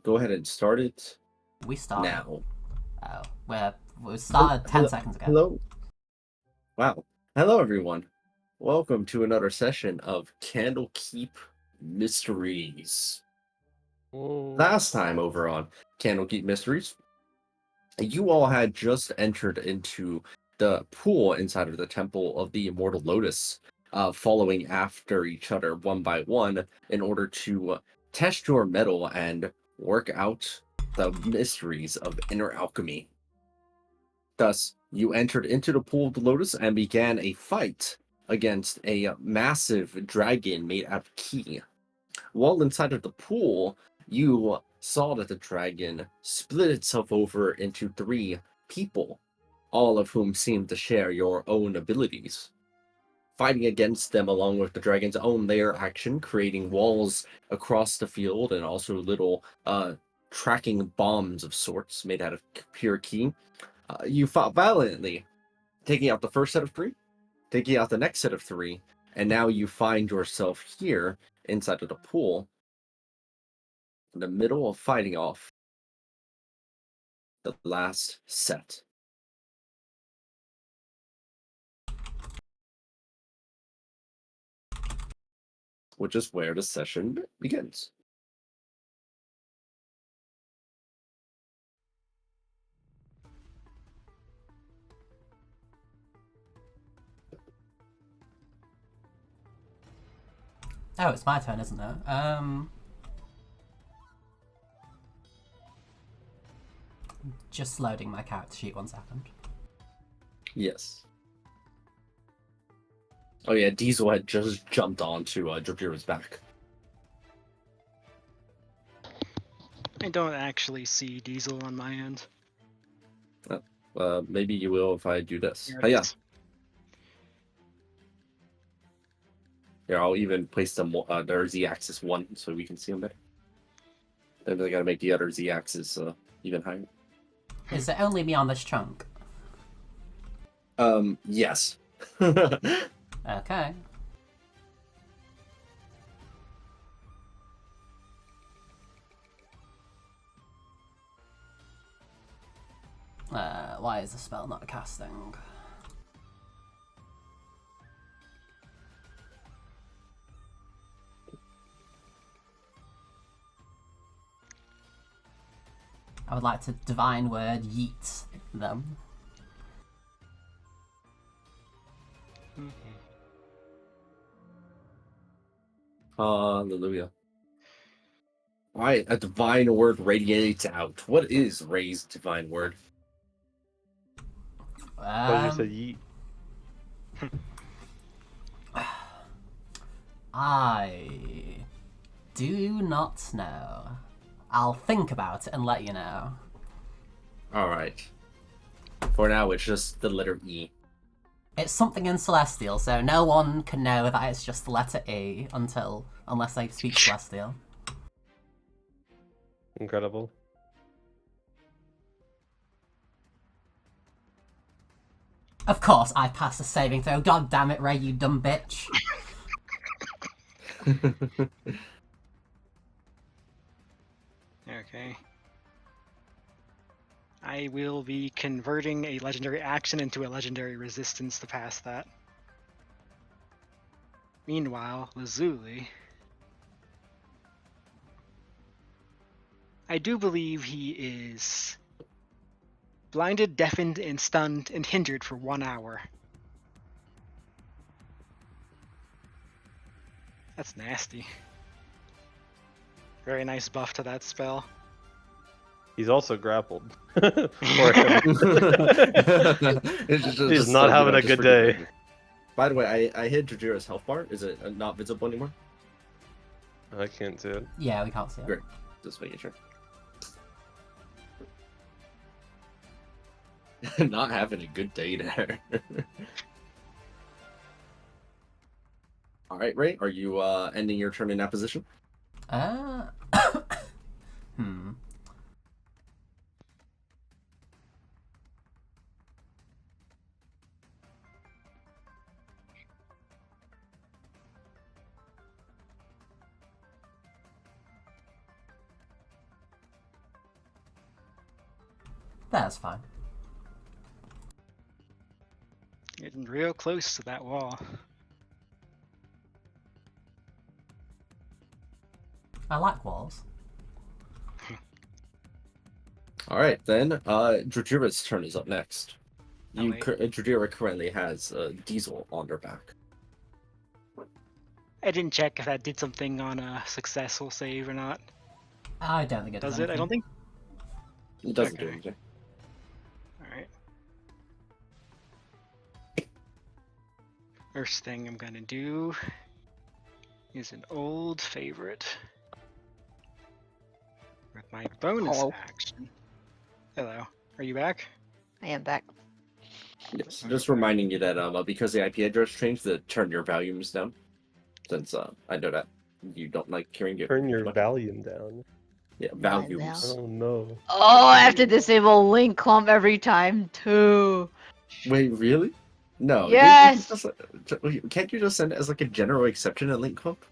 go ahead and start it We started. now. Oh, we started 10 Hello. seconds ago. Hello. Wow. Hello, everyone. Welcome to another session of Candlekeep Mysteries. Last time over on Candlekeep Mysteries, you all had just entered into the pool inside of the Temple of the Immortal Lotus, following after each other one by one in order to test your mettle and work out the mysteries of inner alchemy. Thus, you entered into the Pool of the Lotus and began a fight against a massive dragon made out of ki. While inside of the pool, you saw that the dragon split itself over into three people, all of whom seemed to share your own abilities. Fighting against them along with the dragon's own layer action, creating walls across the field and also little tracking bombs of sorts made out of pure ki. You fought valiantly, taking out the first set of three, taking out the next set of three, and now you find yourself here inside of the pool in the middle of fighting off the last set. Which is where the session begins. Oh, it's my turn, isn't it? Just loading my character sheet 1 second. Yes. Oh yeah, Diesel had just jumped onto Jabira's back. I don't actually see Diesel on my end. Maybe you will if I do this. Here Oh it yeah. is. Here, I'll even place them their z-axis 1 so we can see them better. Then I gotta make the other z-axis even higher. Is it only me on this chunk? Yes. Okay. Why is the spell not casting? I would like to divine word yeet them. Hallelujah. Alright, a divine word radiates out. What is Ray's divine word? Oh, you said yeet. I do not know. I'll think about it and let you know. Alright. For now, it's just the letter E. It's something in Celestial, so no one can know that it's just the letter E unless they speak Celestial. Incredible. Of course, I passed the saving throw. God damn it, Ray, you dumb bitch. Okay. I will be converting a legendary action into a legendary resistance to pass that. Meanwhile, Lazuli. I do believe he is blinded, deafened, and stunned and hindered for 1 hour. That's nasty. Very nice buff to that spell. He's also grappled. It's He's not having a good day. By the way, I hit Jajira's health bar. Is it not visible anymore? I can't see it. Yeah, we can't see it. Great. Just making sure. Not having a good day there. All right, Ray, are you ending your turn in that position? Hmm. That's fine. Getting real close to that wall. I like walls. All right, then. Drajira's turn is up next. Oh, wait. Drajira currently has Diesel on her back. I didn't check if that did something on a successful save or not. I don't think it Does it? I don't think. It doesn't do Okay. anything. Alright. First thing I'm gonna do is an old favorite. With my bonus Hello. action. Hello. Are you back? I am back. Yes, just reminding you that because the IP address changed, to turn your volumes down. Since I know that you don't like hearing it. Turn your much. volume down. Yeah, Mine volumes. now. Oh no. Oh, I have to disable link clump every time too. Wait, really? No. Yes. Can't you just send it as like a general exception in link clump?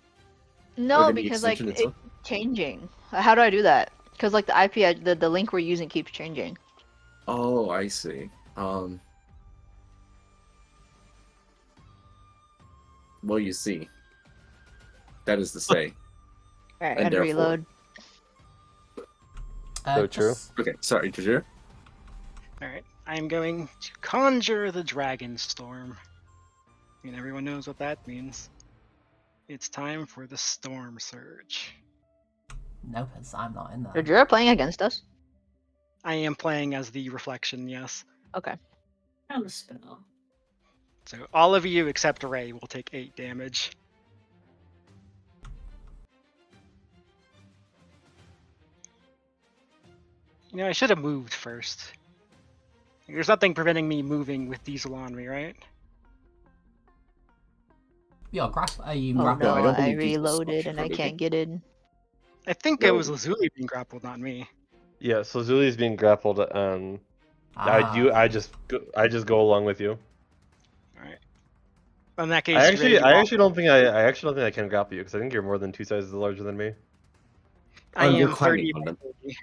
No, then the because like extension it's itself? changing. How do I do that? Because like the the link we're using keeps changing. Oh, I see. Well, you see. That is to say. Alright, And and therefore- reload. So true. Just- Okay, sorry, Drajira. Alright. I'm going to conjure the Dragon Storm. I mean, everyone knows what that means. It's time for the Storm Surge. No, because I'm not in there. Are Jura playing against us? I am playing as the Reflection, yes. Okay. On the spell. So all of you except Ray will take 8 damage. You know, I should have moved first. There's nothing preventing me moving with Diesel on me, right? Are you Oh grappling? I no, don't I believe these will stop reloaded you and from I moving. can't get in. I think No. it was Lazuli being grappled, not me. Yeah, so Zuli's being grappled. I just go along with you. Alright. In that case, I Ray, actually you walk- don't think I actually don't think I can grapple you because I think you're more than 2 sizes larger than me. I you're am climbing 30 on by them. 30.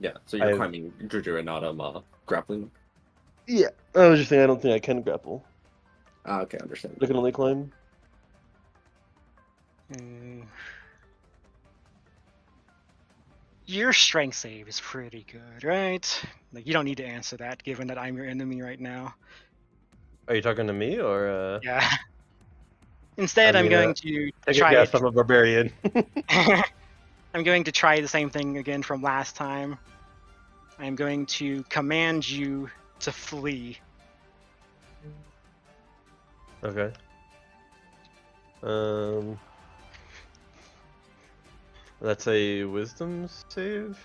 Yeah, so you're I've- climbing Drajira, not grappling. Yeah, I was just saying I don't think I can grapple. Ah, okay, understand. I can only climb. Your strength save is pretty good, right? Like, you don't need to answer that, given that I'm your enemy right now. Are you talking to me or? Yeah. Instead, I I'm mean, going to Take a try guess. I'm a barbarian. I'm going to try the same thing again from last time. I'm going to command you to flee. Okay. That's a wisdom save.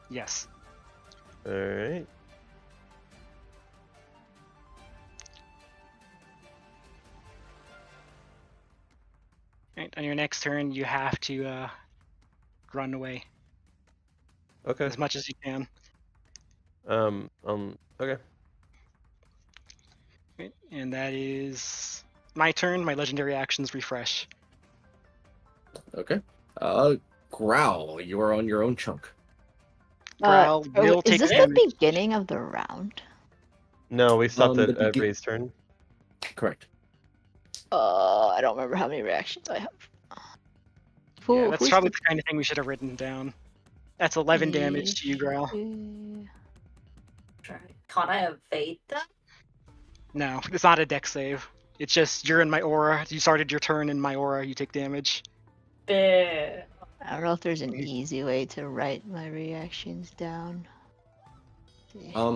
Yes. All right. Right, on your next turn, you have to run away Okay. as much as you can. Okay. Right, and that is my turn. My legendary actions refresh. Okay. Growl, you are on your own chunk. Growl will Is take this damage. the beginning of the round? No, we stopped The at begin- Ray's turn. Correct. I don't remember how many reactions I have. Yeah, that's who's probably the kind of thing we should have written down. That's 11 the- damage to you, Growl. Try. Can't I evade that? No, it's not a dex save. It's just you're in my aura. You started your turn in my aura. You take damage. Bleh. I don't know if there's an easy way to write my reactions down.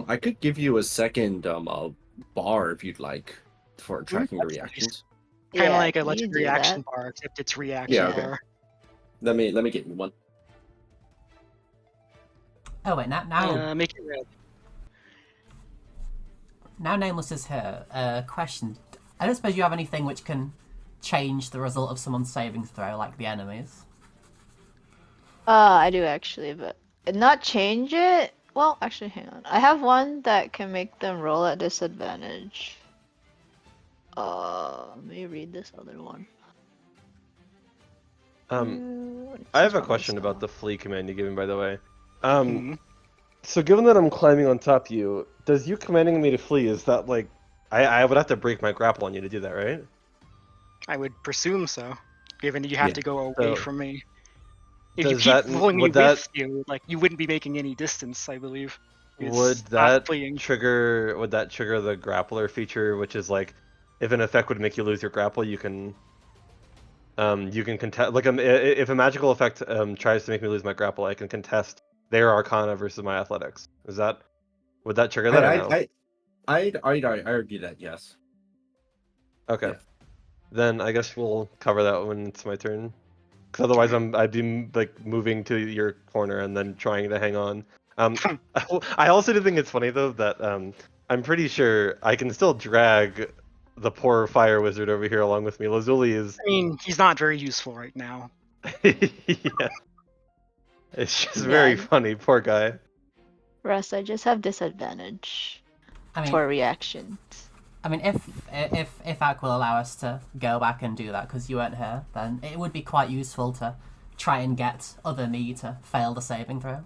I could give you a second bar if you'd like for tracking the that's nice. reactions. Kind of Yeah, like a can you legendary do action that? bar, except it's reaction Yeah, okay. bar. Let me get you one. Oh wait, now Make it red. Nameless is here. Question: I don't suppose you have anything which can change the result of someone's saving throw, like the enemies? I do actually, but not change it. Well, actually, hang on. I have one that can make them roll at disadvantage. Let me read this other one. I have a question about the flee command you gave me, by the way. Mhm. So given that I'm climbing on top of you, does you commanding me to flee, is that like... I would have to break my grapple on you to do that, right? I would presume so, given you have Yeah. to go away So from me. If you does keep that... pulling me would that... with you, like you wouldn't be making any distance, I believe. Would It's not that fleeing. trigger... Would that trigger the grappler feature, which is like... If an effect would make you lose your grapple, you can... You can contest... Like, if a magical effect tries to make me lose my grapple, I can contest their Arcana versus my Athletics. Is that... Would that trigger that or no? I'd argue that yes. Okay. Yeah. Then I guess we'll cover that when it's my turn. Because otherwise I'd be like moving to your corner and then trying to hang on. I also do think it's funny though that I'm pretty sure I can still drag the poor fire wizard over here along with me. Lazuli is... I mean, he's not very useful right now. Yeah. It's just Yeah. very funny, poor guy. Russ, I just have disadvantage I mean, for reactions. if Ak will allow us to go back and do that because you weren't here, then it would be quite useful to try and get other me to fail the saving throw.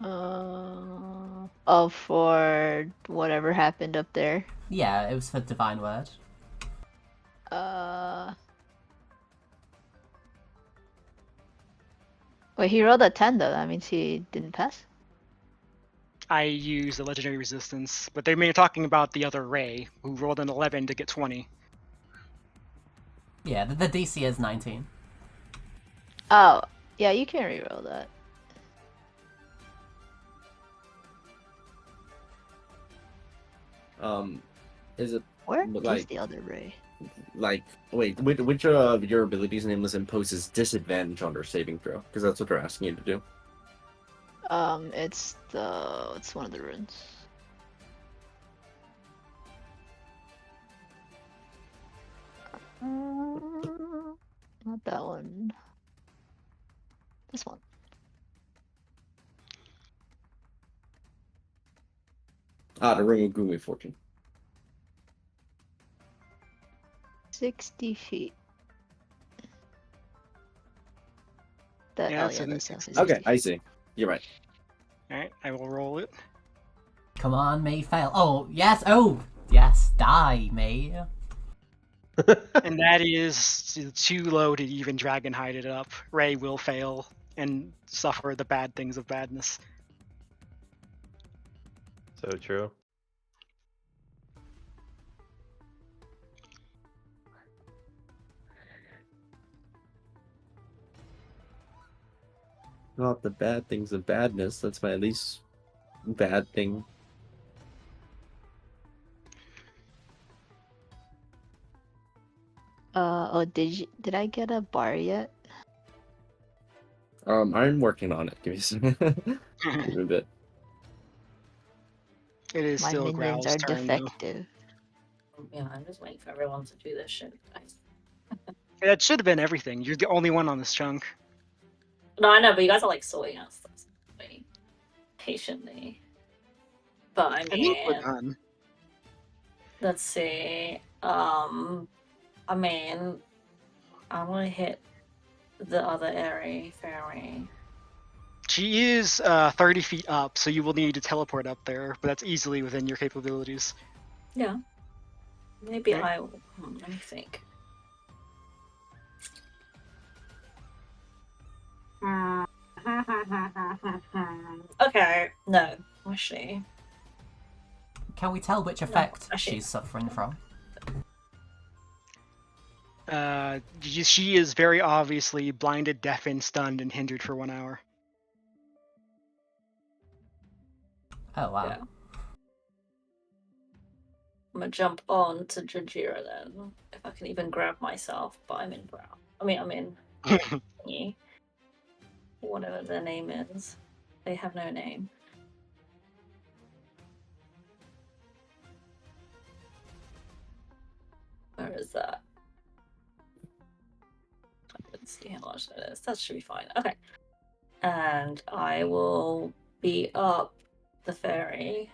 Oh, for whatever happened up there. Yeah, it was for Divine Word. Wait, he rolled a 10 though. That means he didn't pass. I use the legendary resistance, but they may be talking about the other Ray, who rolled an 11 to get 20. Yeah, the DC is 19. Oh, yeah, you can reroll that. Is it Where Like- is the other Ray? like wait, which of your abilities nameless imposes disadvantage on their saving throw? Because that's what they're asking you to do. It's one of the runes. Not that one. This one. The ring of gloomy fortune. 60 feet. That, Yeah, oh it's yeah, within that's 60 Okay, 60 I feet. see. You're right. Alright, I will roll it. Come on, me, fail. Oh, yes, die, me. And that is too low to even dragon hide it up. Ray will fail and suffer the bad things of badness. So true. Not the bad things of badness. That's my least bad thing. Oh, did I get a bar yet? I'm working on it. Give me some give me a bit. It is My still minions Growl's are turn, though. defective. Yeah, I'm just waiting for everyone to do this shit. That should have been everything. You're the only one on this chunk. No, I know, but you guys are like sorting out stuff waiting patiently. But I I think we're mean, done. let's see. I mean, I'm gonna hit the other fairy. She is 30 feet up, so you will need to teleport up there, but that's easily within your capabilities. Yeah. Maybe Okay. I will. Let me think. Okay, no, actually. Can we tell which effect actually- she's suffering from? She is very obviously blinded, deafened, stunned, and hindered for 1 hour. Oh, wow. Yeah. I'm gonna jump on to Jajira then, if I can even grab myself, but I'm in brown. I'm in thingy. Whatever their name is. They have no name. Where is that? Let's see how much that is. That should be fine. Okay. And I will be up the fairy.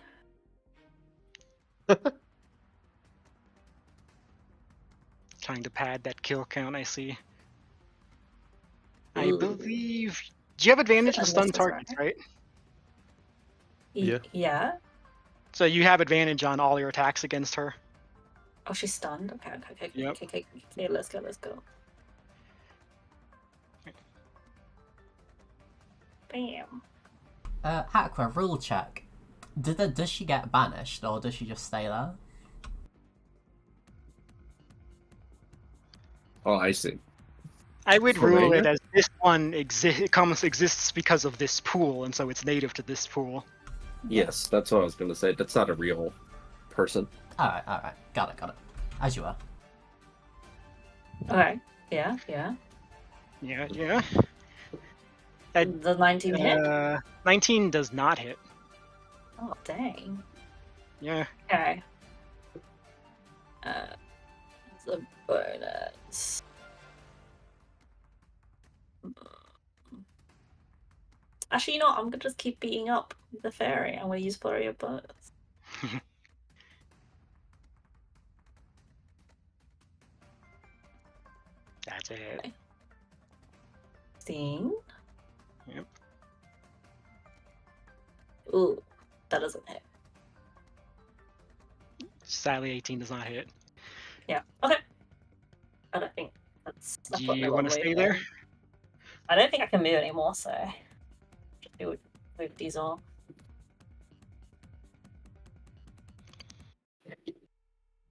Trying to pad that kill count, I see. I Ooh. believe Do you have advantage to Goodness, stun that's targets, right. right? Yeah. Yeah. So you have advantage on all your attacks against her. Oh, she's stunned. Okay, okay, okay, Yep. okay. Let's go, let's go. Bam. Aqua, rule check. Does she get banished, or does she just stay there? Oh, I see. I would For rule Ranger? it as this one exists because of this pool, and so it's native to this pool. Yes, that's what I was gonna say. That's not a real person. Alright, got it. As you are. Okay. Yeah, yeah. Yeah, yeah. The 19 hit? 19 does not hit. Oh, dang. Yeah. Okay. It's a bonus. Actually, you know what? I'm gonna just keep beating up the fairy. I'm gonna use Flurry of Bullets. That's it. 16. Yep. Ooh, that doesn't hit. Sadly, 18 does not hit. Yeah. Okay. I don't think that's. Do you want to stay there? I don't think I can move anymore, so it would move these all.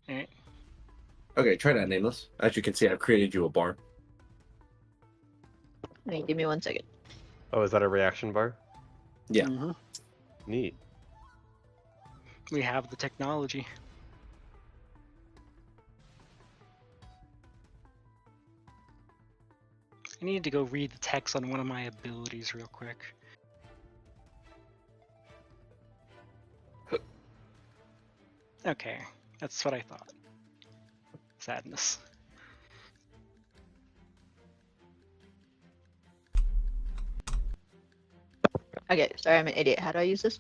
Alright. Okay, try that, Nameless. As you can see, I've created you a bar. Wait, give me 1 second. Oh, is that a reaction bar? Yeah. Mhm. Neat. We have the technology. I need to go read the text on one of my abilities real quick. Okay, that's what I thought. Sadness. Okay, sorry, I'm an idiot. How do I use this?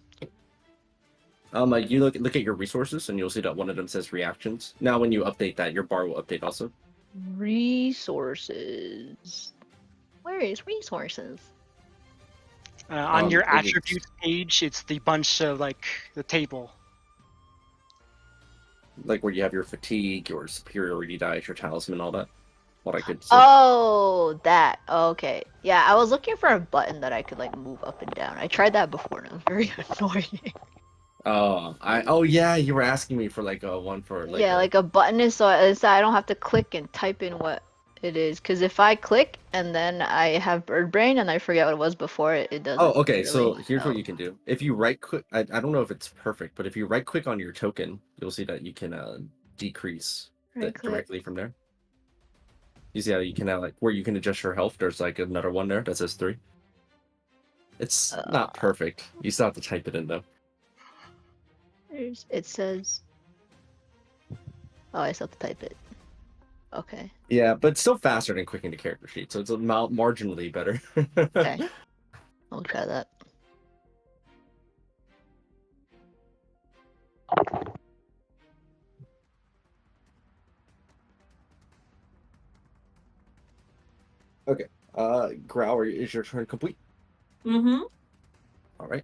Like you look at your resources, and you'll see that one of them says reactions. Now, when you update that, your bar will update also. Resources. Where is resources? On your it is- attributes page, it's the bunch of like the table. Like where you have your fatigue, your superiority dice, your talisman, all that. What I could see. Oh, that. Okay. Yeah, I was looking for a button that I could like move up and down. I tried that before and it was very annoying. Oh yeah, you were asking me for like a one for like Yeah, like a button is so I don't have to click and type in what it is. Because if I click and then I have bird brain and I forget what it was before, it doesn't. Oh, okay. So really here's what help. you can do. If you right click, I don't know if it's perfect, but if you right click on your token, you'll see that you can decrease Right it click. directly from there. You see how you can like where you can adjust your health. There's like another one there that says 3. It's not perfect. You still have to type it in though. It says. Oh, I still have to type it. Okay. Yeah, but still faster than clicking the character sheet, so it's marginally better. Okay. I'll try that. Growl, is your turn complete? Mm-hmm. All right.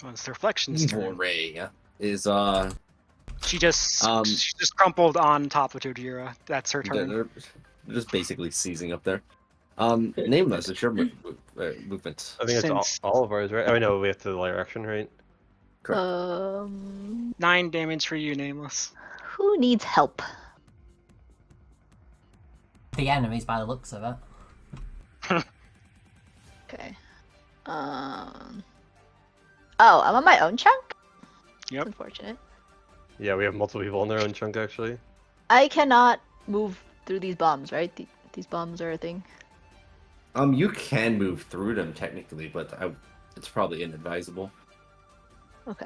Well, it's the reflection's Evil turn. Ray is She just Um, crumpled on top of Jojira. That's her turn. they're just basically seizing up there. Nameless, it's your movement. I think it's Since- all of ours, right? Oh, no, we have to layer action, right? Correct. 9 damage for you, Nameless. Who needs help? The enemies, by the looks of it. Okay. Oh, I'm on my own chunk? Yep. Unfortunate. Yeah, we have multiple people on their own chunk, actually. I cannot move through these bombs, right? These bombs are a thing. You can move through them technically, but it's probably inadvisable. Okay.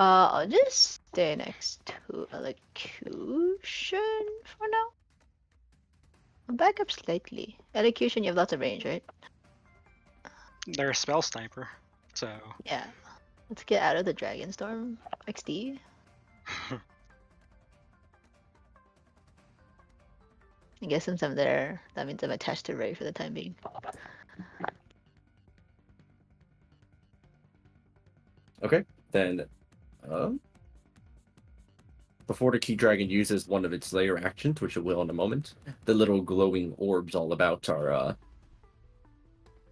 I'll just stay next to Elocution for now. I'll back up slightly. Elocution, you have lots of range, right? They're a spell sniper, so Yeah. Let's get out of the Dragon Storm. XD. I guess since I'm there, that means I'm attached to Ray for the time being. Okay, then before the Key Dragon uses one of its layer actions, which it will in a moment, the little glowing orbs all about are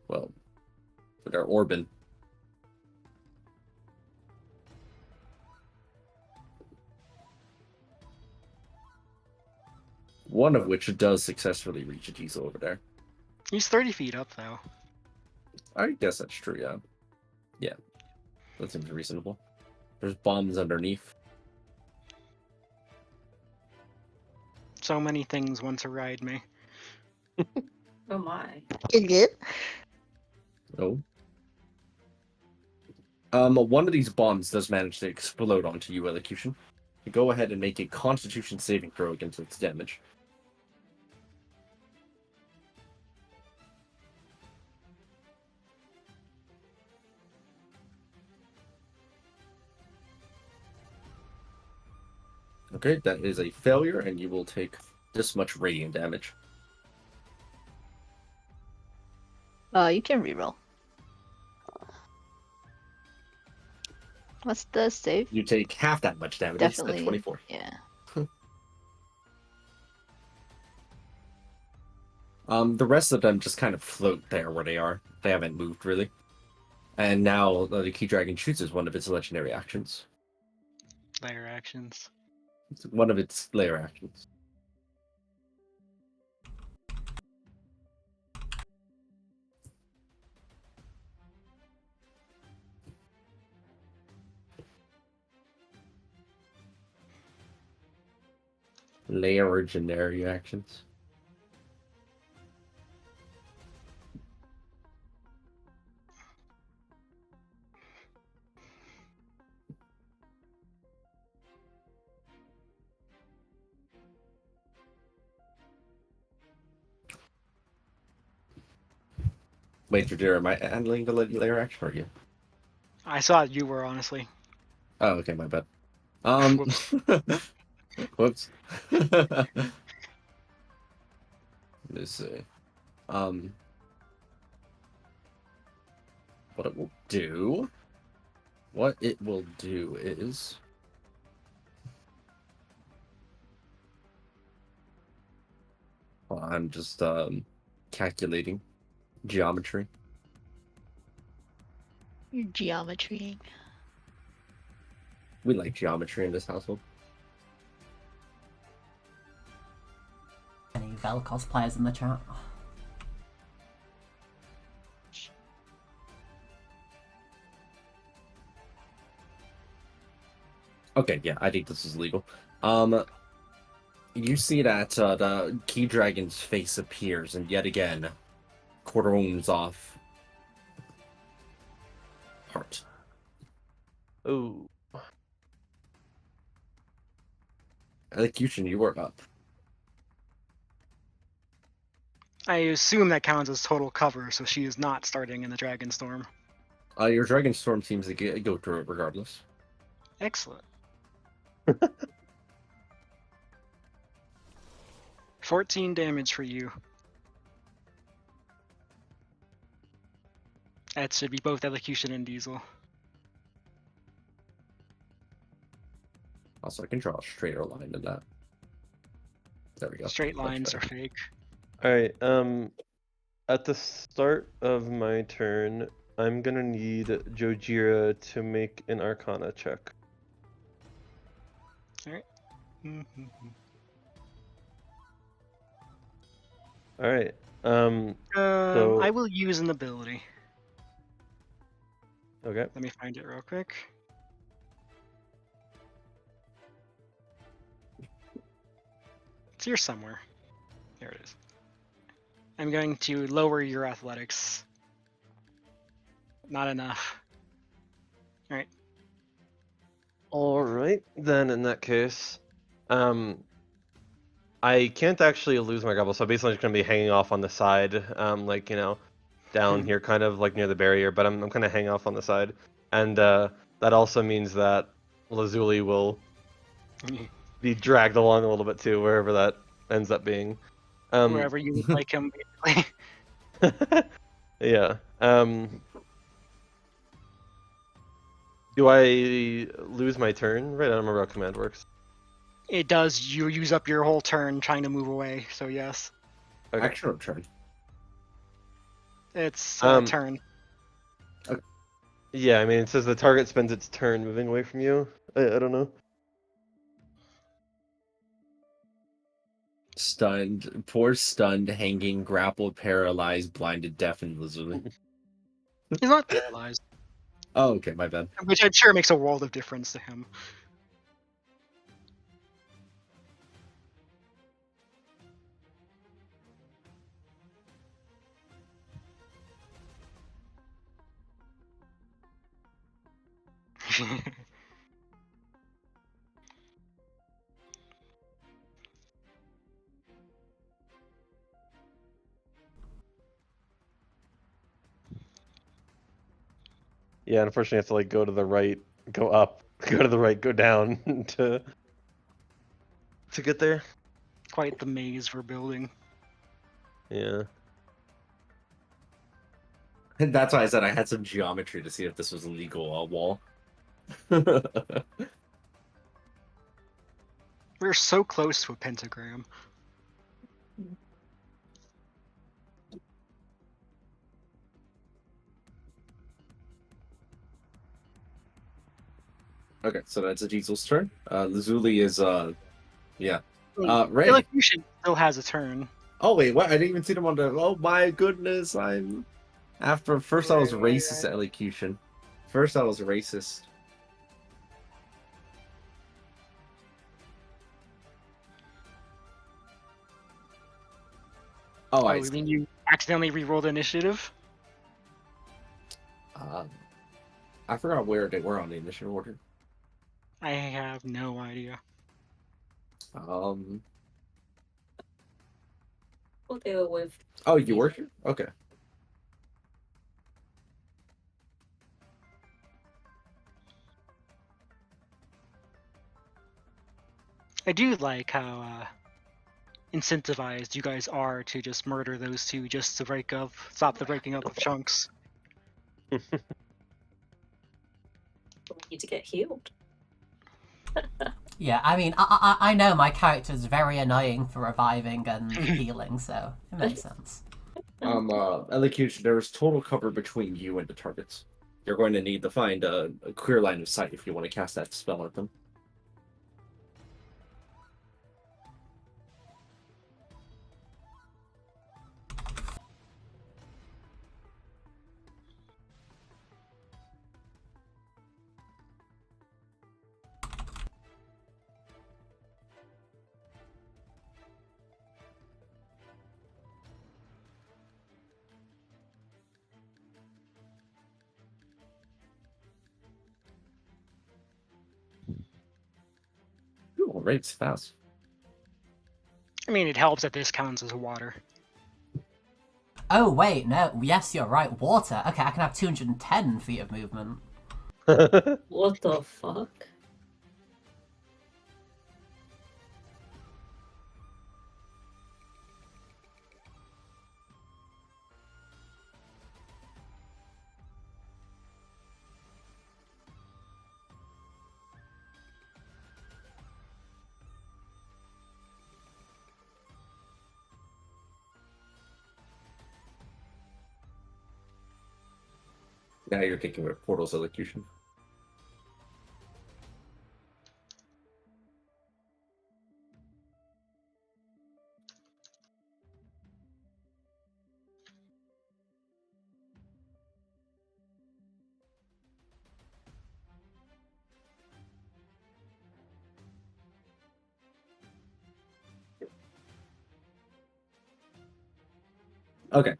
well, they're orbing. One of which does successfully reach a diesel over there. He's 30 feet up, though. I guess that's true, yeah. Yeah. That seems reasonable. There's bombs underneath. So many things want to ride me. Oh my. Is it? Oh. One of these bombs does manage to explode onto you, Elocution. Go ahead and make a Constitution saving throw against its damage. Okay, that is a failure, and you will take this much radiant damage. You can reroll. What's the save? You take half that much damage. It's Definitely. at 24. Yeah. The rest of them just kind of float there where they are. They haven't moved, really. And now the Key Dragon chooses one of its legendary actions. Layer actions. It's one of its layer actions. Legendary actions. Wait, Jadira, am I handling the layer action or you? I saw you were, honestly. Oh, okay, my bad. Whoops. Whoops. Let me see. What it will do. What it will do is. Well, I'm just calculating geometry. You're geometry. We like geometry in this household. Any Vel cosplayers in the chat? Okay, yeah, I think this is legal. You see that the Key Dragon's face appears, and yet again, Cordon's off. Heart. Oh. Elocution, you were up. I assume that counts as total cover, so she is not starting in the Dragon Storm. Your Dragon Storm seems to go through it regardless. Excellent. 14 damage for you. That should be both Elocution and Diesel. Also, I can draw a straighter line than that. There we go. Straight Much lines are better. fake. Alright, at the start of my turn, I'm gonna need Jojira to make an Arcana check. Alright, so... I will use an ability. Okay. Let me find it real quick. It's here somewhere. There it is. I'm going to lower your athletics. Not enough. Alright. Alright, then in that case, I can't actually lose my grapple, so basically I'm just gonna be hanging off on the side, like, you know, down here, kind of like near the barrier, but I'm gonna hang off on the side. And that also means that Lazuli will be dragged along a little bit too, wherever that ends up being. Wherever you would like him, basically. Yeah. Do I lose my turn? Right, I don't remember how command works. It does. You use up your whole turn trying to move away. So yes, Okay. Action or turn? it's Um, turn. Yeah, I mean, it says the target spends its turn moving away from you. I don't know. Stunned, poor stunned, hanging, grappled, paralyzed, blinded, deafened Lazuli. He's not paralyzed, Oh, okay, my bad. which I'm sure makes a world of difference to him. Yeah, unfortunately, I have to like go to the right, go up, go to the right, go down to get there. Quite the maze we're building. Yeah. And that's why I said I had some geometry to see if this was a legal wall. We're so close to a pentagram. Okay, so that's Ajizel's turn. Lazuli is yeah. Wait, Ray. Elocution still has a turn. Oh wait, what? I didn't even see them on the. Oh my goodness! I'm after first I was Right. racist at elocution. First I was racist. Oh, Oh, I you see. mean you accidentally re-rolled initiative? Um, I forgot where they were on the initial order. I have no idea. Um. We'll deal with. Oh, you were here. Okay. I do like how incentivized you guys are to just murder those two just to stop the breaking up of chunks. We need to get healed. Yeah, I mean, I know my character's very annoying for reviving and healing, so it makes sense. Elocution. There's total cover between you and the targets. You're going to need to find a clear line of sight if you want to cast that spell at them. Ooh, alright, it's fast. I mean, it helps that this counts as water. Oh, wait, no. Yes, you're right. Water. Okay, I can have 210 feet of movement. What the fuck? Now you're thinking of Portal's Elocution. Okay.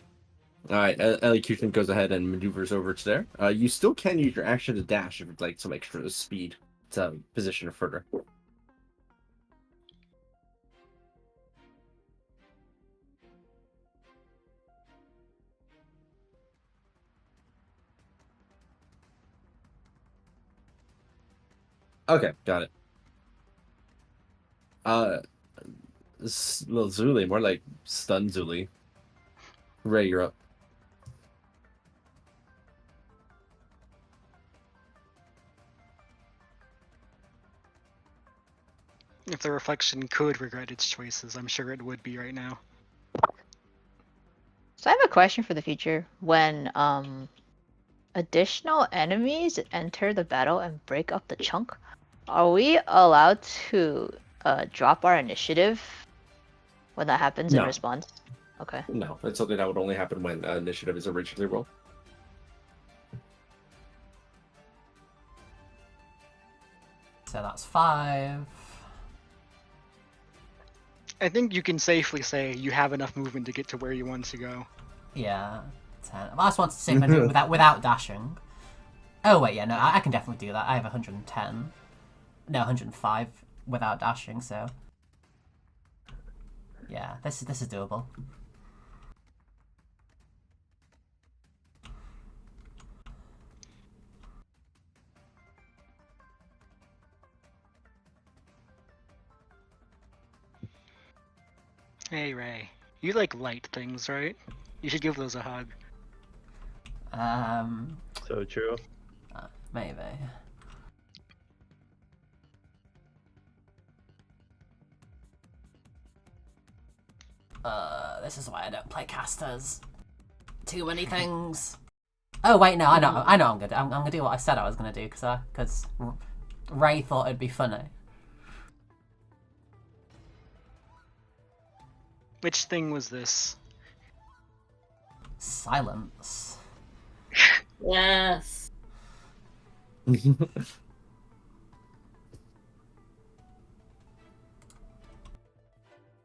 Alright, Elocution goes ahead and maneuvers over to there. You still can use your action to dash if you'd like some extra speed to position it further. Okay, got it. Well, Zuli, more like stun Zuli. Ray, you're up. If the reflection could regret its choices, I'm sure it would be right now. So I have a question for the future. When additional enemies enter the battle and break up the chunk, are we allowed to drop our initiative when that happens in No. response? Okay. No, it's something that would only happen when initiative is originally rolled. So that's 5. I think you can safely say you have enough movement to get to where you want to go. Yeah, 10. I just wanted to see if I do it without dashing. Oh wait, yeah, no, I can definitely do that. I have 110. No, 105 without dashing, so yeah, this is doable. Hey Ray, you like light things, right? You should give those a hug. So true. Maybe. This is why I don't play casters. Too many things. Oh wait, no, I know I'm gonna do. I'm gonna do what I said I was gonna do because Ray thought it'd be funny. Which thing was this? Silence. Yes.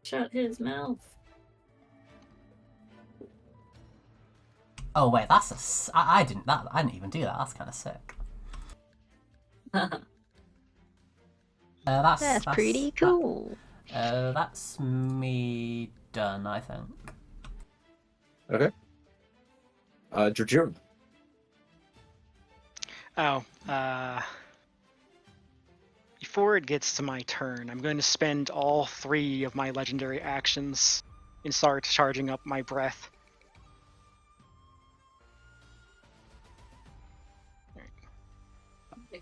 Shut his mouth. Oh wait, that's I didn't even do that. That's kind of sick. That's pretty cool. That's me done, I think. Okay. Jujun. Oh, before it gets to my turn, I'm going to spend all 3 of my legendary actions and start charging up my breath.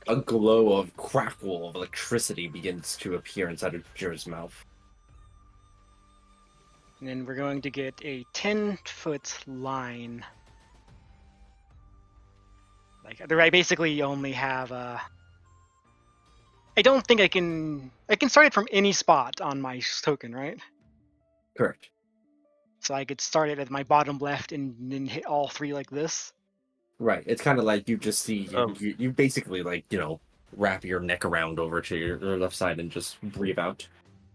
A glow of crackle of electricity begins to appear inside of Jujun's mouth. And then we're going to get a 10-foot line. Like, I basically only have I don't think I can start it from any spot on my token, right? Correct. So I could start it at my bottom left and then hit all 3 like this. Right. It's kind of like you just see Um, you basically like wrap your neck around over to your left side and just breathe out.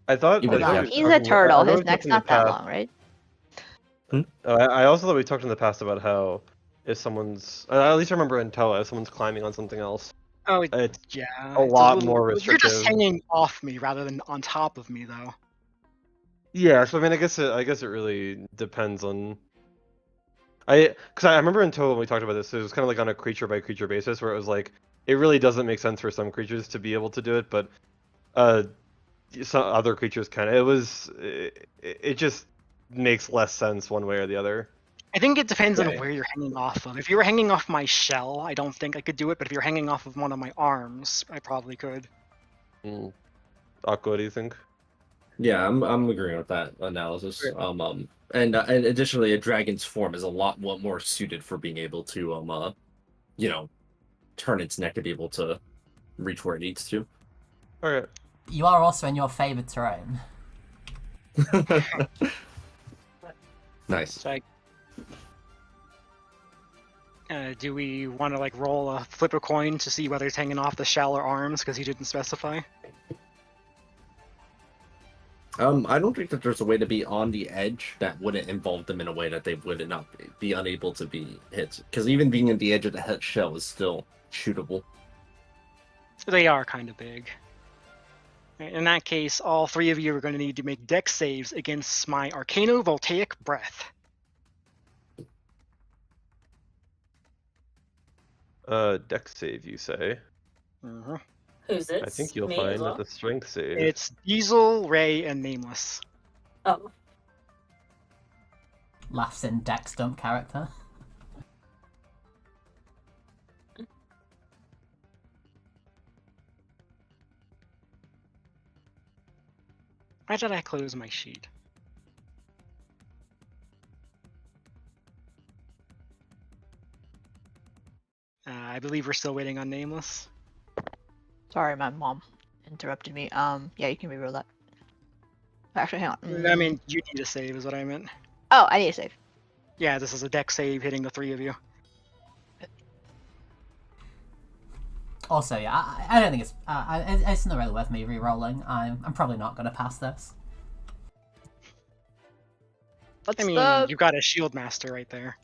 I thought Even Hold if on, you he's a turtle. I know His we talked neck's in the not that past. long, right? I also thought we talked in the past about how if someone's, at least I remember in Toa, if someone's climbing on something else, Oh, it's yeah. a It's lot little, more you're just restrictive. hanging off me rather than on top of me, though. Yeah, so I mean, I guess it really depends on. Because I remember in Toa when we talked about this, it was kind of like on a creature by creature basis, where it was like it really doesn't make sense for some creatures to be able to do it, but some other creatures kind of. It just makes less sense one way or the other. I think it depends on Right. where you're hanging off of. If you were hanging off my shell, I don't think I could do it, but if you're hanging off of one of my arms, I probably could. Aqua, what do you think? Yeah, I'm agreeing with that analysis. And additionally, a dragon's form is a lot more suited for being able to turn its neck to be able to reach where it needs to. All right. You are also in your favored terrain. Nice. So do we want to like roll a flip a coin to see whether it's hanging off the shell or arms because he didn't specify? I don't think that there's a way to be on the edge that wouldn't involve them in a way that they would not be unable to be hit. Because even being at the edge of the head shell is still shootable. They are kind of big. In that case, all 3 of you are going to need to make dex saves against my Arcano-Voltaic Breath. Dex save, you say? Mm-hmm. Who's it? I think you'll Me as find well. the strength save. It's Diesel, Ray, and Nameless. Oh, Laughs in Dex dump character. Why did I close my sheet? I believe we're still waiting on Nameless. Sorry, my mom interrupted me. Yeah, you can reroll that. Actually, hang on. I mean, you need a save, is what I meant. Oh, I need a save. Yeah, this is a deck save hitting the three of you. Also, yeah, I don't think it's not really worth me re-rolling. I'm probably not going to pass this. What's I mean, the you've got a Shield Master right there.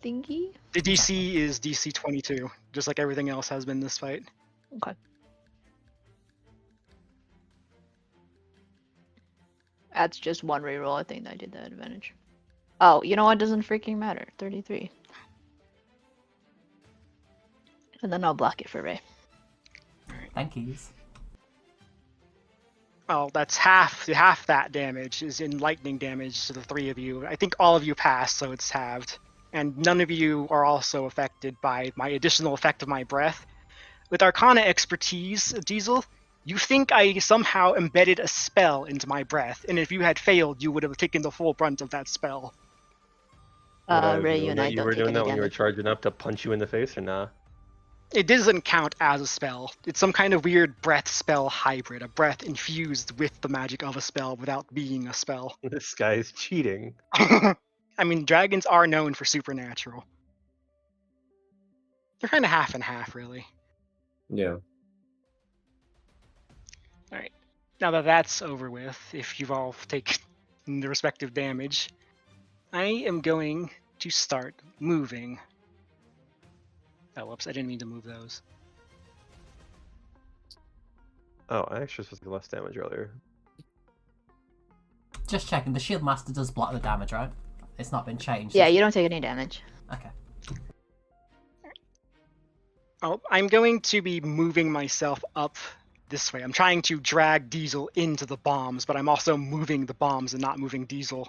thingy? The DC is DC 22, just like everything else has been this fight. Okay. That's just one reroll. I think I did that advantage. Oh, you know what? Doesn't freaking matter. 33. And then I'll block it for Ray. Thank yous. Well, that's half that damage is in lightning damage to the three of you. I think all of you passed, so it's halved. And none of you are also affected by my additional effect of my breath. With Arcana expertise, Diesel, you think I somehow embedded a spell into my breath, and if you had failed, you would have taken the full brunt of that spell. Would I have Ray, you known and that I you don't were take doing any that when you were damage. charging up to punch you in the face, or nah? It doesn't count as a spell. It's some kind of weird breath spell hybrid, a breath infused with the magic of a spell without being a spell. This guy is cheating. I mean, dragons are known for supernatural. They're kind of half and half, really. Yeah. Alright. Now that that's over with, if you've all taken the respective damage, I am going to start moving. Oh, whoops, I didn't mean to move those. Oh, I actually was supposed to get less damage earlier. Just checking, the Shield Master does block the damage, right? It's not been changed. Yeah, you don't take any damage. Okay. Oh, I'm going to be moving myself up this way. I'm trying to drag Diesel into the bombs, but I'm also moving the bombs and not moving Diesel.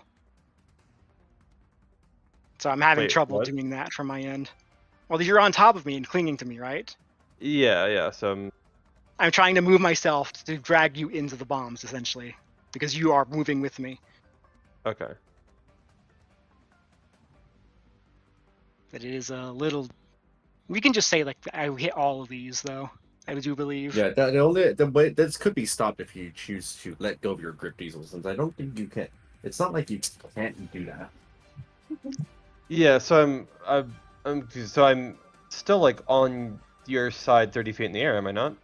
So I'm having Wait, trouble what? doing that from my end. Well, you're on top of me and clinging to me, right? Yeah, so I'm trying to move myself to drag you into the bombs, essentially, because you are moving with me. okay. But it is a little... We can just say, like, I hit all of these, though. I do believe. Yeah, the way this could be stopped if you choose to let go of your grip, Diesel, since I don't think you can. It's not like you can't do that. Yeah, so I'm still like on your side 30 feet in the air, am I not?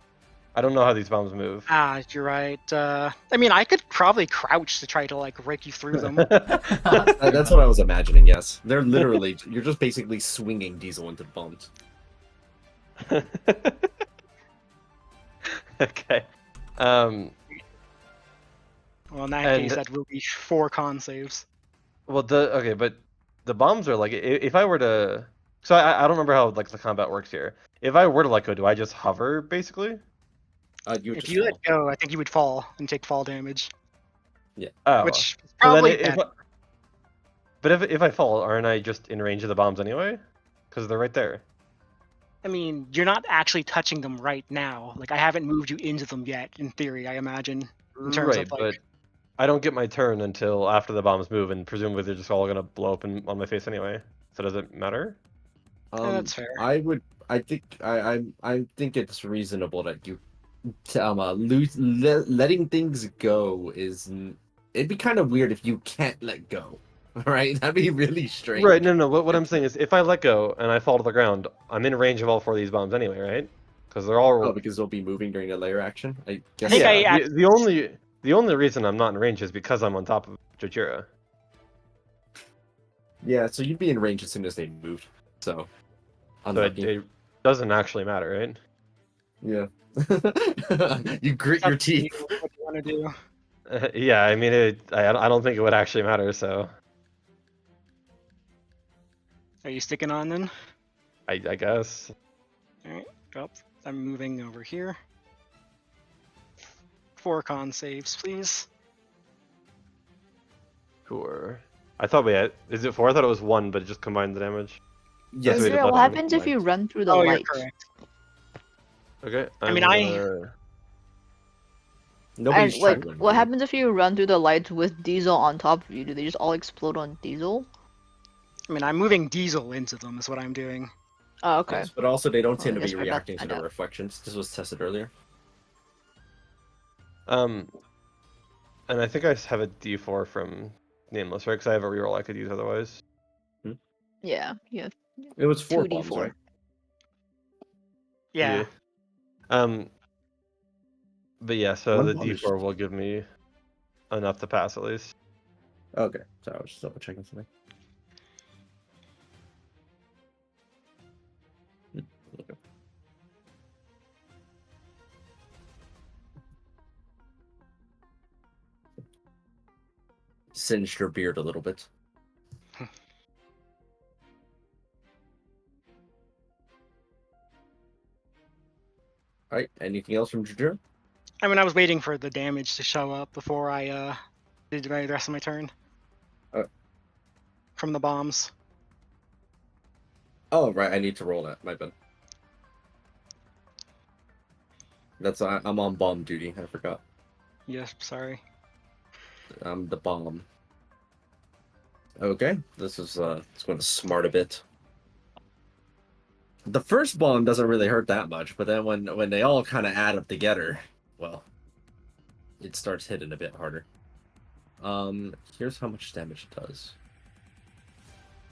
I don't know how these bombs move. Ah, you're right. I mean, I could probably crouch to try to, like, rake you through them. That's what I was imagining, yes. They're literally, you're just basically swinging Diesel into the bombs. Okay. Well, in that And- case, that will be 4 con saves. Well, but the bombs are like if I were to, so I don't remember how like the combat works here. If I were to let go, do I just hover basically? You would If just you fall. let go, I think you would fall and take fall damage, Oh, which is so then probably if better. but if I fall, aren't I just in range of the bombs anyway? Because they're right there. I mean, you're not actually touching them right now. Like, I haven't moved you into them yet, in theory, I imagine. In terms Right, of, like... but I don't get my turn until after the bombs move, and presumably they're just all gonna blow up on my face anyway. So does it matter? that's fair. I think it's reasonable that you letting things go it'd be kind of weird if you can't let go. Right? That'd be really strange. Right. No. What I'm saying is, if I let go and I fall to the ground, I'm in range of all 4 of these bombs anyway, right? Because they're all. Oh, because they'll be moving during the layer action. I guess. think Yeah. I The only reason I'm not in range is because I'm on top of Jojira. Yeah, so you'd be in range as soon as they moved. So. So Unlucky. it doesn't actually matter, right? Yeah. You grit your teeth. What you want to do? Yeah. I mean, I don't think it would actually matter. So Are you sticking on then? I guess. Alright, well, I'm moving over here. 4 con saves, please. Sure. I thought we had. Is it 4? I thought it was 1, but it just combined the damage. Yes, we it did Zero, left what one. happens if you run through the Oh, you're light? correct. Okay. I mean, Nobody's And trying like, to run what through. happens if you run through the lights with Diesel on top of you? Do they just all explode on Diesel? I'm moving Diesel into them is what I'm doing. Oh, okay. Yes, but also they don't Well, I tend to guess be we're about to reacting to find the out. reflections. This was tested earlier. And I think I have a D4 from Nameless, right? Because I have a reroll I could use otherwise. Yeah, you have It was 4 2d4. bombs, right? Yeah. But yeah, so One the bomb is D4 will give me enough to pass at least. Okay, so I was just double checking something. Okay. Singed your beard a little bit. Alright, anything else from Jujiro? I mean, I was waiting for the damage to show up before I did the rest of my turn. From the bombs. Oh, right, I need to roll that. My bad. I'm on bomb duty. I forgot. Yes, sorry. I'm the bomb. Okay, this is it's going to smart a bit. The first bomb doesn't really hurt that much, but then when they all kind of add up together, well, it starts hitting a bit harder. Here's how much damage it does.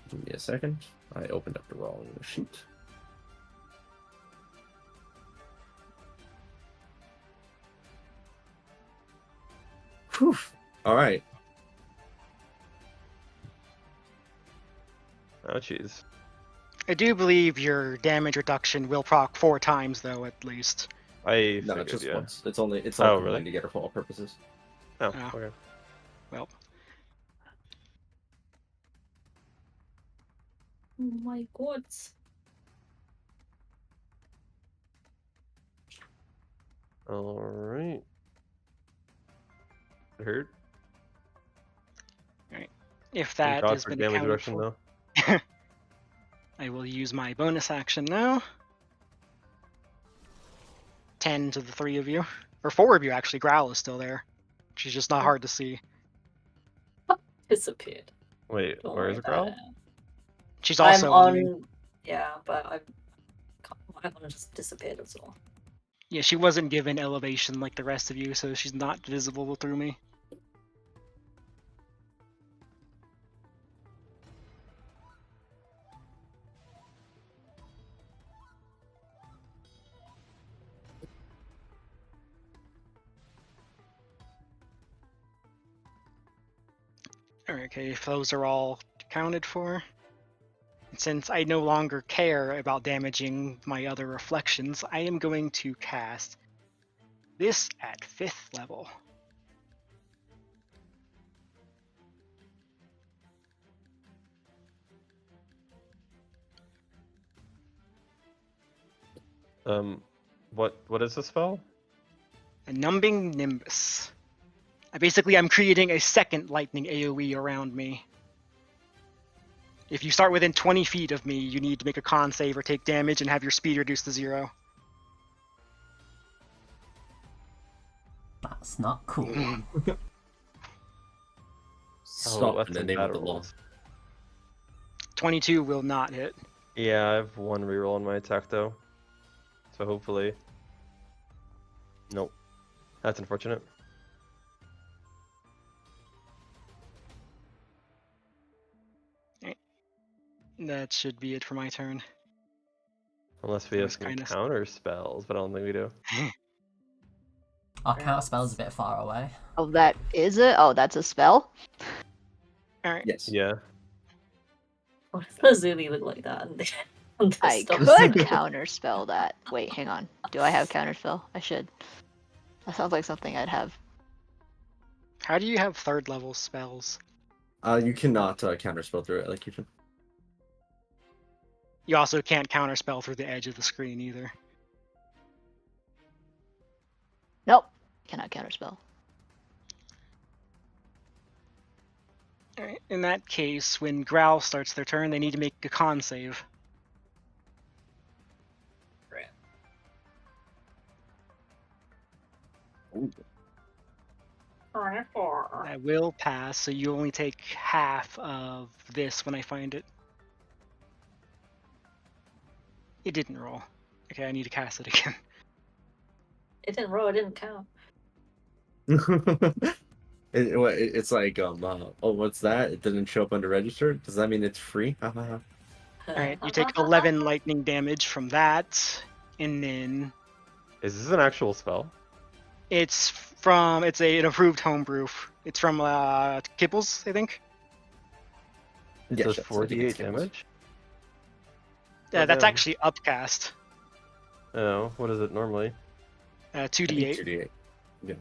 Give me a second. I opened up the wrong sheet. Whew. All right. Oh, jeez. I do believe your damage reduction will proc 4 times, though, at least. I No, figured, just yeah. once. It's all Oh, combined really? together for all purposes. Oh, Oh. okay. Well, Oh my god. All right. It hurt. if Thank that God has for been damage accounted reduction, for, though. I will use my bonus action now. 10 to the 3 of you. Or 4 of you, actually. Growl is still there. She's just not hard to see. Disappeared. Wait, Don't where worry is it, about Growl? it. She's I'm also on. Yeah, but I want to just disappeared as well. Yeah, she wasn't given elevation like the rest of you, so she's not visible through me. Okay, if those are all accounted for. And since I no longer care about damaging my other reflections, I am going to cast this at 5th level. What is the spell? A Numbing Nimbus. I'm creating a second lightning AoE around me. If you start within 20 feet of me, you need to make a con save or take damage and have your speed reduced to 0. That's not cool. Stop that's in the some name bad of the law. rolls. 22 will not hit. Yeah, I have 1 reroll on my attack, though. So hopefully... Nope. That's unfortunate. That should be it for my turn. Unless we That have was some kinda- counter spells, but I don't think we do. Our counter spell is a bit far away. Oh, that is it? Oh, that's a spell? Alright. Yes. Yeah. What does Zuli look like that? On this I stuff? could counterspell that. Wait, hang on. Do I have counterspell? I should. That sounds like something I'd have. How do you have 3rd level spells? You cannot counterspell through it like you can. You also can't counterspell through the edge of the screen either. Nope. Cannot counterspell. Alright, in that case, when Growl starts their turn, they need to make a con save. Ooh. 24. That will pass, so you only take half of this when I find it. It didn't roll. Okay, I need to cast it again. It didn't roll. It didn't count. It's like oh, what's that? It didn't show up under register. Does that mean it's free? Alright, you take 11 lightning damage from that, and then Is this an actual spell? it's an approved homebrew. It's from Kibbles, I think. It Yeah, does sure, so I think it's 48 damage. Yeah, Oh, that's damn. actually upcast. Oh, what is it normally? 2d8. 2d8.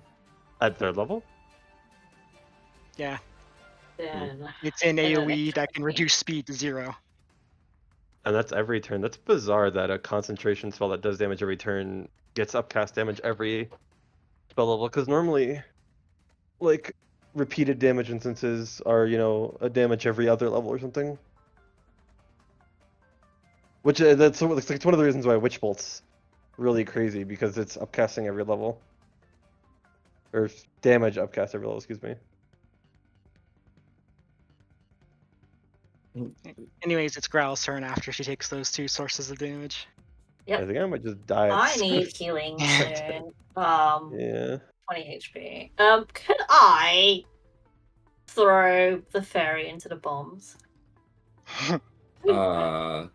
At 3rd level? Yeah, Then it's in And then AoE it that can tries me. reduce speed to 0. And that's every turn. That's bizarre that a concentration spell that does damage every turn gets upcast damage every spell level. Because normally, like, repeated damage instances are, a damage every other level or something. Which, that's one of the reasons why Witch Bolt's really crazy, because it's upcasting every level. Or damage upcast every level, excuse me. Anyways, it's Growl's turn after she takes those 2 sources of damage. Yep. I think I might just die. I need healing soon. Yeah. 20 HP. Can I throw the fairy into the bombs? Uh,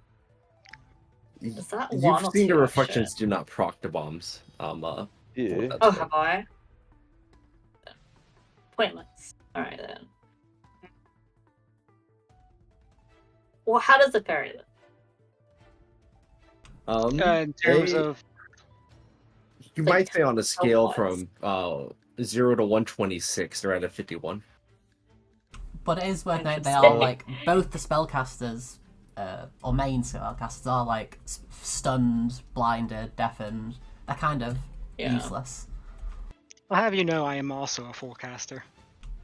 Is that you've one or seen the two reflections do not proc the bombs. Yeah. That's Oh, fair. have I? Pointless. Alright then. Well, how does the fairy look? In terms they- of you like, might say on a scale health-wise. from 0 to 126, they're at a 51. But it is worth noting they Interesting. are like both the spellcasters, or main spellcasters, are like stunned, blinded, deafened. They're kind of Yeah. useless. I'll have you know I am also a full caster.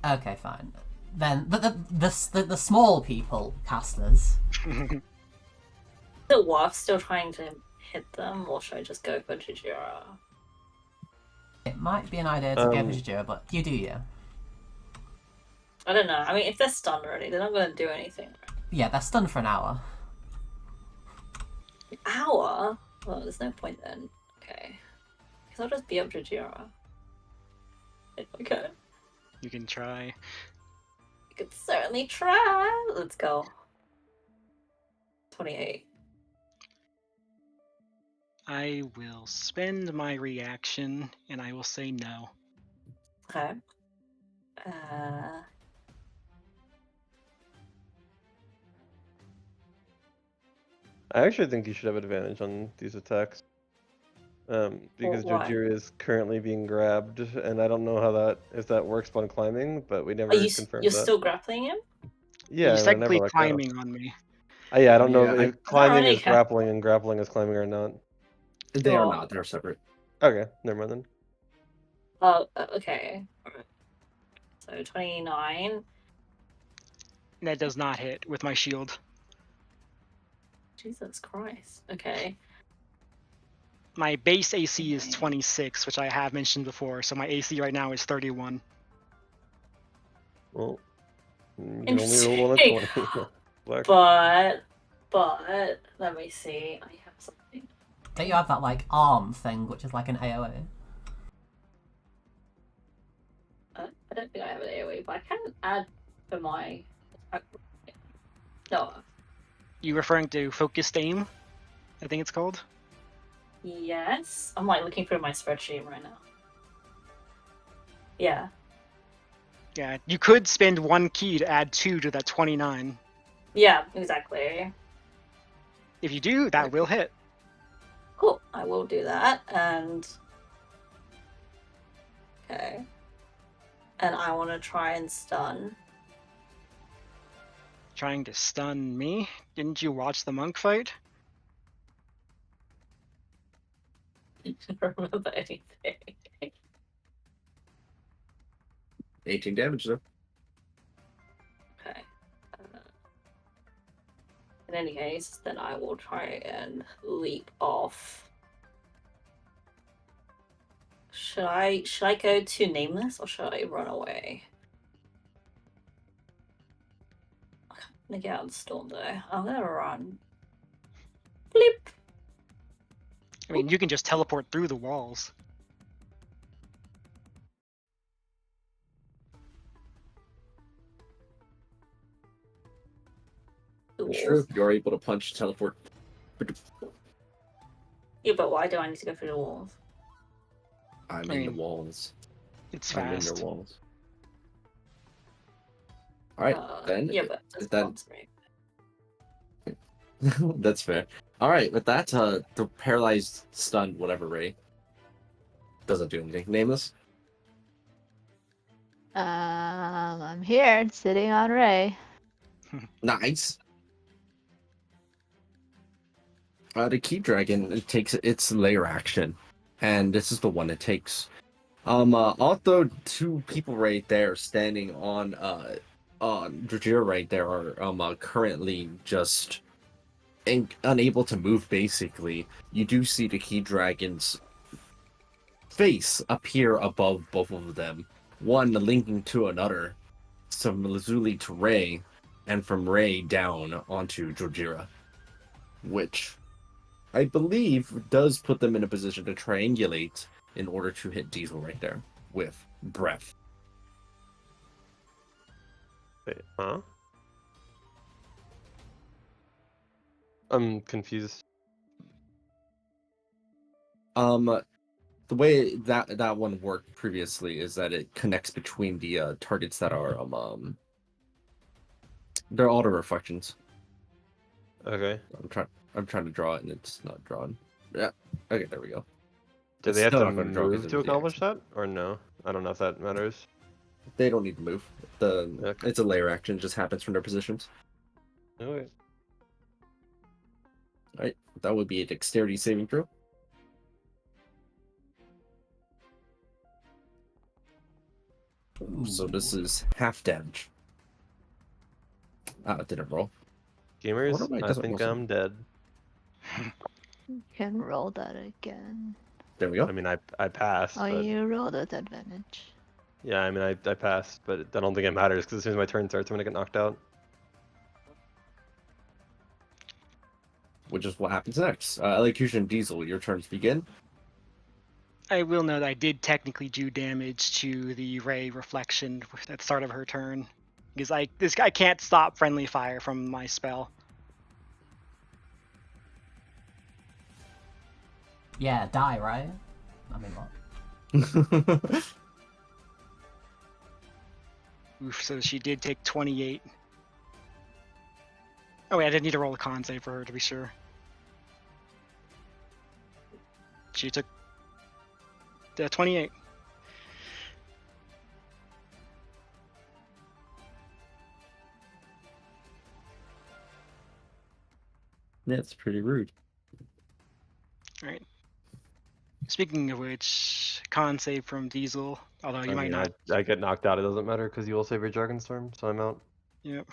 Okay, fine. Then the small people casters. The Dwarf still trying to hit them, or should I just go for Jujira? It might be an idea to go for Jujira, but you do you. I don't know. I mean, if they're stunned already, they're not going to do anything. Yeah, they're stunned for an hour. An hour? Well, there's no point then. Okay. Because I'll just be up Jujira. If I could. You can try. I could certainly try. Let's go. 28. I will spend my reaction, and I will say no. Okay. I actually think you should have advantage on these attacks. Because why? Jojiri is currently being grabbed, and I don't know if that works on climbing, but we never Are you confirmed you're that. still grappling him? Yeah, He's I never technically let go. climbing on me. Yeah, I don't know Yeah, if climbing really is grappling and grappling is climbing or not. They are Sure. not. They're separate. Okay, never mind then. Oh, okay. Alright. So 29. That does not hit with my shield. Jesus Christ. Okay. My base AC is Okay. 26, which I have mentioned before, so my AC right now is 31. Well, you can only roll on a Interesting. 20. Black. But let me see. I have something. Don't you have that like arm thing, which is like an AoE? I don't think I have an AoE, but I can add for my. No. You referring to focused aim? I think it's called. Yes. I'm like looking through my spreadsheet right now. Yeah. Yeah, you could spend 1 key to add 2 to that 29. Yeah, exactly. If you do, that will hit. Cool. I will do that. And okay. And I want to try and stun. Trying to stun me? Didn't you watch the monk fight? I don't remember anything. 18 damage though. Okay. In any case, then I will try and leap off. Should I go to Nameless or should I run away? I'm gonna get out of the storm though. I'm gonna run. Bleep. I mean, you can just teleport through the walls. The It's walls. true. You're able to punch, teleport. Yeah, but why do I need to go through the walls? I'm I in the mean, walls. It's I'm in fast. your walls. Alright, then. Yeah, but that's that- not great. That's fair. Alright, with that, the paralyzed, stunned, whatever Ray doesn't do anything. Nameless? I'm here, sitting on Ray. Nice. The Keep Dragon, it takes its layer action, and this is the one it takes. Although two people right there standing on Drajir right there are currently just unable to move. Basically, you do see the Keep Dragon's face appear above both of them, one linking to another, from Lazuli to Ray, and from Ray down onto Jojira, which I believe does put them in a position to triangulate in order to hit Diesel right there with breath. Wait, huh? I'm confused. The way that one worked previously is that it connects between the targets that are they're auto reflections. Okay. I'm trying to draw it and it's not drawn. Yeah. Okay, there we go. Do It's they have still to not gonna draw 'cause move it's to the accomplish action. that, or no? I don't know if that matters. They don't need to move. Okay. It's a layer action, it just happens from their positions. Okay. Alright, that would be a dexterity saving throw. So this is half damage. Ah, it didn't roll. Gamers, wonder why it I doesn't think roll I'm dead. You can roll that again. There we go. I mean, I passed, Oh, but you rolled at advantage. yeah, I mean, I passed, but I don't think it matters because as soon as my turn starts, I'm gonna get knocked out. Which is what happens next. Elocution Diesel, your turns begin. I will note I did technically do damage to the Ray reflection at the start of her turn, because this guy can't stop friendly fire from my spell. Yeah, die, right? I mean, what? Oof, so she did take 28. Oh wait, I didn't need to roll a con save for her to be sure. She took 28. That's pretty rude. Alright. Speaking of which, con save from Diesel, although you I might mean, not. I get knocked out. It doesn't matter because you will save your Dragon Storm, so I'm out. Yep.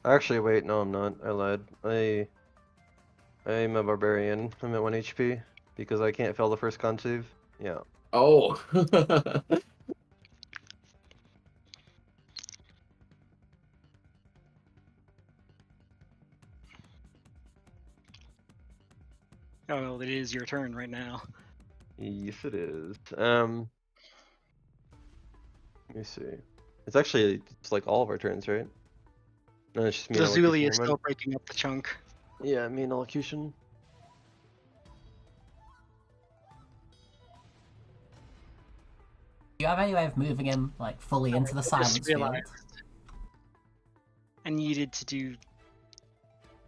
Actually, wait, no, I'm not. I lied. I'm a barbarian. I'm at 1 HP because I can't fail the first con save. Yeah. Oh. Oh well, it is your turn right now. Yes, it is. Let me see. It's actually it's like all of our turns, right? No, it's just me and Lazuli Elocution, is never still mind. breaking up the chunk. Yeah, me and Elocution. Do you have any way of moving him like fully into the I just silence field? realized I needed to do.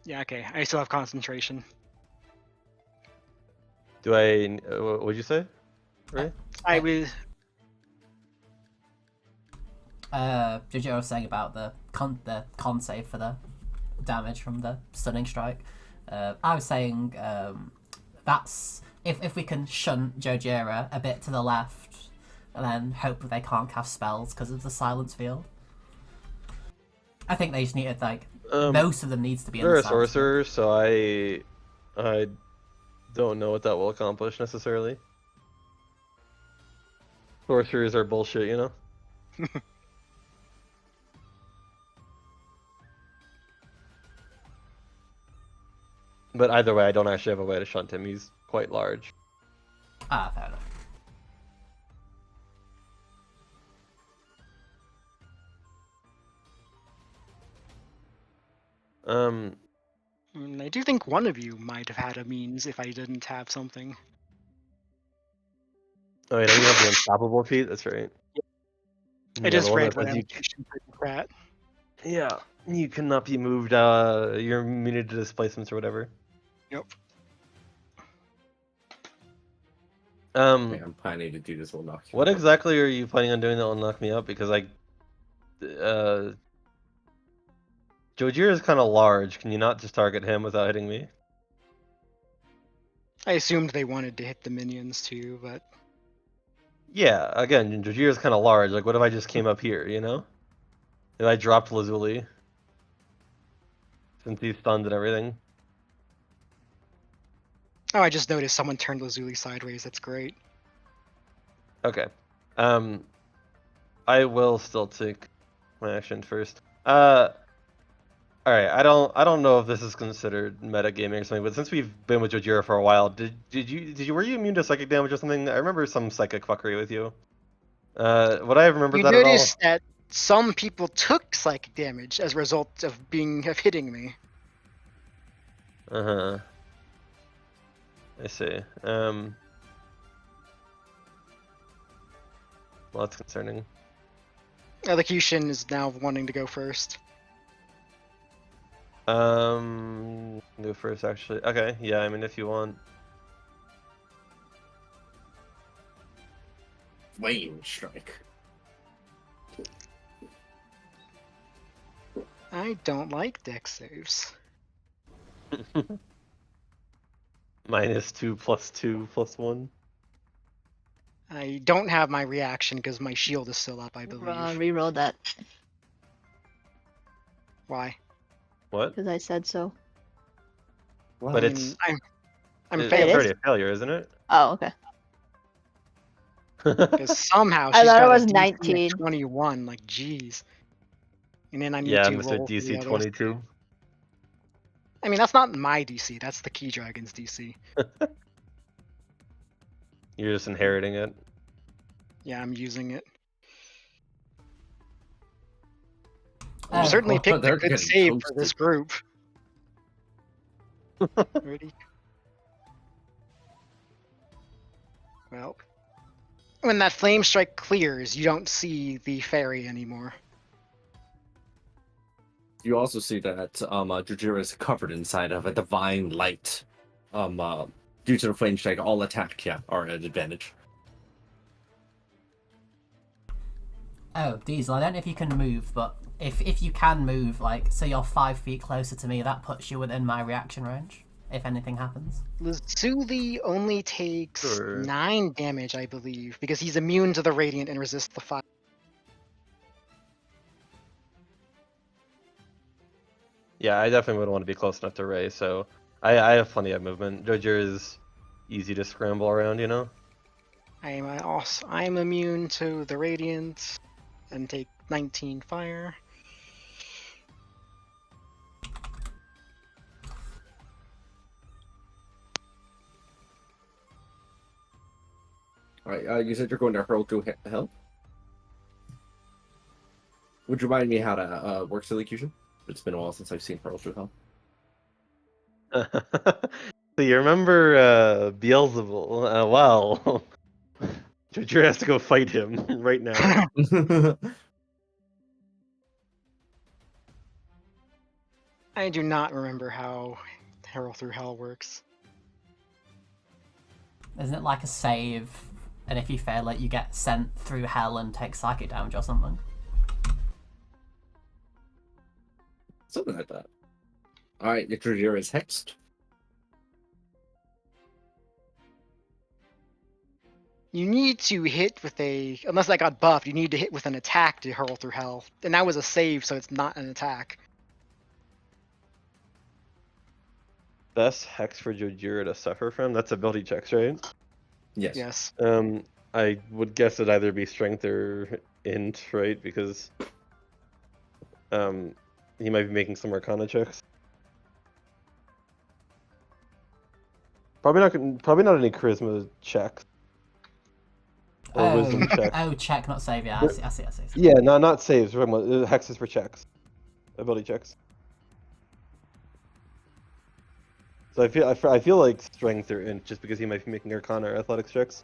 Yeah, okay. I still have concentration. Do I? What'd you say? Right? I was. Jojo was saying about the con save for the damage from the stunning strike. I was saying that's if we can shunt Jojira a bit to the left and then hope they can't cast spells because of the silence field. I think they just needed like most of them needs to be in They're the a silence field. sorcerer, so I don't know what that will accomplish necessarily. Sorcerers are bullshit, you know? But either way, I don't actually have a way to shunt him. He's quite large. Ah, fair enough. I do think one of you might have had a means if I didn't have something. Oh wait, don't you have the unstoppable feat? That's right. It Yeah, is the one red that when says I'm teaching rat. yeah, you cannot be moved. You're immune to displacements or whatever. Yep. Okay, I'm planning to do this. Will knock you What out. exactly are you planning on doing that will knock me up? Because Jojir is kind of large. Can you not just target him without hitting me? I assumed they wanted to hit the minions too, but Yeah, again, Jojir is kind of large. Like, what if I just came up here, you know? If I dropped Lazuli? Since he's stunned and everything. oh, I just noticed someone turned Lazuli sideways. That's great. Okay. I will still take my action first. Alright, I don't know if this is considered metagaming or something, but since we've been with Jojira for a while, were you immune to psychic damage or something? I remember some psychic fuckery with you. Would I have remembered You that at all? noticed that some people took psychic damage as a result of hitting me. Uh-huh. I see. Well, that's concerning. Elocution is now wanting to go first. Go first actually. Okay, yeah, I mean if you want. Flame strike. I don't like dex saves. -2 +2 +1. I don't have my reaction because my shield is still up, I believe. Reroll that Why? What? because I said so. Wow. But I it's mean, I'm it's failing. already a failure, isn't it? Oh, okay. Because somehow I she's thought it got was a DC 19. of 21. Like, jeez. And then I need Yeah, to Mr. roll for the DC others. 22. I mean, that's not my DC. That's the Key Dragon's DC. You're just inheriting it. Yeah, I'm using it. Oh, You certainly well, picked a they're good getting save for toasted. this group. Ready? Well, when that flame strike clears, you don't see the fairy anymore. You also see that Jujira is covered inside of a divine light. Due to the flame strike, all attack are at advantage. Oh, Diesel, I don't know if you can move, but if you can move, like, so you're 5 feet closer to me, that puts you within my reaction range, if anything happens. Lazuli only takes Sure. 9 damage, I believe, because he's immune to the radiant and resists the fire. Yeah, I definitely would want to be close enough to Ray, so I have plenty of movement. Jojir is easy to scramble around, you know? I'm immune to the radiant and take 19 fire. All right, you said you're going to hurl through hell. Would you remind me how to work elocution? It's been a while since I've seen hurl through hell. So you remember Beelzebul? Well, Jojir has to go fight him right now. I do not remember how Herald Through Hell works. Isn't it like a save, and if you fail it, you get sent through hell and take psychic damage or something? Something like that. All right, Jujira is hexed. You need to hit with unless I got buffed, you need to hit with an attack to hurl through hell. And that was a save, so it's not an attack. Best hex for Jojira to suffer from? That's ability checks, right? Yes. Yes. I would guess it'd either be strength or int, right? Because he might be making some Arcana checks. Probably not any charisma checks. Or wisdom checks. Oh, check, not save. Yeah, I see. Yeah, not saves. We're talking about hexes for checks, ability checks. So I feel like strength or int, just because he might be making Arcana or athletics checks.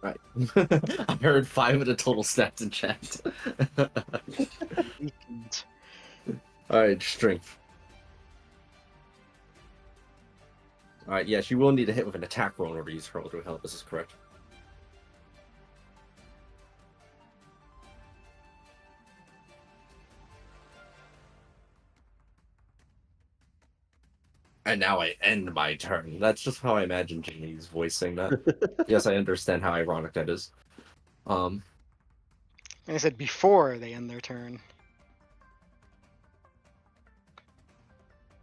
Right. I heard 5 of the total stats in chat. Weakened. Alright, strength. Alright, yes, you will need to hit with an attack roll in order to use hurl through hell. This is correct. And now I end my turn. That's just how I imagine Jimmy's voicing that. Yes, I understand how ironic that is. And I said before they end their turn.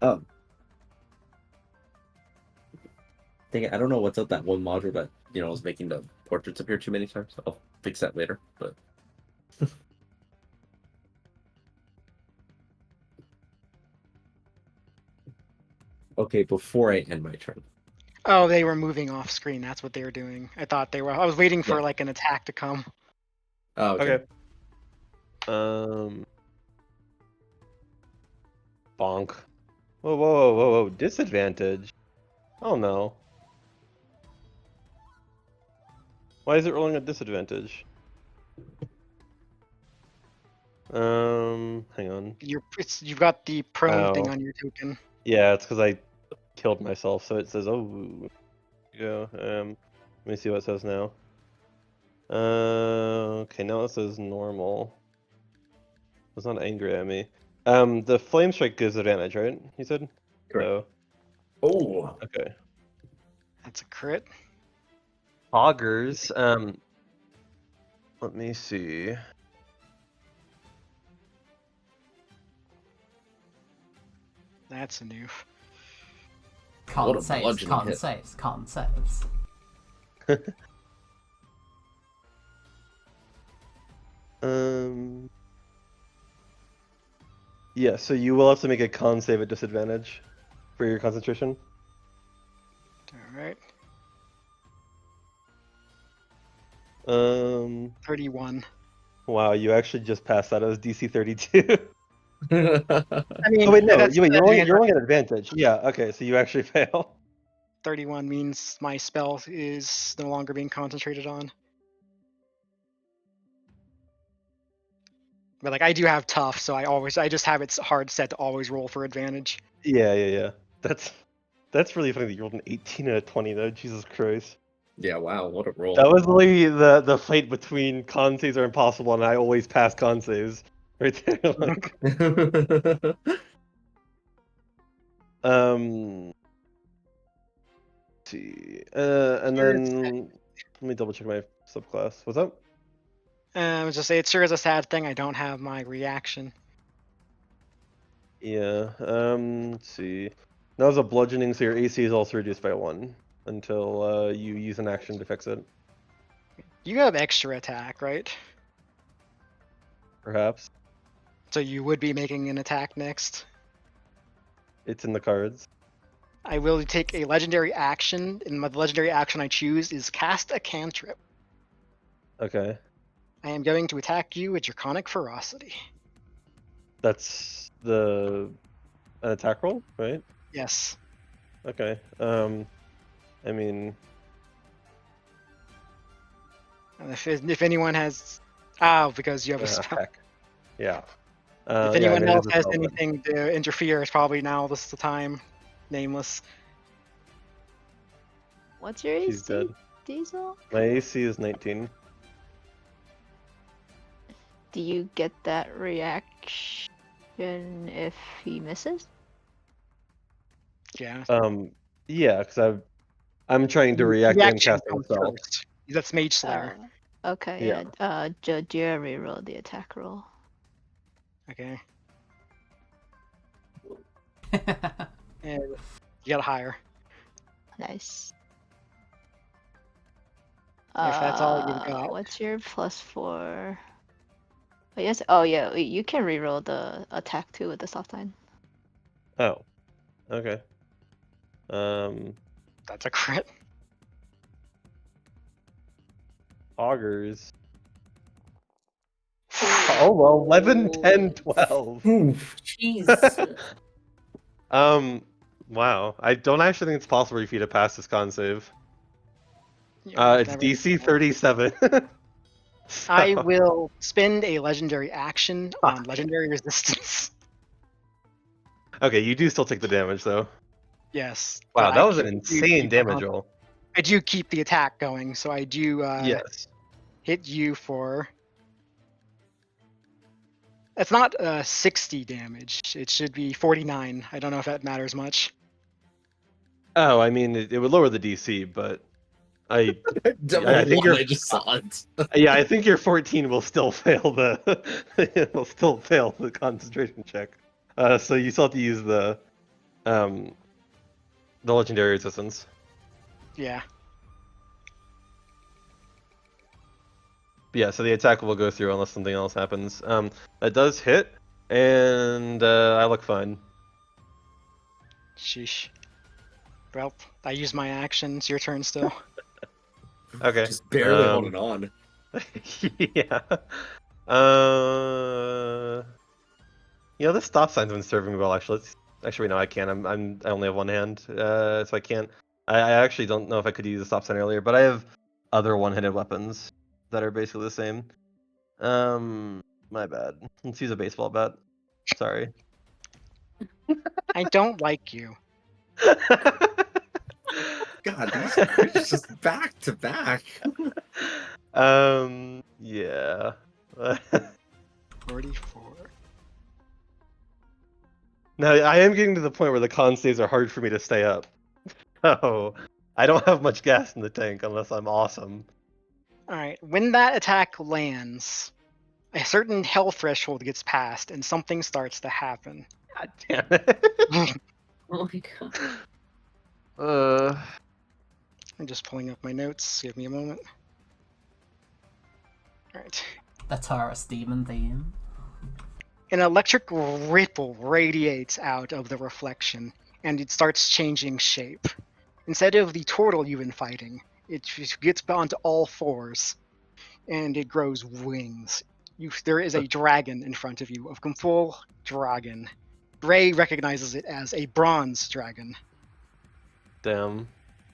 Oh. Dang it, I don't know what's up that one module that, is making the portraits appear too many times. I'll fix that later, but... Okay, before I end my turn. Oh, they were moving off screen. That's what they were doing. I thought they were. I was waiting for Yeah. like an attack to come. Oh, okay. Bonk. Whoa. Disadvantage. Oh no. Why is it rolling at disadvantage? Hang on. You've got the prone thing Oh. on your token. Yeah, it's because I killed myself, so it says, oh, yeah. Let me see what it says now. Okay, now it says normal. It's not angry at me. The flame strike gives advantage, right? You said? Correct. So, Oh. okay. That's a crit. Augers. Let me see. That's a noof. What a Can't saves. bludgeoning Can't hit. saves. Can't saves. Yeah, so you will have to make a con save at disadvantage for your concentration. All right. 31. Wow, you actually just passed that. It was DC 32. I mean, Oh wait, no, that's you're advantage. rolling an advantage. Yeah, okay, so you actually fail. 31 means my spell is no longer being concentrated on. But like I do have tough, so I just have it hard set to always roll for advantage. Yeah. That's really funny that you rolled an 18 and a 20 though. Jesus Christ. Yeah, wow, what a roll. That was literally the fight between con saves are impossible, and I always pass con saves. Right there. Like, let's see. And then let me double check my subclass. What's up? I was just say it sure is a sad thing I don't have my reaction. Yeah. Let's see. That was a bludgeoning, so your AC is also reduced by 1 until you use an action to fix it. You have extra attack, right? Perhaps. So you would be making an attack next. It's in the cards. I will take a legendary action, and the legendary action I choose is cast a cantrip. Okay. I am going to attack you with Draconic Ferocity. That's an attack roll, right? Yes. Okay. I mean, And if anyone has, because you have a spell. heck. Yeah. If yeah, anyone I mean, it else is a has spell, but- anything to interfere, it's probably now this is the time. Nameless. What's your He's AC, dead. Diesel? My AC is 19. Do you get that reaction if he misses? Yeah. Yeah, because I'm trying to react and cast a comes spell. first. That's Mage Slayer. Okay, Yeah. Jojira reroll the attack roll. Okay. And you got higher. Nice. If that's all you've got. What's your +4? Oh, yes. Oh, yeah. You can reroll the attack too with the soft sign. Oh. Okay. That's a crit. Augers. Oh well, 11, 10, 12. Oof. Jeez. Wow. I don't actually think it's possible for you to pass this con save. Yeah, It's never DC mind. 37. I So- will spend a legendary action on legendary resistance. Okay, you do still take the damage though. Yes. Wow, but that I was an do insane keep, damage roll. I do keep the attack going, so I do Yes. hit you for. It's not 60 damage. It should be 49. I don't know if that matters much. Oh, I mean, it would lower the DC, but I Double I think one, you're. I just saw it. Yeah, I think your 14 will still fail the will still fail the concentration check. So you still have to use the legendary resistance. Yeah. But yeah, so the attack will go through unless something else happens. That does hit, and I look fine. Sheesh. Well, I use my actions. Your turn still. Okay. Just barely holding on. Yeah. This stop sign's been serving me well. Actually, no, I can't. I only have one hand, so I can't. I actually don't know if I could use a stop sign earlier, but I have other one-handed weapons that are basically the same. My bad. Let's use a baseball bat. Sorry. I don't like you. God, these crits just back to back. Yeah. 44. Now I am getting to the point where the con saves are hard for me to stay up. So I don't have much gas in the tank unless I'm awesome. Alright, when that attack lands, a certain hell threshold gets passed and something starts to happen. God damn it. Oh my god. I'm just pulling up my notes. Give me a moment. Alright. The Taurus demon theme. An electric ripple radiates out of the reflection, and it starts changing shape. Instead of the turtle you've been fighting, it just gets onto all fours, and it grows wings. There is a dragon in front of you, a full dragon. Ray recognizes it as a bronze dragon. Damn.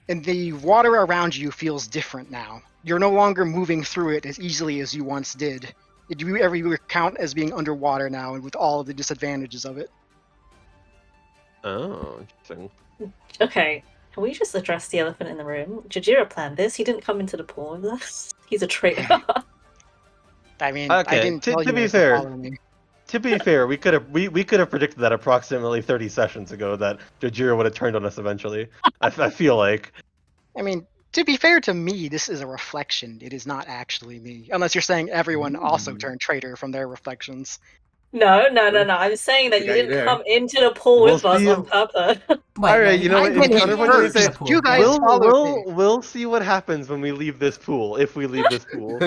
And the water around you feels different now. You're no longer moving through it as easily as you once did. You count as being underwater now, and with all of the disadvantages of it. Oh, interesting. Okay, can we just address the elephant in the room? Jajira planned this. He didn't come into the pool with us. He's a traitor. I mean, I Okay, didn't tell to you be to fair, follow me. To be fair, we could have predicted that approximately 30 sessions ago that Jojira would have turned on us eventually. I feel like. I mean, to be fair to me, this is a reflection. It is not actually me. Unless you're saying everyone also turned traitor from their reflections. No. I'm saying that We you got you didn't there. come into the pool We'll with us see on if- purpose. Wait, All right, no, you know I what, went in first first. to the pool. You guys yeah. followed me. we'll see what happens when we leave this pool. If we leave this pool,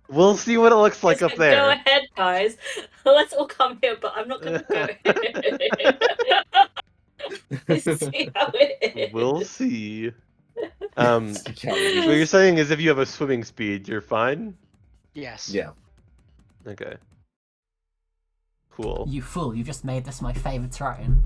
we'll see what it looks like up Go there. ahead, guys. Let's all come here, but I'm not gonna go. Let's see how it is. We'll see. See how it So what you're is. saying is if you have a swimming speed, you're fine. Yes. Yeah. Okay. Cool. You fool, you just made this my favourite terrain.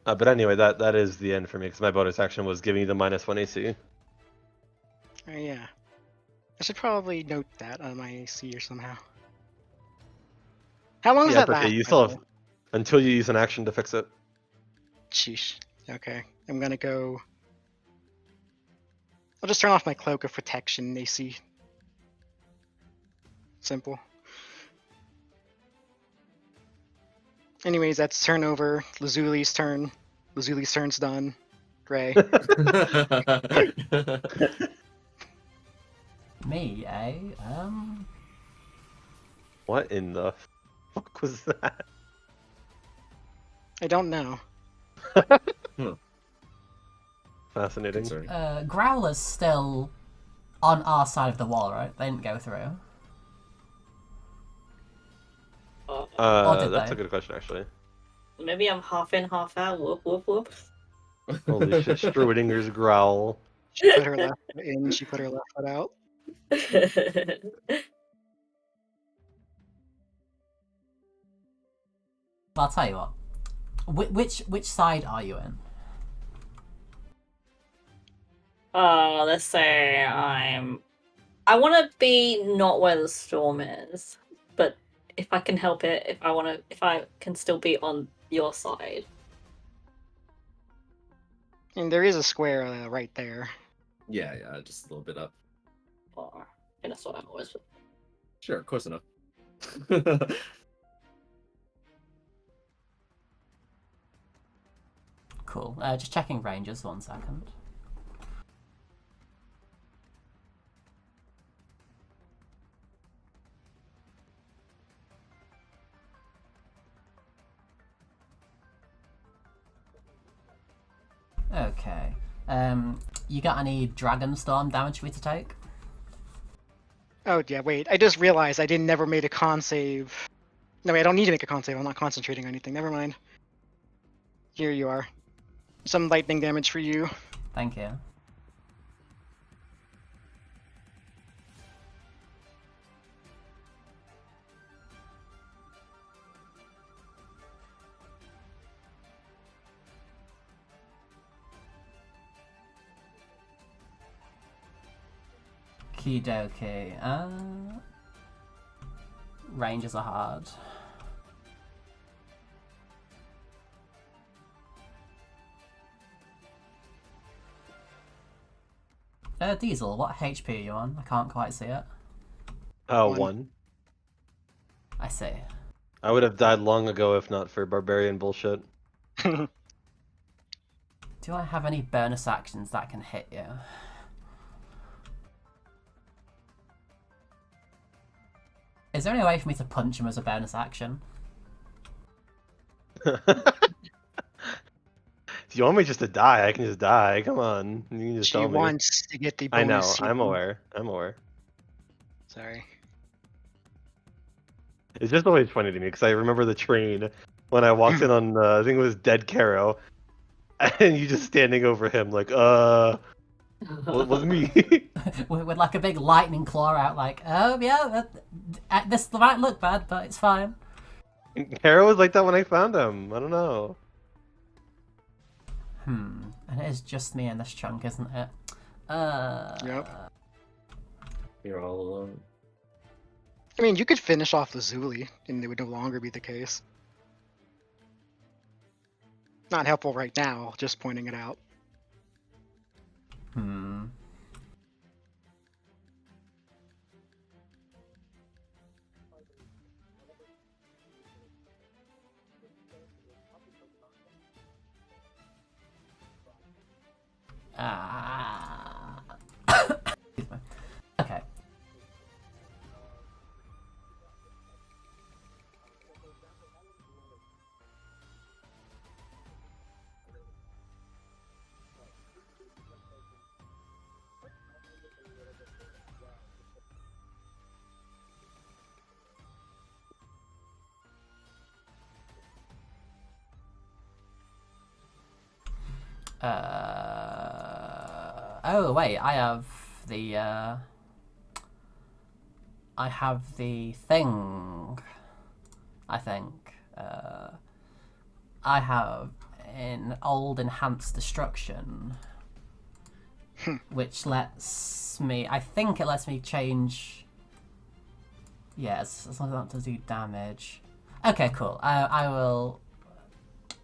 But anyway, that is the end for me because my bonus action was giving you the -1 AC. Oh, yeah. I should probably note that on my AC or somehow. How long does Yeah, that it's okay. last? You by still the have until you use an action to fix it. way? Sheesh. Okay. I'm gonna go. I'll just turn off my Cloak of Protection, AC. Simple. Anyways, that's turn over. Lazuli's turn. Lazuli's turn's done. Gray. Me, eh? What in the fuck was that? I don't know. Fascinating. Concerning. Growler's still on our side of the wall, right? They didn't go through. Or did That's they? a good question, actually. Maybe I'm half in, half out. Whoop, whoop, whoop. Holy shit, Strudinger's growl. She put her left foot in, she put her left foot out. I'll tell you what. Which side are you in? Let's say I want to be not where the storm is, but if I can help it, if I can still be on your side. And there is a square right there. Yeah, just a little bit up. Or, and that's what I always. Sure, close enough. Cool. Just checking ranges. 1 second. Okay. You got any Dragon Storm damage for me to take? Oh yeah, wait. I just realized I didn't never made a con save. No, wait, I don't need to make a con save. I'm not concentrating on anything. Never mind. Here you are. Some lightning damage for you. Thank you. Kidoki. Ranges are hard. Diesel, what HP are you on? I can't quite see it. One. I see. I would have died long ago if not for barbarian bullshit. Do I have any bonus actions that can hit you? Is there any way for me to punch him as a bonus action? If you want me just to die, I can just die. Come on. You can just She tell me. wants to get the I bonus. know. I'm CP. aware. I'm aware. Sorry. It's just always funny to me because I remember the train when I walked in on, I think it was Dead Caro, and you just standing over him like, what was me? with like a big lightning claw out, like, oh yeah, this might look bad, but it's fine. Caro was like that when I found him. I don't know. And it is just me in this chunk, isn't it? Yep. You're all alone. I mean, you could finish off Lazuli, and it would no longer be the case. Not helpful right now, just pointing it out. Excuse me. Okay. Oh wait, I have the thing. I think I have an old enhanced destruction, which lets me. I think it lets me change. Yes, as long as I don't have to do damage. Okay, cool. I will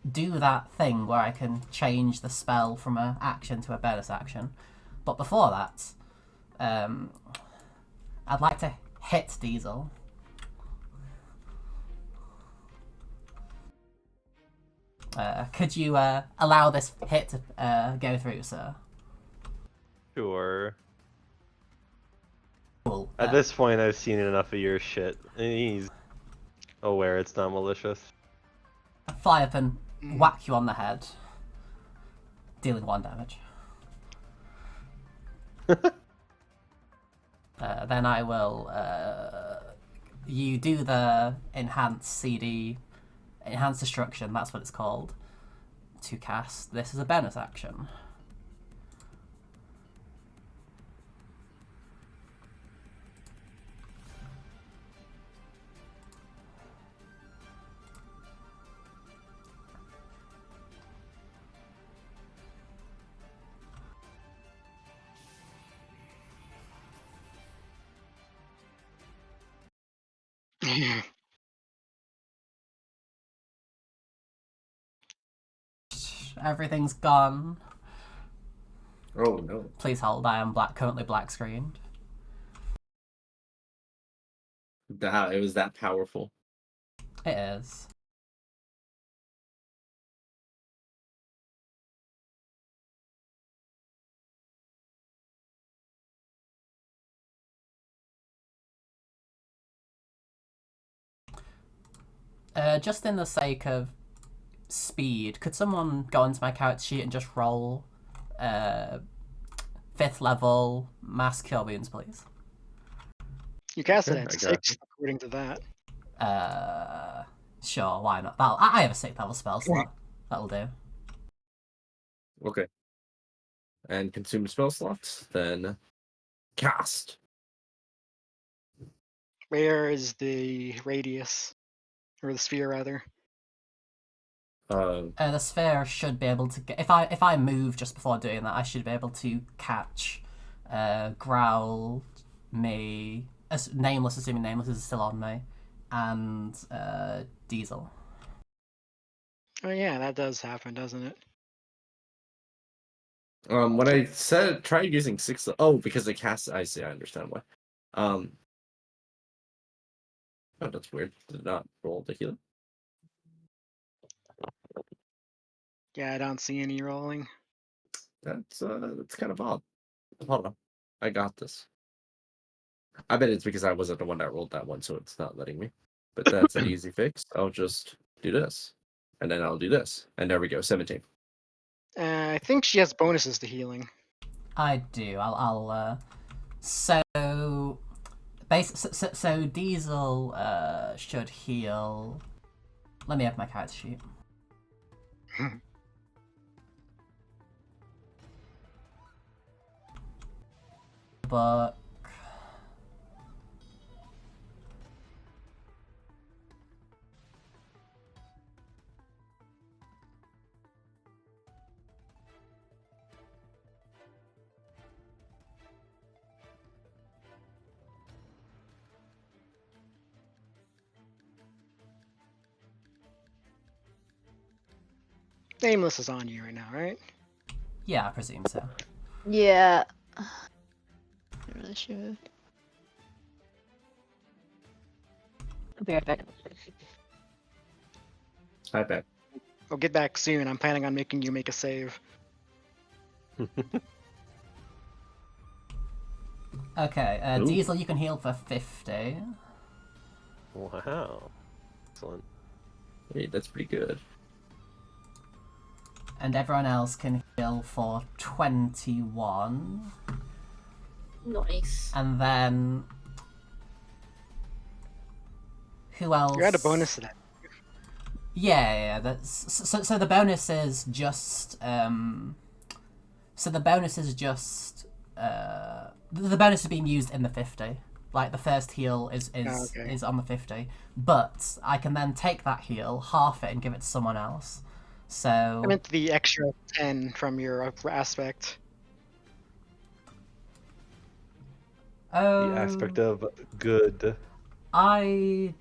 do that thing where I can change the spell from an action to a bonus action. But before that, I'd like to hit Diesel. Could you allow this hit to go through, sir? Sure. Cool. At this point, I've seen enough of your shit. And he's aware it's not malicious. Fly up and whack you on the head, dealing 1 damage. Then I will. You do the enhanced destruction. That's what it's called. To cast this as a bonus action. Everything's gone. Oh no. Please hold. I am currently black screened. It was that powerful. It is. Just in the sake of speed, could someone go into my character sheet and just roll 5th level mass cure wounds, please? You cast it Okay, at I got 6, according to that. Sure, why not? I have a 6th level spell slot. That'll do. Okay. And consume spell slots, then cast. Where is the radius? Or the sphere, rather? The sphere should be able to get. If I move just before doing that, I should be able to catch Growl, me, Nameless, assuming Nameless is still on me, and Diesel. Oh yeah, that does happen, doesn't it? When I said tried using 6, because it casts. I see. I understand why. Oh, that's weird. Did not roll the healer. Yeah, I don't see any rolling. That's kind of odd. Hold on, I got this. I bet it's because I wasn't the one that rolled that one, so it's not letting me. But that's an easy fix. I'll just do this, and then I'll do this, and there we go. 17. I think she has bonuses to healing. I do. So Diesel should heal. Let me have my character sheet. But Nameless is on you right now, right? yeah, I presume so. Yeah. I'm really sure. I'll be right back. I bet. I'll get back soon. I'm planning on making you make a save. Okay, Ooh. Diesel, you can heal for 50. Wow. Excellent. Hey, that's pretty good. And everyone else can heal for 21. Nice. And then... Who else? You had a bonus to that. Yeah. So the bonus is just... So the bonus is just... the bonus is being used in the 50. Like, the first heal is on the 50. But I can then take that heal, half it, and give it to someone else. So... I meant the extra 10 from your aspect. The aspect of good. I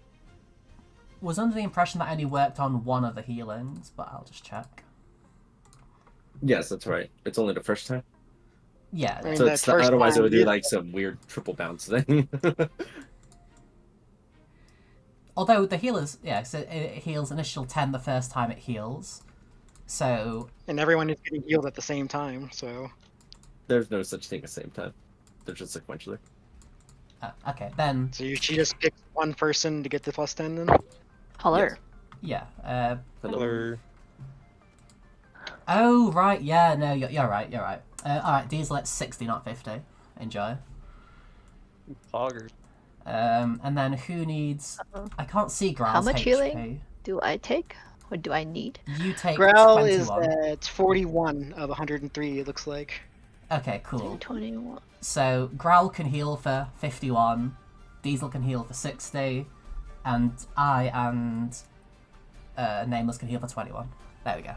was under the impression that I only worked on one of the healings, but I'll just check. Yes, that's right. It's only the first time. Yeah. I mean, So that it's first otherwise it time would do you- like some weird triple bounce thing. Although the healers, yeah, so it heals initial 10 the first time it heals. So and everyone is getting healed at the same time, so There's no such thing as same time. They're just sequentially. okay, then she just picks one person to get the +10 then. Hello. Yes. yeah. Hello. Oh right, yeah, no, you're right, you're right. All right, Diesel at 60, not 50. Enjoy. Poggers. And then who needs? I can't see Graal's How much HP. healing do I take? What do I need? You take Growl is 21. at 41 of 103, it looks like. Okay, cool. 21. So Growl can heal for 51, Diesel can heal for 60, and I and Nameless can heal for 21. There we go.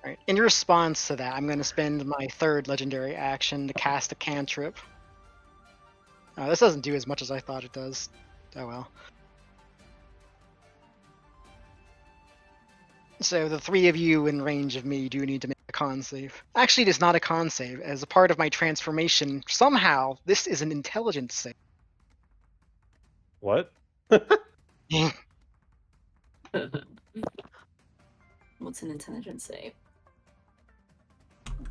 Alright, in response to that, I'm going to spend my third legendary action to cast a cantrip. This doesn't do as much as I thought it does. Oh well. So the three of you in range of me do need to make a con save. Actually, it is not a con save. As a part of my transformation, somehow this is an intelligence save. What? What's an intelligence save?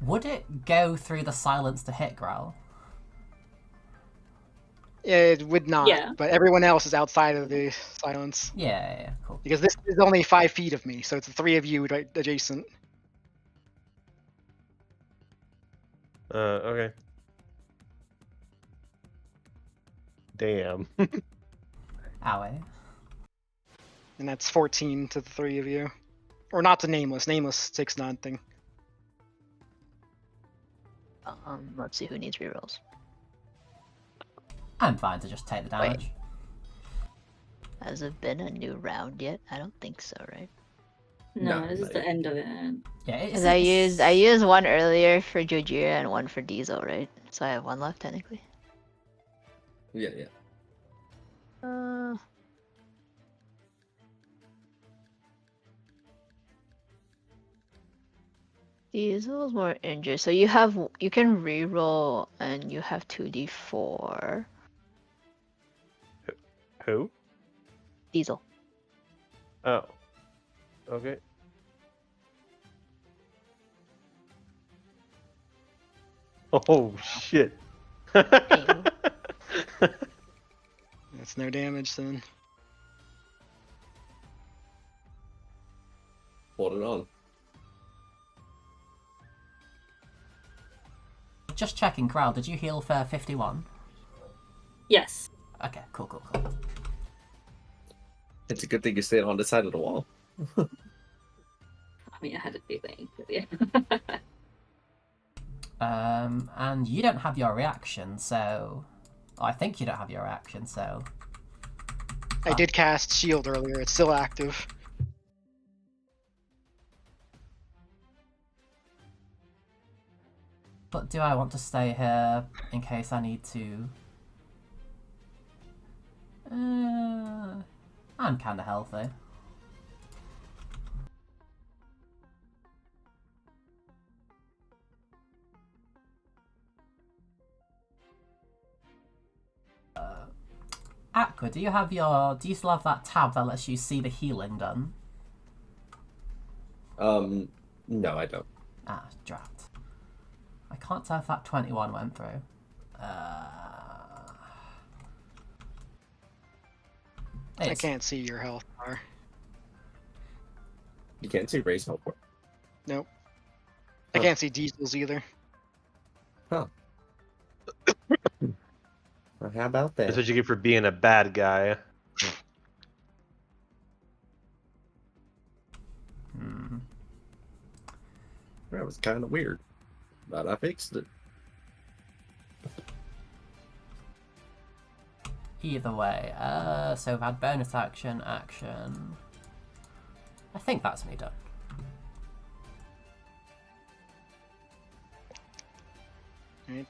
Would it go through the silence to hit Growl? It would not, Yeah. but everyone else is outside of the silence. Yeah, cool. Because this is only 5 feet of me, so it's the three of you right adjacent. Okay. Damn. Owie. And that's 14 to the three of you. Or not to Nameless. Nameless takes nothing. Let's see who needs rerolls. I'm fine to just take the damage. Has it been a new round yet? I don't think so, right? No, No, this is not the yet. end of it. Yeah, it's, Because I used one earlier for Jojira and one for Diesel, right? So I have one left technically. Yeah. Diesel's more injured, so you can reroll and you have 2d4. Who? Diesel. Oh. Okay. Oh shit. That's no damage then. Hold it on. just checking, Growl, did you heal for 51? Yes. Okay, cool. It's a good thing you stayed on the side of the wall. I mean, I had a feeling. But yeah. And you don't have your reaction, so... I think you don't have your reaction, so... I did cast shield earlier. It's still active. But do I want to stay here in case I need to? I'm kind of healthy. Aqua, do you still have that tab that lets you see the healing done? No, I don't. Ah, drat. I can't tell if that 21 went through. I can't see your health bar. You can't see Ray's health bar. Nope. I Huh. can't see Diesel's either. Huh. Well, how about that? That's what you get for being a bad guy. That was kind of weird, but I fixed it. Either way, so we've had bonus action. I think that's me done. Right.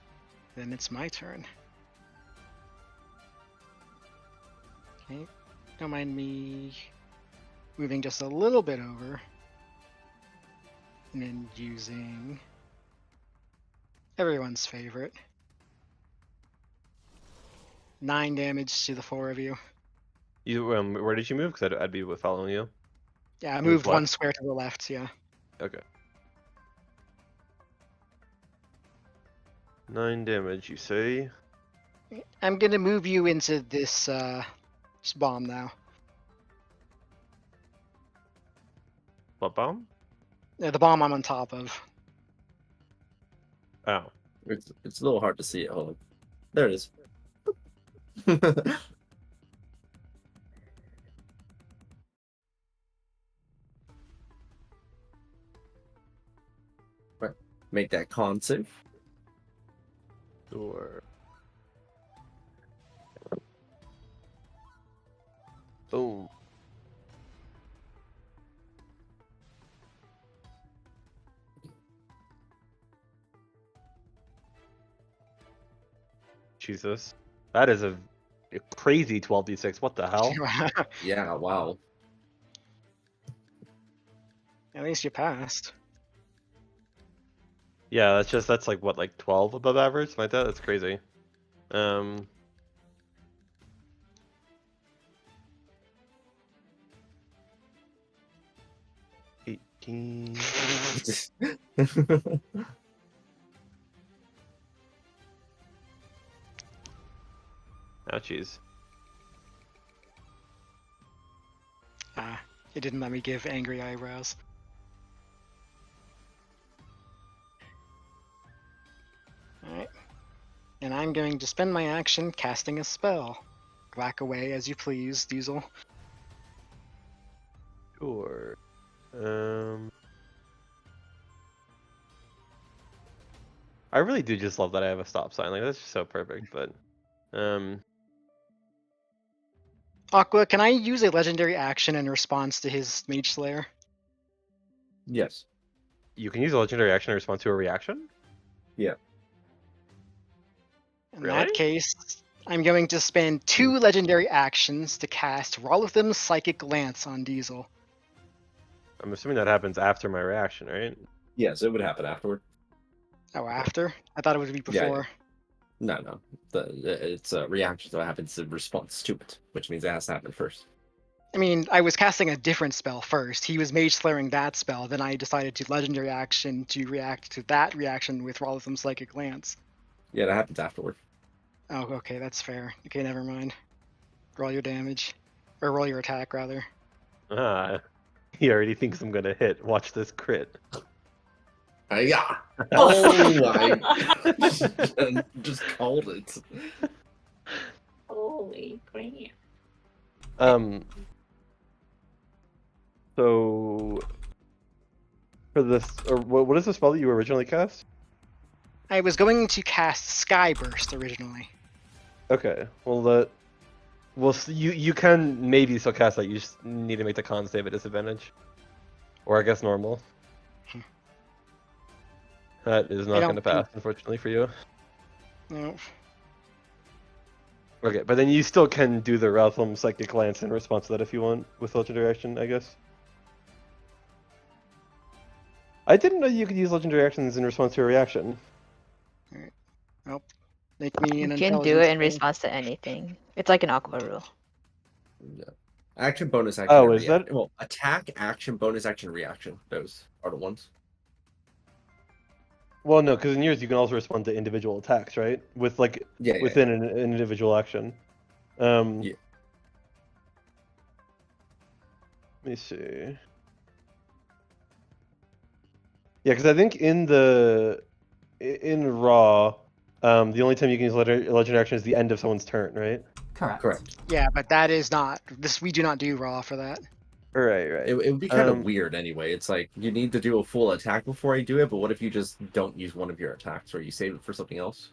Then it's my turn. Okay. Don't mind me moving just a little bit over. And then using Everyone's favorite. 9 damage to the 4 of you. You where did you move? Because I'd be following you. Yeah, I Move moved one left? square to the left, yeah. Okay. 9 damage, you say? I'm gonna move you into this bomb now. What bomb? The bomb I'm on top of. Oh. It's a little hard to see it. Hold on. There it is. Right. Make that con save. Sure. Boom. Jesus. That is a crazy 12d6. What the hell? Yeah, wow. At least you passed. Yeah, that's like what, like 12 above average? Something like that? That's crazy. Um 18. Ouchies. Ah, it didn't let me give angry eyebrows. Alright. And I'm going to spend my action casting a spell. Whack away as you please, Diesel. Sure. I really do just love that I have a stop sign. Like that's just so perfect, but Aqua, can I use a legendary action in response to his Mage Slayer? Yes. you can use a legendary action in response to a reaction? Yeah. In Really? that case, I'm going to spend 2 legendary actions to cast Rolithim's Psychic Lance on Diesel. I'm assuming that happens after my reaction, right? Yes, it would happen afterward. Oh, after? I thought it would be Yeah, yeah. before. No. It's a reaction that happens in response to it, which means it has to happen first. I mean, I was casting a different spell first. He was Mage Slayering that spell, then I decided to legendary action to react to that reaction with Rolithim's Psychic Lance. Yeah, that happens afterward. Oh, okay, that's fair. Okay, never mind. Roll your damage. Or roll your attack, rather. Ah, he already thinks I'm gonna hit. Watch this crit. Yeah. Oh my! Just called it. Holy crap. So for this, or what is the spell that you originally cast? I was going to cast Skyburst originally. Okay, you can maybe still cast that. You just need to make the con save at disadvantage, or I guess normal. That is not don't going to pass, unfortunately for you. No. Okay, but then you still can do the Raltham Psychic Lance in response to that if you want, with Legendary Action, I guess. I didn't know you could use Legendary Actions in response to a reaction. Alright. Well, make me an You can do intelligence it in roll. response to anything. It's like an aqua rule. Yeah. Action, bonus, action. Oh, and is that- well, attack, action, bonus, action, reaction. Those are the ones. Well, no, because in yours you can also respond to individual attacks, right? With like Yeah. within an individual action. Yeah. Let me see. Yeah, because I think in Raw, the only time you can use Legendary Action is the end of someone's turn, right? Correct. Yeah, but that is not this. We do not do raw for that. Right. It would be kind of weird anyway. It's like you need to do a full attack before you do it, but what if you just don't use one of your attacks or you save it for something else?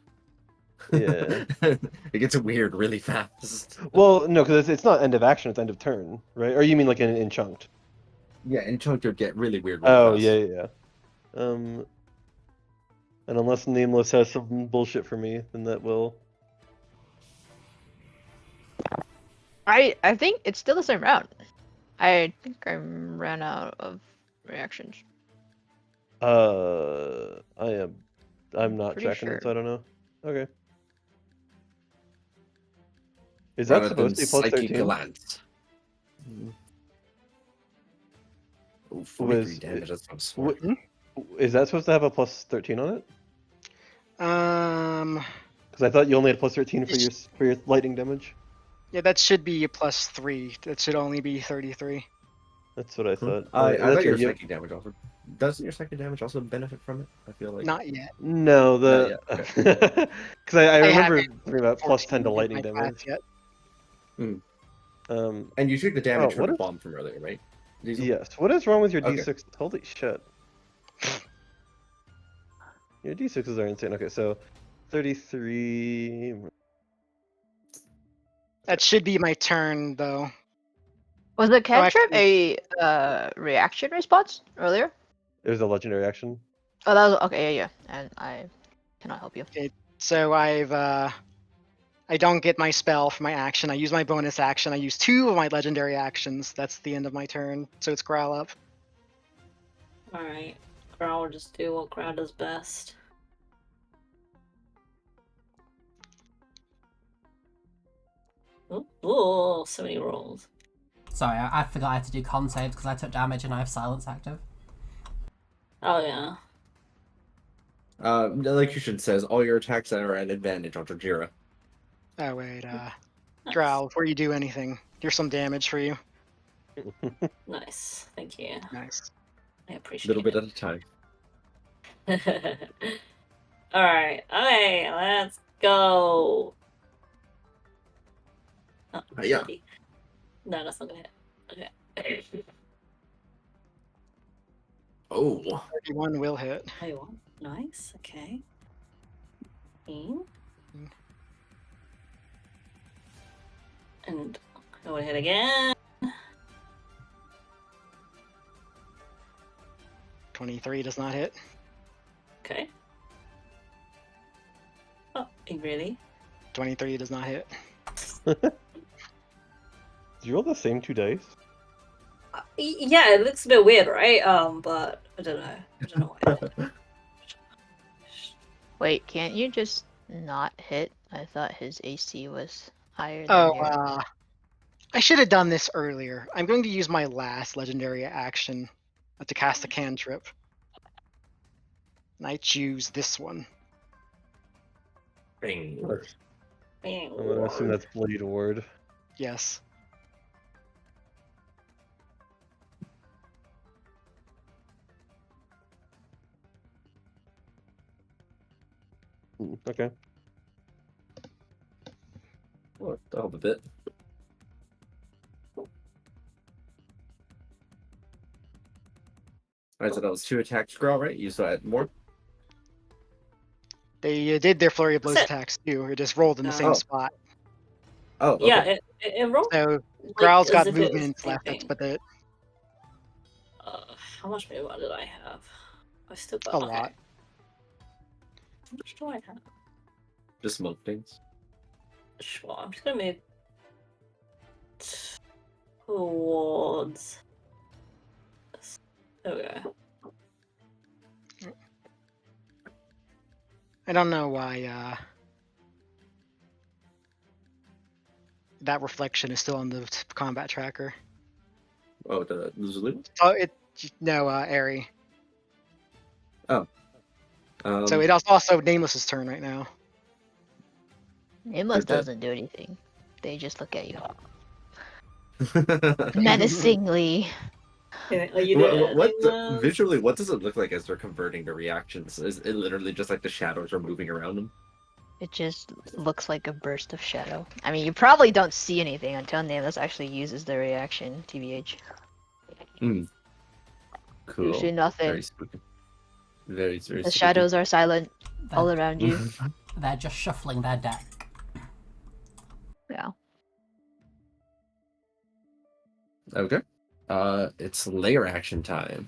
Yeah. It gets weird really fast. Well, no, because it's not end of action; it's end of turn, right? Or you mean like in chunked? Yeah, and chunk would get really weird. Really Oh, fast. yeah. And unless Nameless has some bullshit for me, then that will. I think it's still the same round. I think I ran out of reactions. I am I'm not Pretty checking sure. it, so I don't know. Okay. Is Rather that supposed to than be plus psychic 13? glance. Ooh, 43 Was damage. That's not w- smart. is that supposed to have a plus 13 on it? Um, Because I thought you only had plus 13 for It's- your lightning damage. yeah, that should be a +3. That should only be 33. That's what I thought. I That's thought your right. You... psychic damage also. Doesn't your psychic damage also benefit from it? I feel like. Not yet. No, Not the yet, because I I remember haven't thinking about plus 10 to 14 in lightning my class damage. yet. And you took the damage from what the is... bomb from earlier, right? Diesel? Yes. What is wrong with your Okay. D6? Holy shit. Your D6s are insane. Okay, so 33. That should be my turn, though. Was the cantrip actually- a reaction response earlier? It was a legendary action. Oh, that was okay. Yeah, yeah. And I cannot help you. So I don't get my spell for my action. I use my bonus action. I use 2 of my legendary actions. That's the end of my turn. So it's growl up. Alright. Growl will just do what Growl does best. Ooh, so many rolls. Sorry, I forgot I had to do con saves because I took damage and I have silence active. Oh yeah. Like Yushin says, all your attacks are at advantage on Jira. Oh wait, Nice. growl. Before you do anything, here's some damage for you. Nice. Thank you. Nice. I A appreciate little bit at a time. it. Alright. Okay, let's go. Oh, Yeah. shitty. No, that's not gonna hit. Okay. Oh. 31 will hit. 21. Nice. Okay. 15. And I would hit again. 23 does not hit. Okay. Oh, really? 23 does not hit. Did you roll the same 2 dice? Yeah, it looks a bit weird, right? But I don't know. I don't know why. Wait, can't you just not hit? I thought his AC was higher than Oh, yours. I should have done this earlier. I'm going to use my last legendary action to cast a cantrip. And I choose this one. Bing. I'm gonna assume that's Blade Ward. Yes. Okay. Oh, that'll help a bit. Alright, so that was 2 attacks, Growl, right? You still had more? They did their flurry of blows That's it. attacks too. It just rolled in the same Oh. spot. Oh, okay. Yeah, it rolled. So like, Growl's as got if it was movement the same left. That's thing. but it How much movement did I have? I still got a okay. lot. How much do I have? Just smoke things. Sure, I'm just gonna move towards. There we go. I don't know why that reflection is still on the combat tracker. Oh, the Zulu? Oh, Airy. So it also Nameless's turn right now. Nameless They're dead. doesn't do anything. They just look at you menacingly. Are you there? Visually, what does it look like as they're converting the reactions? Is it literally just like the shadows are moving around them? It just looks like a burst of shadow. I mean, you probably don't see anything until Nameless actually uses the reaction, TBH. Cool. You see nothing. Very spooky. Very The spooky. shadows are silent all They're, around you. they're just shuffling their deck. Yeah. Okay. It's layer action time.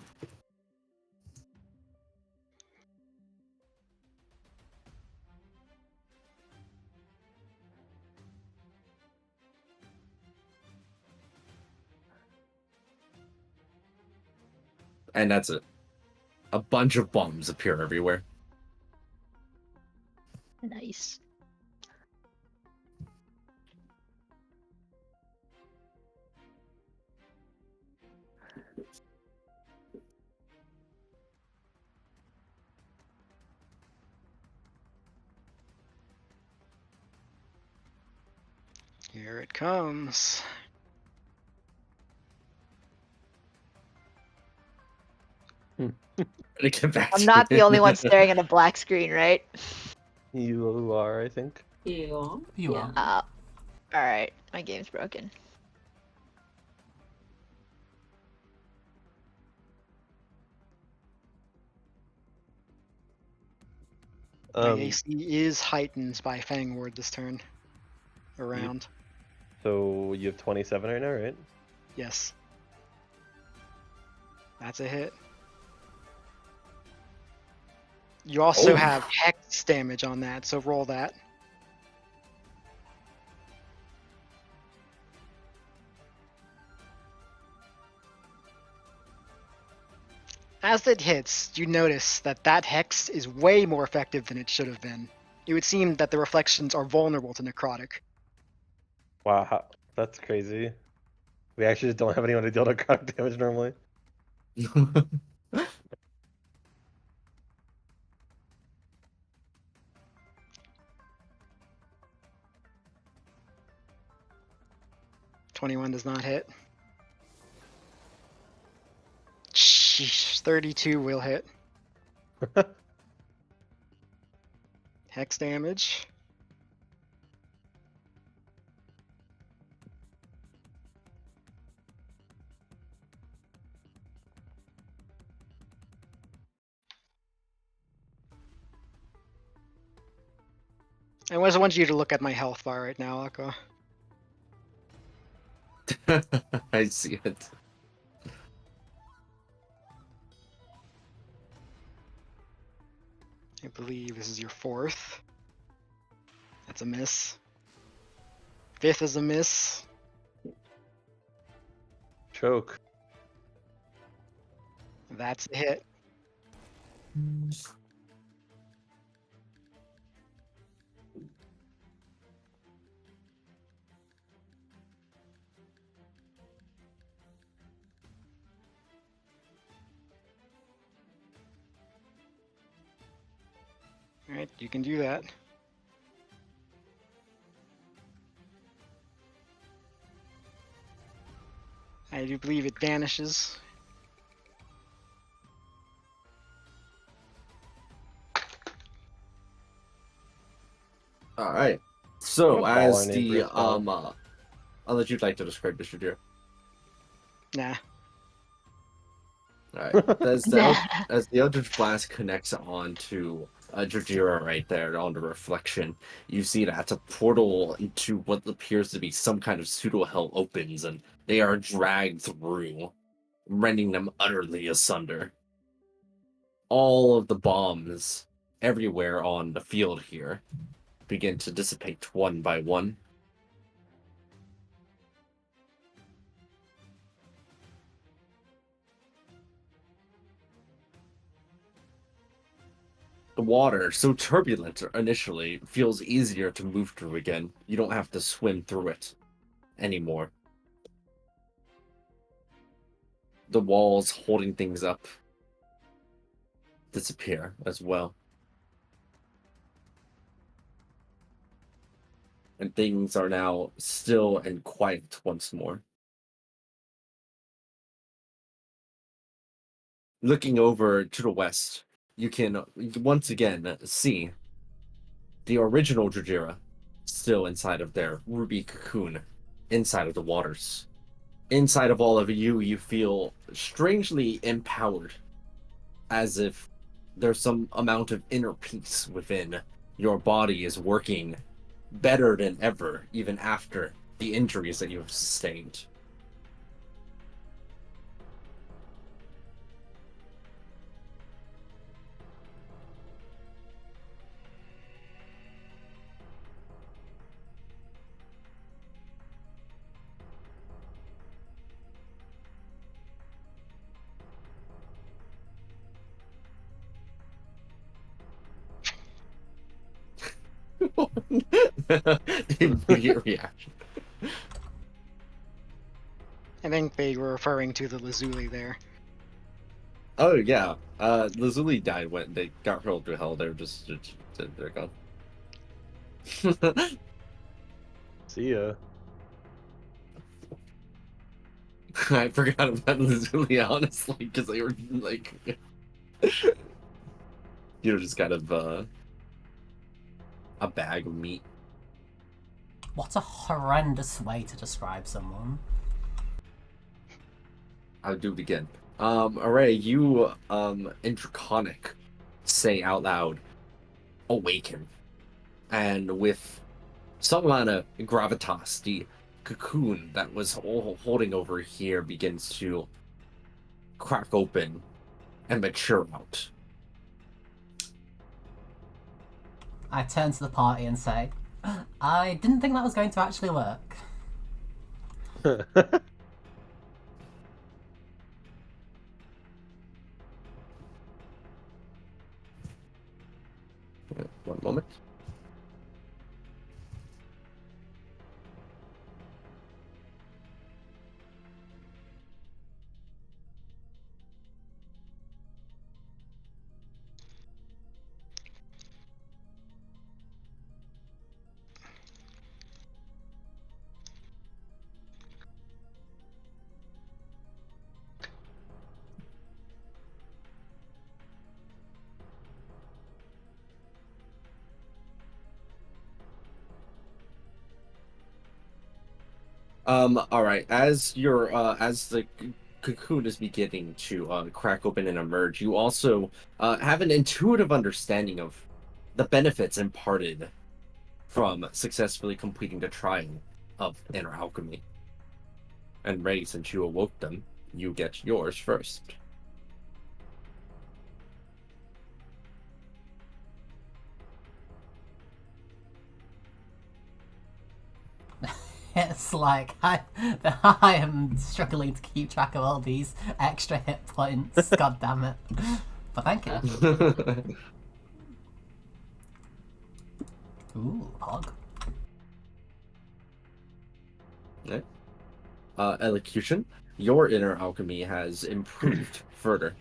And that's it. A bunch of bombs appear everywhere. peace. Here it comes. To get back I'm to not the it. only one staring at a black screen, right? You are, I think. You are. You yeah. are. Alright, my game's broken. My AC is heightened by Fang Ward this turn. Around. So you have 27 right now, right? Yes. That's a hit. You also Oh. have hex damage on that, so roll that. As it hits, you notice that that hex is way more effective than it should have been. It would seem that the reflections are vulnerable to necrotic. Wow, that's crazy. We actually just don't have anyone to deal necrotic damage normally. 21 does not hit. Sheesh, 32 will hit. Hex damage. I just want you to look at my health bar right now, Aqua. I see it. I believe this is your 4th. That's a miss. 5th is a miss. Choke. That's a hit. Alright, you can do that. I do believe it vanishes. All right. So What a baller as name for the a spell. I'll let you like to describe this, Jadira. Nah. All right. As the Eldritch Blast connects onto Jajira right there on the reflection, you see that a portal into what appears to be some kind of pseudo hell opens, and they are dragged through, rending them utterly asunder. All of the bombs everywhere on the field here begin to dissipate one by one. The water, so turbulent initially, feels easier to move through again. You don't have to swim through it anymore. The walls holding things up disappear as well. And things are now still and quiet once more. Looking over to the west, you can once again see the original Jajira still inside of their ruby cocoon, inside of the waters. Inside of all of you, you feel strangely empowered, as if there's some amount of inner peace within. Your body is working better than ever, even after the injuries that you have sustained. The immediate reaction. I think they were referring to the Lazuli there. Oh yeah, Lazuli died when they got hurled to hell. They're they're gone. See ya. I forgot about Lazuli honestly because they were like, just kind of a bag of meat. What a horrendous way to describe someone. I'll do it again. Array, you in Draconic say out loud, awaken. And with some amount of gravitas, the cocoon that was holding over here begins to crack open and mature out. I turn to the party and say, I didn't think that was going to actually work. One moment. All right. As the cocoon is beginning to crack open and emerge, you also have an intuitive understanding of the benefits imparted from successfully completing the trial of inner alchemy. And Ray, since you awoke them, you get yours first. It's like, I am struggling to keep track of all these extra hit points. God damn it. But thank you. Ooh, hog. Okay. Elocution, your inner alchemy has improved further.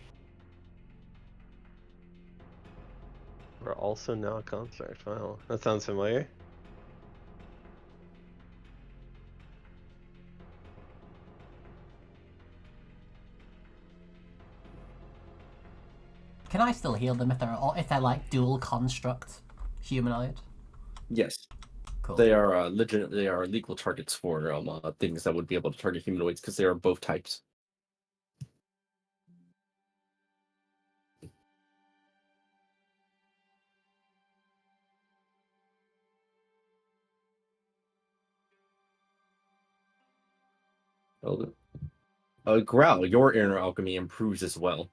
We're also now a construct. Wow, that sounds familiar. Can I still heal them if they're like dual construct humanoid? Yes. Cool. They are they are legal targets for things that would be able to target humanoids because they are both types. Growl, your inner alchemy improves as well,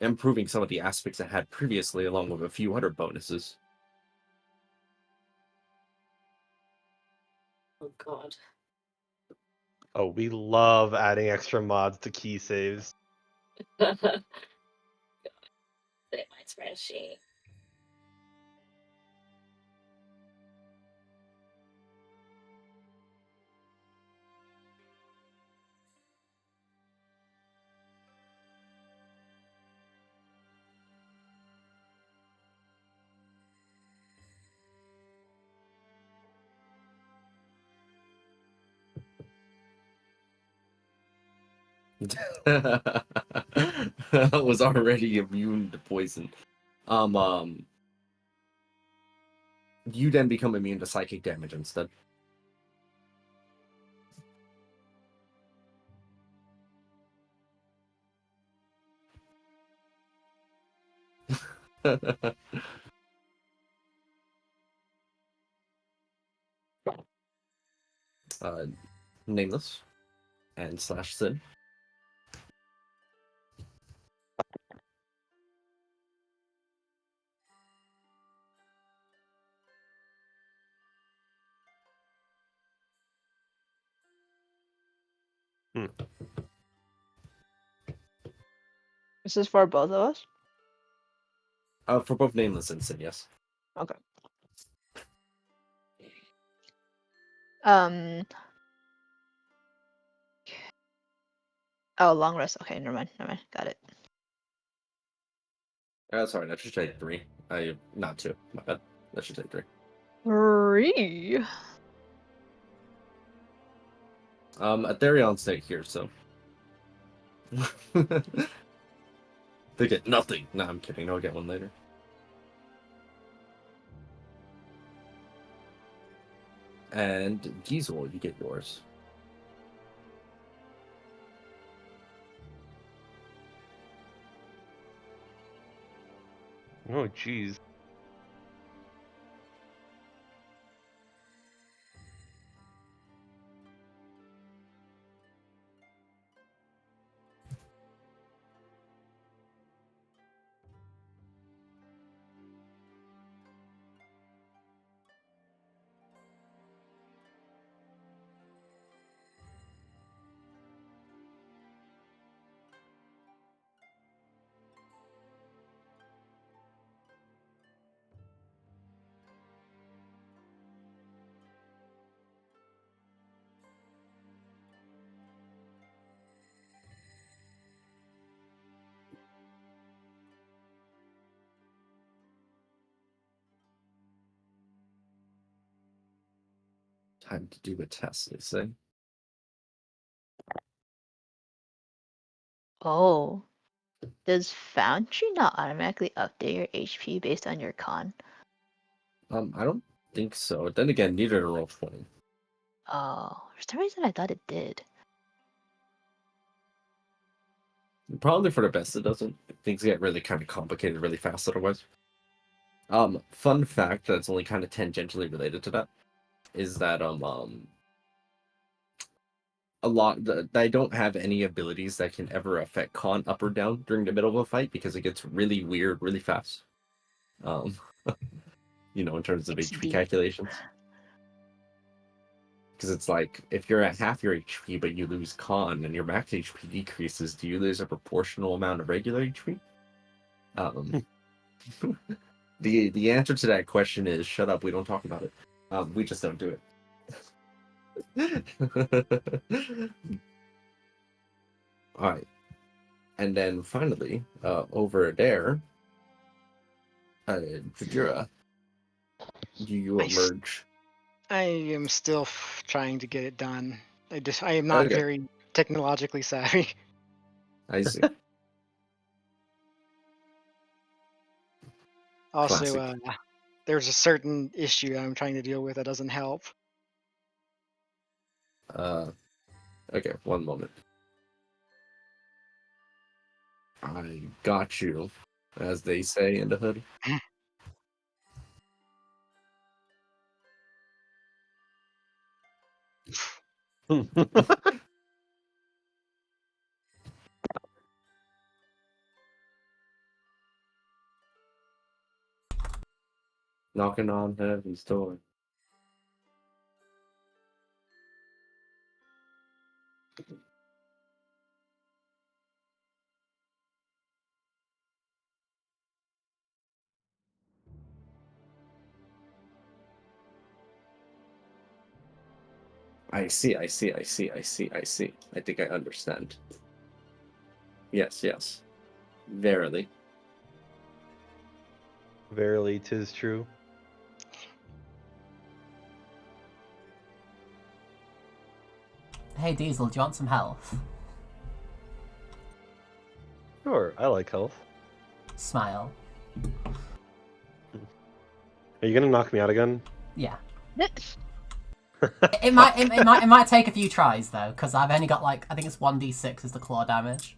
improving some of the aspects it had previously, along with a few other bonuses. Oh god. Oh, we love adding extra mods to key saves. God. Look at my spreadsheet. Was already immune to poison. You then become immune to psychic damage instead. Nameless and slash sin. This is for both of us? For both nameless and sin, yes. Okay. Um. Oh, long rest. Okay, never mind. Never mind. Got it. Sorry, that should take 3. Not 2. My bad. That should take 3. 3. Etherion's stay here, so. They get nothing. No, I'm kidding. I'll get one later. And Giesel, you get yours. Oh, jeez. Time to do a test, they say. Oh. Does Foundry not automatically update your HP based on your con? I don't think so. Then again, neither do Roll20. Oh, for some reason I thought it did. Probably for the best it doesn't. Things get really kind of complicated really fast otherwise. Fun fact that's only kind of tangentially related to that is that I don't have any abilities that can ever affect con up or down during the middle of a fight because it gets really weird really fast. In terms of It's HP deep. calculations. Because it's like, if you're at half your HP but you lose con and your max HP decreases, do you lose a proportional amount of regular HP? The answer to that question is shut up, we don't talk about it. We just don't do it. Alright. And then finally, over there, Jajira, you emerge. I am still trying to get it done. I am not Okay. very technologically savvy. I see. Also, Classic. there's a certain issue I'm trying to deal with that doesn't help. Okay, one moment. I got you, as they say in the hood. Knocking on heaven's door. I see. I think I understand. Yes. Verily. Verily, 'tis true. Hey Diesel, do you want some health? Sure, I like health. Smile. Are you gonna knock me out again? Yeah. It might take a few tries though, because I've only got I think it's 1d6 is the claw damage.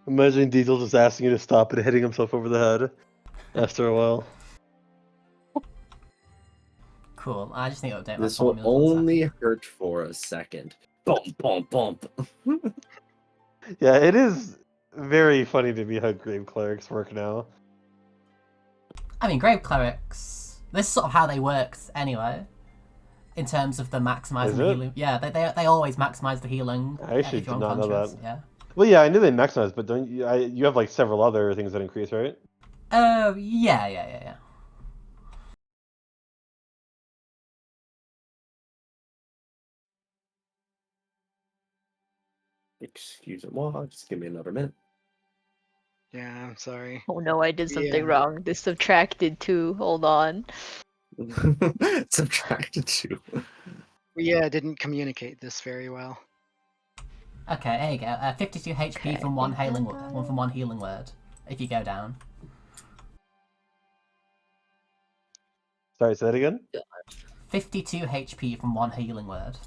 Imagine Diesel just asking you to stop and hitting himself over the head after a while. Cool. I just need to update This my will formulas. only hurt for a second. Bump, bump, bump. Yeah, it is very funny to be how Grave Cleric's work now. I mean, Grave Clerics. This is sort of how they worked anyway. In terms of the maximizing Is the it? healing. Yeah, they always maximize the healing. I actually if you're did not know unconscious. that. Yeah. Well, yeah, I knew they maximize, but don't you? You have like several other things that increase, right? Yeah. Excuse me. Well, just give me another minute. Yeah, I'm sorry. Oh no, I did something Yeah. wrong. This subtracted 2. Hold on. Subtracted 2. We didn't communicate this very well. Okay, there you go. 52 HP Okay, from I one think I healing got one it. from one healing word. If you go down. Sorry, say that again. 52 HP from one healing word.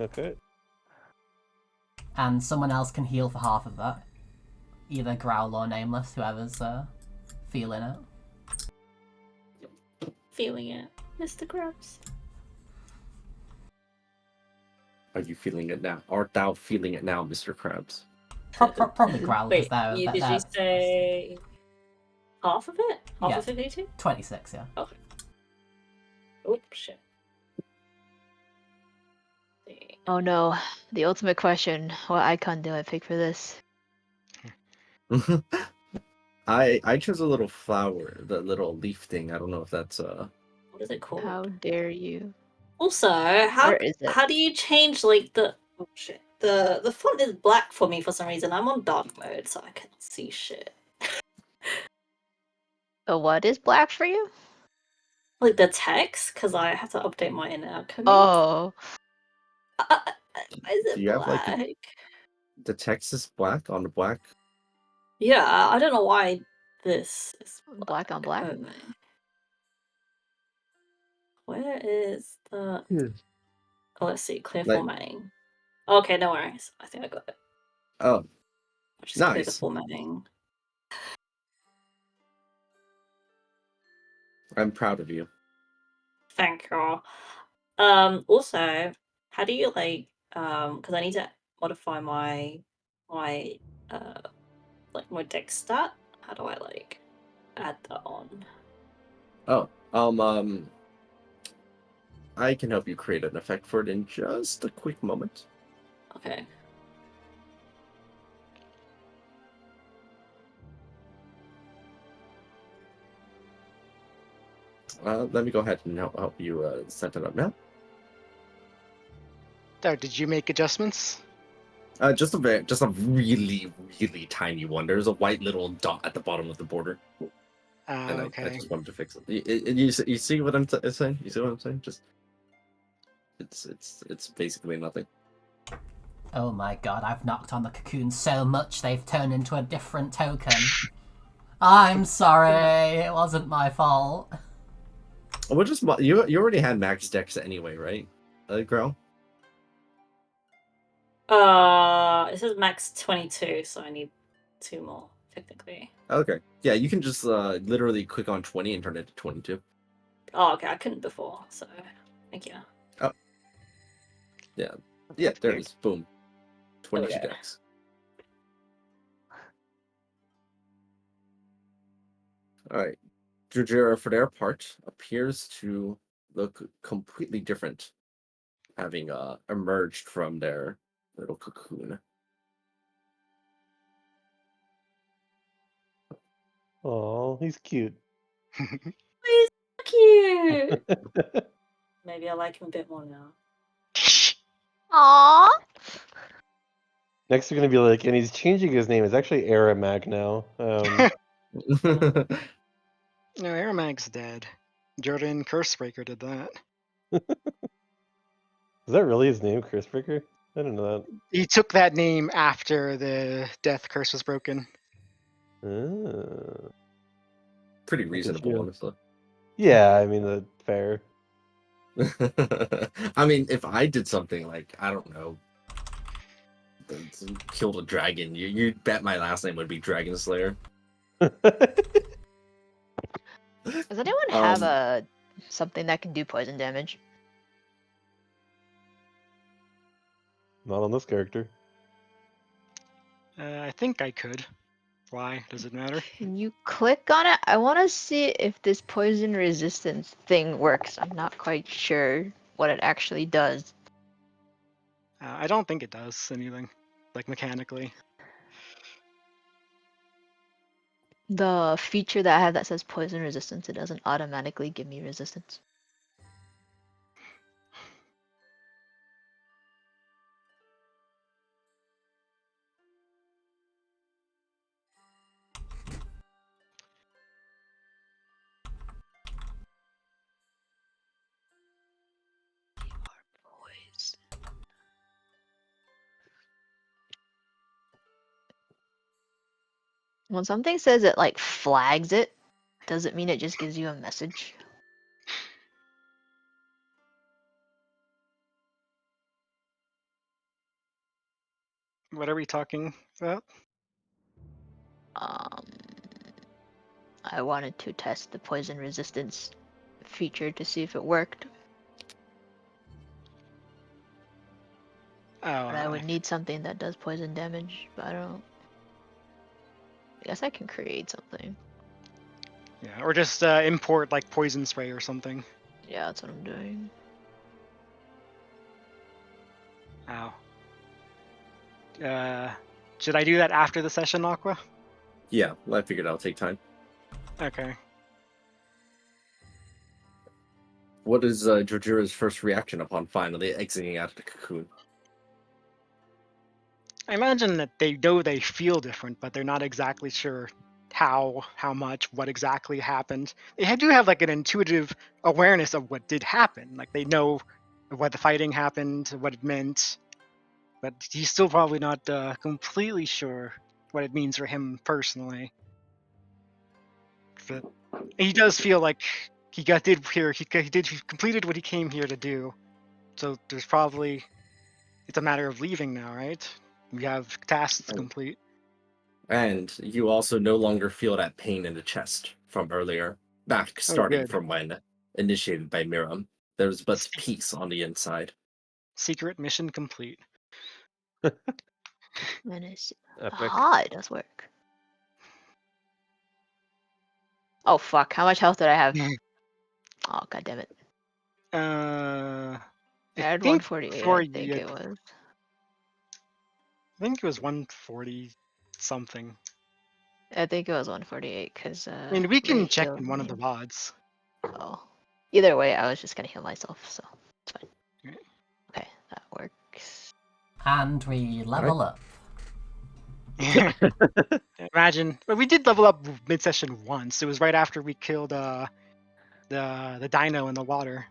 Okay. And someone else can heal for half of that. Either Growl or Nameless, whoever's feeling it. Feeling it, Mr. Krabs. Are you feeling it now? Art thou feeling it now, Mr. Krabs? Probably Growl, because Wait, did you say half of it? Half Yeah. of 52? 26, yeah. Okay. Oh, shit. Oh no, the ultimate question. What icon do I pick for this? I chose a little flower, the little leaf thing. I don't know if that's What is it called? How dare you? Also, Where is it? how do you change like the oh shit. The font is black for me for some reason. I'm on dark mode, so I cannot see shit. Oh, what is black for you? Like the text, because I have to update my in-app code. Oh, Why is it Do you have, like, black? the text is black on the black. Yeah, I don't know why this is black on black. Oh, man. Where is the oh, let's see, clear Like- formatting. Okay, no worries. I think I got it. Oh, I'll just clear the nice. formatting. I'm proud of you. Thank you. Also, how do you like because I need to modify my like my deck stat. How do I like add that on? Oh, I can help you create an effect for it in just a quick moment. Okay. Let me go ahead and help you set it up now. There, did you make adjustments? Just a really, really tiny one. There's a white little dot at the bottom of the border, and I Okay. just wanted to fix it. You see what I'm saying? You see what I'm saying? Just it's basically nothing. Oh my god, I've knocked on the cocoon so much they've turned into a different token. I'm sorry, it wasn't my fault. We'll just you already had max decks anyway, right, Growl? It says max 22, so I need 2 more technically. Okay, yeah, you can just literally click on 20 and turn it to 22. Oh, okay, I couldn't before, so thank you. Oh, yeah, That's there weird. it is. Boom, 22 Okay. decks. All right, Jujira, for their part, appears to look completely different, having emerged from their little cocoon. Oh, he's cute. He's so cute. Maybe I like him a bit more now. Aww. Next, we're gonna be like, and he's changing his name. It's actually Aramag now. No, Aramag's dead. Jordan Cursebreaker did that. Is that really his name, Cursebreaker? I didn't know He took that name after the death curse was broken. that. Pretty Look at reasonable, you. honestly. Yeah, I mean, that's fair. I mean, if I did something like, I don't know, killed a dragon, you'd bet my last name would be Dragon Slayer. Does anyone have something that can do poison damage? Not on this character. I think I could. Why? Does it matter? Can you click on it? I want to see if this poison resistance thing works. I'm not quite sure what it actually does. I don't think it does anything, like mechanically. The feature that I have that says poison resistance, it doesn't automatically give me resistance. When something says it like flags it, doesn't mean it just gives you a message. What are we talking about? Um, I wanted to test the poison resistance feature to see if it worked, Oh, but I would need something that does poison damage, but I don't. I guess I can create something. yeah, or just import like poison spray or something. Yeah, that's what I'm doing. Ow. Should I do that after the session, Aqua? Yeah, well, I figured I'll take time. Okay. What is Jojira's first reaction upon finally exiting out of the cocoon? I imagine that they know they feel different, but they're not exactly sure how much, what exactly happened. They do have like an intuitive awareness of what did happen. Like they know what the fighting happened, what it meant, but he's still probably not completely sure what it means for him personally. But he does feel like he completed what he came here to do. So there's probably it's a matter of leaving now, right? We have tasks to complete. And you also no longer feel that pain in the chest from earlier, back starting Good. from when initiated by Miriam. There's but Se- peace on the inside. Secret mission complete. And it's Epic. it does work. Oh fuck! How much health did I have? Oh god damn it! I I had think 148. for I think you, it was. I think it was 140 something. I think it was 148 because I mean, we can Ray check healed in one me. of the VODs. Oh, either way, I was just gonna heal myself, so it's fine. Right. Okay, that works. And we level up. Imagine, but we did level up mid-session once. It was right after we killed the dino in the water.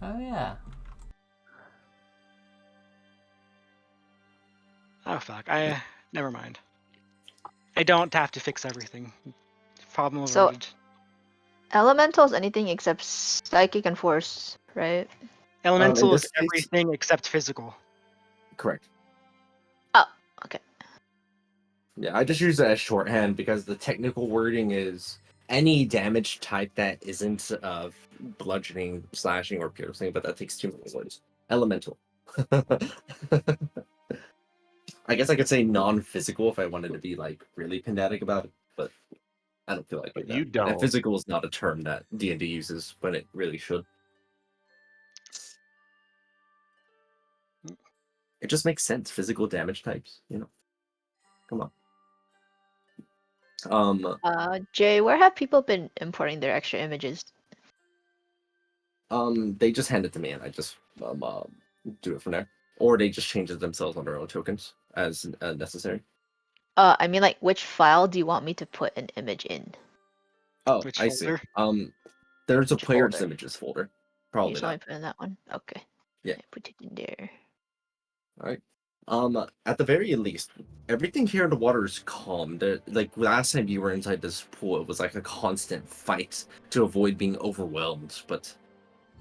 Oh yeah. Oh fuck! Never mind. I don't have to fix everything. Problem So averted. elementals, anything except psychic and force, right? Elemental is this case- everything except physical. Correct. Oh, okay. Yeah, I just use it as shorthand because the technical wording is any damage type that isn't bludgeoning, slashing, or piercing, but that takes too many words. Elemental. I guess I could say non-physical if I wanted to be like really pedantic about it, but I don't feel like But that. you And don't. physical is not a term that D&D uses when it really should. It just makes sense. Physical damage types, you know. Come on. Jay, where have people been importing their extra images? They just hand it to me, and I just do it from there, or they just change it themselves on their own tokens as necessary. I mean, like, which file do you want me to put an image in? Oh, Which I see. folder? There's a Which player's folder? images folder. You Probably just want me not. to put in that one? Okay. Yeah. I put it in there. All right. At the very least, everything here in the water is calm. Like last time you were inside this pool, it was like a constant fight to avoid being overwhelmed. But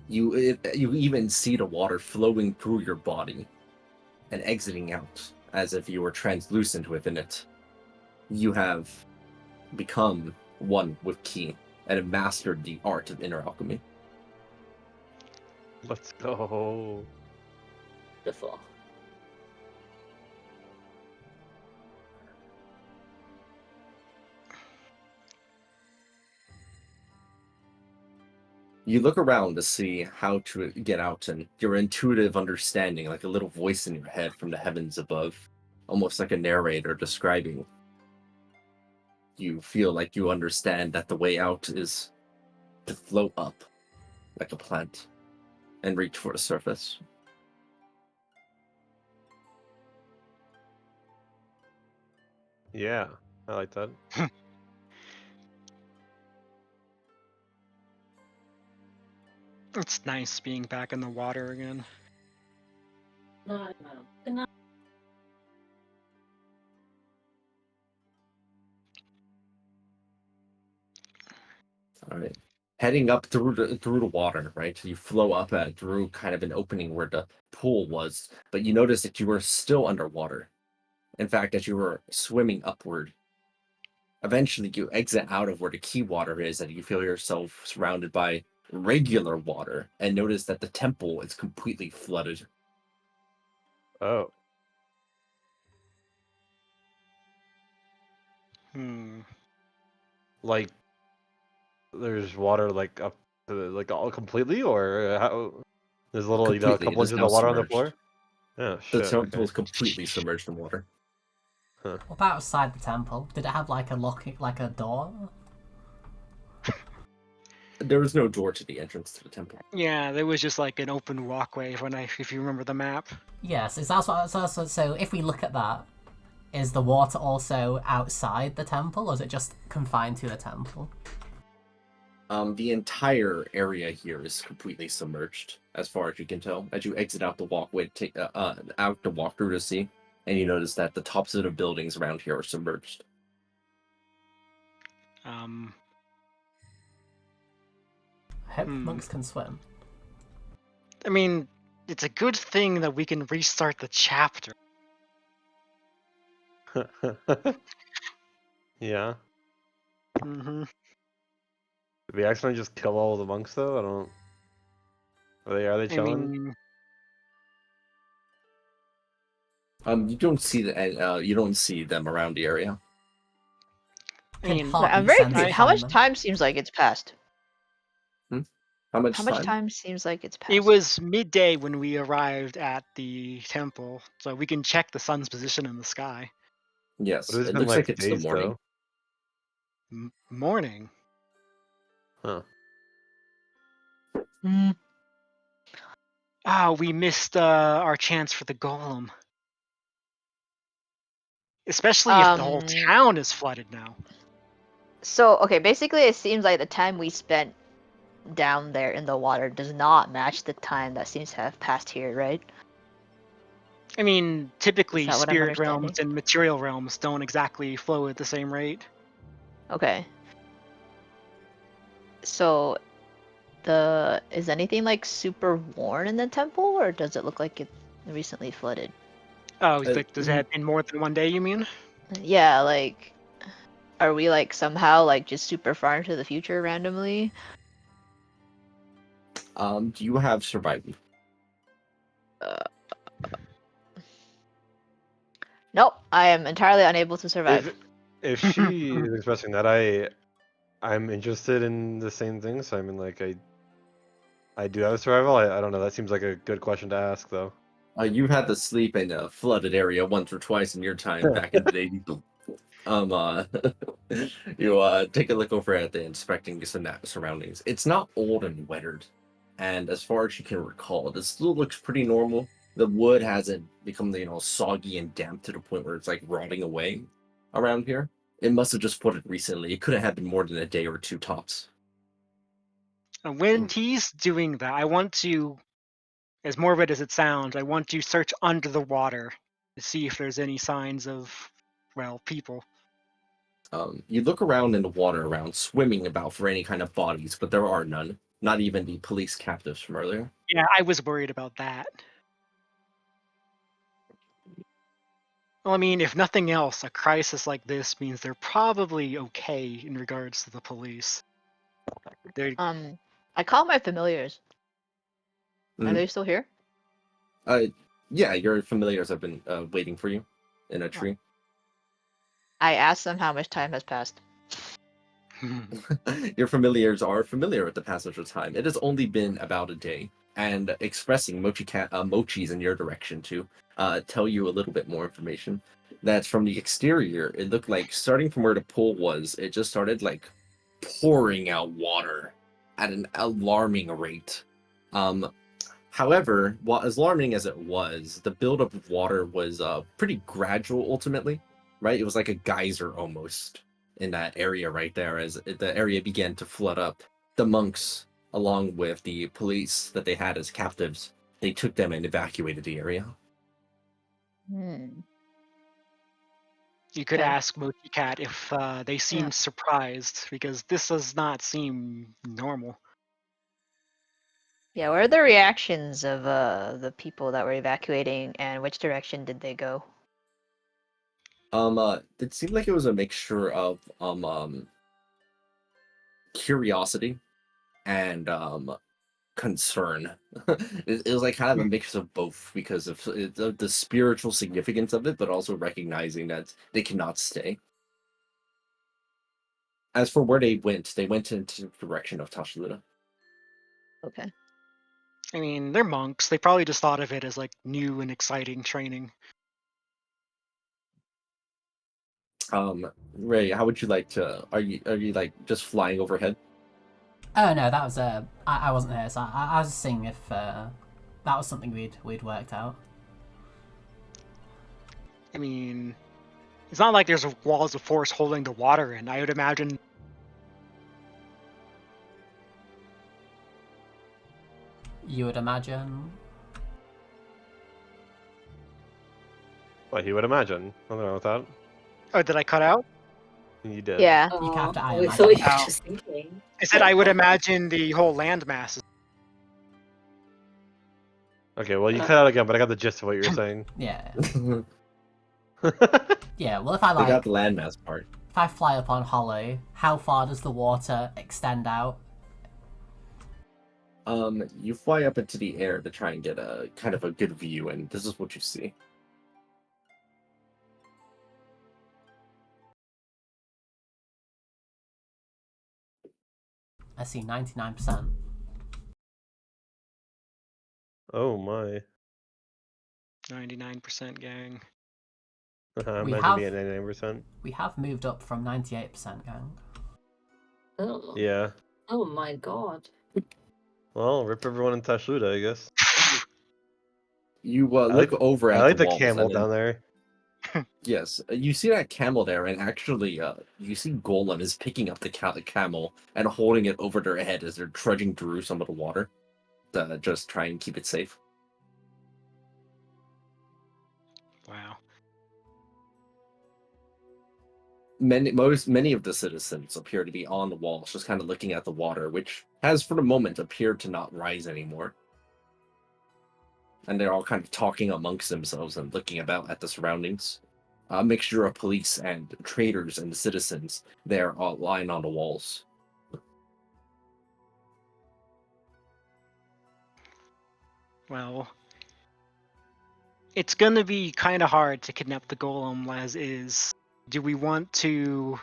you even see the water flowing through your body and exiting out as if you were translucent within it. You have become one with Ki and have mastered the art of inner alchemy. Let's go. Before. You look around to see how to get out, and your intuitive understanding, like a little voice in your head from the heavens above, almost like a narrator describing. You feel like you understand that the way out is to float up like a plant and reach for the surface. Yeah, I like that. It's nice being back in the water again. No, no. All right. Heading up through the water, right? You flow up through kind of an opening where the pool was, but you notice that you were still underwater. In fact, as you were swimming upward, eventually you exit out of where the key water is, and you feel yourself surrounded by regular water, and notice that the temple is completely flooded. Oh, Hmm. like there's water like up to like all completely, or how? There's a little, a Completely, it couple is inches now of water on the submerged. floor. Oh The shit. temple Okay. is completely submerged in water. What about outside the temple? Did it have like a like a door? There was no door to the entrance to the temple. Yeah, there was just like an open walkway if you remember the map. Yes, is that what? So if we look at that, is the water also outside the temple, or is it just confined to the temple? The entire area here is completely submerged, as far as you can tell. As you exit out the walkway, out the walkthrough to see, and you notice that the tops of the buildings around here are submerged. Um, I hope Hmm. monks can swim. I mean, it's a good thing that we can restart the chapter. Yeah. Mm-hmm. Did we accidentally just kill all the monks though? I don't. Are they I chilling? mean, You don't see you don't see them around the area. I Can mean, Like, I'm heartbeat very sense confused. I- How find much them? time seems like it's passed? How much How much time? time seems like it's passed? it was midday when we arrived at the temple, so we can check the sun's position in the sky. Yes, But it's it been looks like like it's the days morning. though. Morning. Huh. Hmm. Ah, we missed our chance for the golem. Especially if the whole Um. town is flooded now. So okay, basically, it seems like the time we spent down there in the water does not match the time that seems to have passed here, right? I mean, Is typically that what I'm spirit understanding? realms and material realms don't exactly flow at the same rate. Okay. So, is anything like super worn in the temple, or does it look like it recently flooded? Oh, Uh, like, does it have been more than one day, you mean? Yeah, like, are we like somehow like just super far into the future randomly? Do you have survival? Nope, I am entirely unable to survive. If she is expressing that, I'm interested in the same thing. So I mean, like I do have a survival. I don't know. That seems like a good question to ask though. You've had to sleep in a flooded area once or twice in your time back in the day. Uh, you take a look over at the inspecting surroundings. It's not old and weathered, and as far as you can recall, this still looks pretty normal. The wood hasn't become soggy and damp to the point where it's like rotting away around here. It must have just flooded recently. It couldn't have been more than a day or two tops. And when he's doing that, I want to, as morbid as it sounds, I want to search under the water to see if there's any signs of, well, people. You look around in the water around, swimming about for any kind of bodies, but there are none. Not even the police captives from earlier. Yeah, I was worried about that. Well, I mean, if nothing else, a crisis like this means they're probably okay in regards to the police. They're, I call my familiars. Are Mhm. they still here? Yeah, your familiars have been waiting for you in a tree. I asked them how much time has passed. Your familiars are familiar with the passage of time. It has only been about a day. and expressing mochis in your direction to tell you a little bit more information. That's from the exterior. It looked like starting from where the pool was, it just started like pouring out water at an alarming rate. However, while as alarming as it was, the buildup of water was pretty gradual ultimately, right? It was like a geyser almost in that area right there. As the area began to flood up, the monks, along with the police that they had as captives, they took them and evacuated the area. Hmm. You could Okay. ask Mochi Cat if they seemed surprised, because this does not seem normal. Yeah, what are the reactions of the people that were evacuating, and which direction did they go? It seemed like it was a mixture of curiosity and concern. It was like kind of a mix of both because of the spiritual significance of it, but also recognizing that they cannot stay. As for where they went into the direction of Tashluda. Okay. I mean, they're monks. They probably just thought of it as like new and exciting training. Ray, how would you like to? Are you like just flying overhead? Oh no, that was I wasn't here, so I was seeing if that was something we'd worked out. I mean, it's not like there's walls of force holding the water in. I would imagine. You would imagine. What you would imagine. Nothing wrong with that. Oh, did I cut out? You did. Yeah. You have to I we imagine. thought you were Oh. just thinking. I said I would imagine the whole landmass. Okay, well you cut out again, but I got the gist of what you were saying. Yeah. They Yeah. Well, if I like, got the landmass part. if I fly up on Hollow, how far does the water extend out? You fly up into the air to try and get a kind of a good view, and this is what you see. I see 99%. Oh my. 99% gang. I'm We meant have- to be at 99%. We have moved up from 98%, gang. Oh. Yeah. Oh my god. Well, rip everyone in Tashluda, I guess. You I look over I at like the the walls, camel and then, down there. yes, you see that camel there, and actually, you see Golem is picking up the camel and holding it over their head as they're trudging through some of the water to just try and keep it safe. Wow. Many of the citizens appear to be on the walls, just kind of looking at the water, which has for the moment appeared to not rise anymore. And they're all kind of talking amongst themselves and looking about at the surroundings. A mixture of police and traders and citizens there all lying on the walls. Well, it's gonna be kind of hard to kidnap the golem as is. Do we want to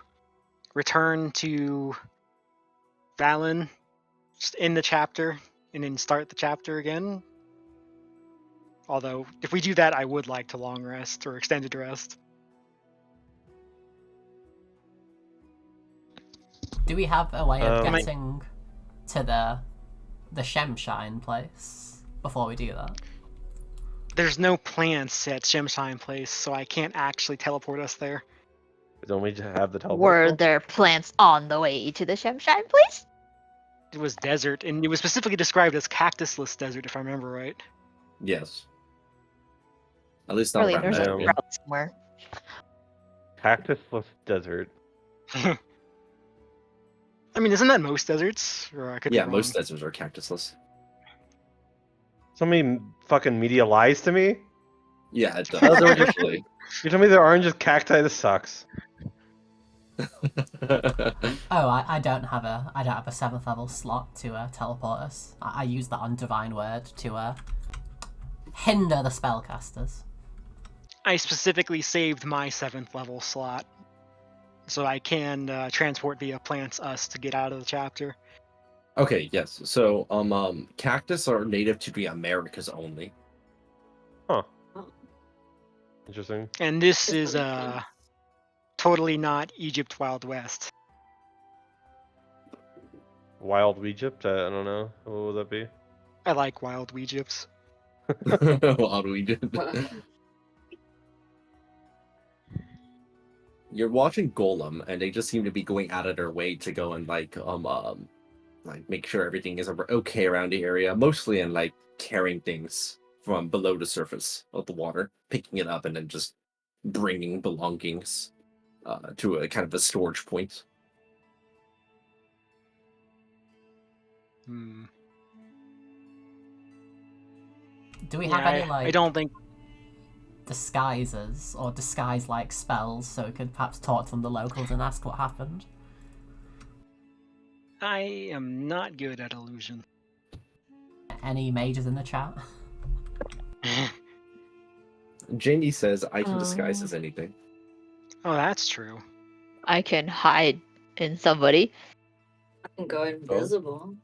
return to Valen, just in the chapter, and then start the chapter again? Although, if we do that, I would like to long rest or extended rest. Do we have a way of Um, getting to the Shemshine place before we do that? There's no plants at Shemshine Place, so I can't actually teleport us there. Don't we have the teleport? Were spell? there plants on the way to the Shemshine place? It was desert, and it was specifically described as cactusless desert, if I remember right. Yes. At least not Really, around there's that a area. route somewhere. Cactusless desert. I mean, isn't that most deserts? Or I could Yeah, be wrong. most deserts are cactusless. Somebody fucking media lies to me? Yeah, it does. Oh, they were just- actually. You told me there aren't just cacti? This sucks. Oh, I don't have a 7th level slot to teleport us. I use that on Divine Word to hinder the spellcasters. I specifically saved my 7th level slot, so I can transport via plants us to get out of the chapter. Okay, yes. So, cactus are native to the Americas only. Huh. Oh, Interesting. And this that's is really cool. totally not Egypt Wild West. Wild Egypt? I don't know. What would that be? I like Wild Egypt. What we did. You're watching Golem, and they just seem to be going out of their way to go and like make sure everything is okay around the area. Mostly in like carrying things from below the surface of the water, picking it up, and then just bringing belongings to a kind of a storage point. Hmm. Do we Yeah, have any I like don't think disguises or disguise-like spells so we could perhaps talk to the locals and ask what happened? I am not good at illusion. Any mages in the chat? Jamie says, "I can disguise as anything." Oh, that's true. I can hide in somebody. I can go invisible.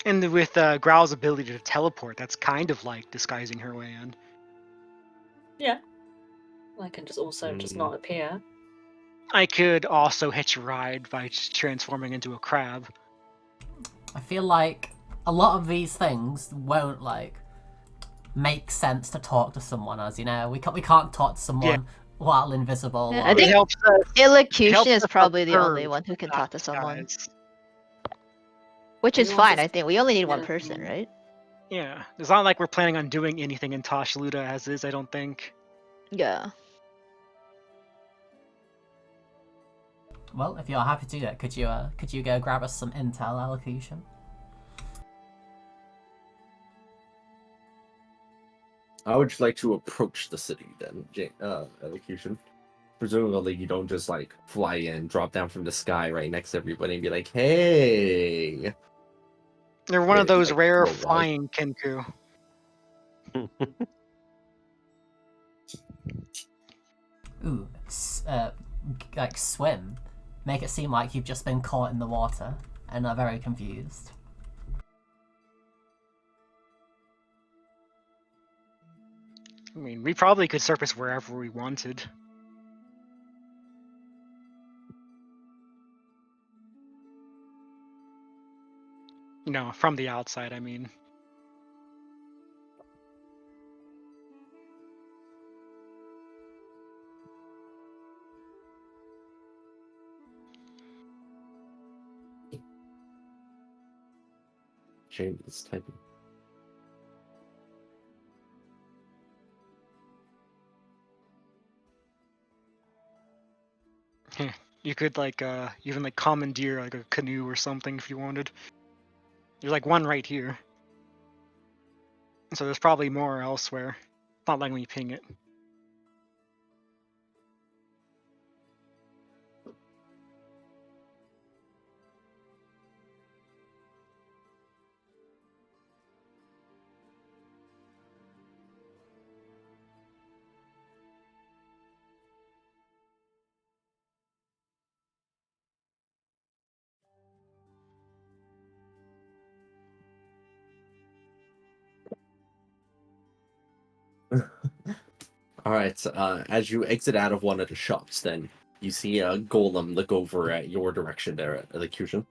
And with Growl's ability to teleport, that's kind of like disguising her way in. Yeah. I can just also just not appear. I could also hitch a ride by transforming into a crab. I feel like a lot of these things won't like make sense to talk to someone as, you know. We can't talk to someone while invisible. Yeah, or... I think It helps us. Elocution helps is us probably the observe, only one who can not talk to someone. disguise. Which is Everyone's fine, just- I think. We only need one yeah. person, right? Yeah, it's not like we're planning on doing anything in Tashaluda as is, I don't think. Yeah. Well, if you're happy to do that, could you go grab us some intel, Elocution? How would you like to approach the city then, Elocution? Presumably, you don't just like fly in, drop down from the sky right next to everybody, and be like, "Hey." They're one of Maybe, those like, rare throw walls. flying Kenku. Ooh, like swim. Make it seem like you've just been caught in the water and are very confused. I mean, we probably could surface wherever we wanted. You know, from the outside, I mean. James typing. You could like even like commandeer like a canoe or something if you wanted. There's like one right here. So there's probably more elsewhere. It's not letting me ping it. All right. As you exit out of one of the shops, then you see a golem look over at your direction there at Elocution,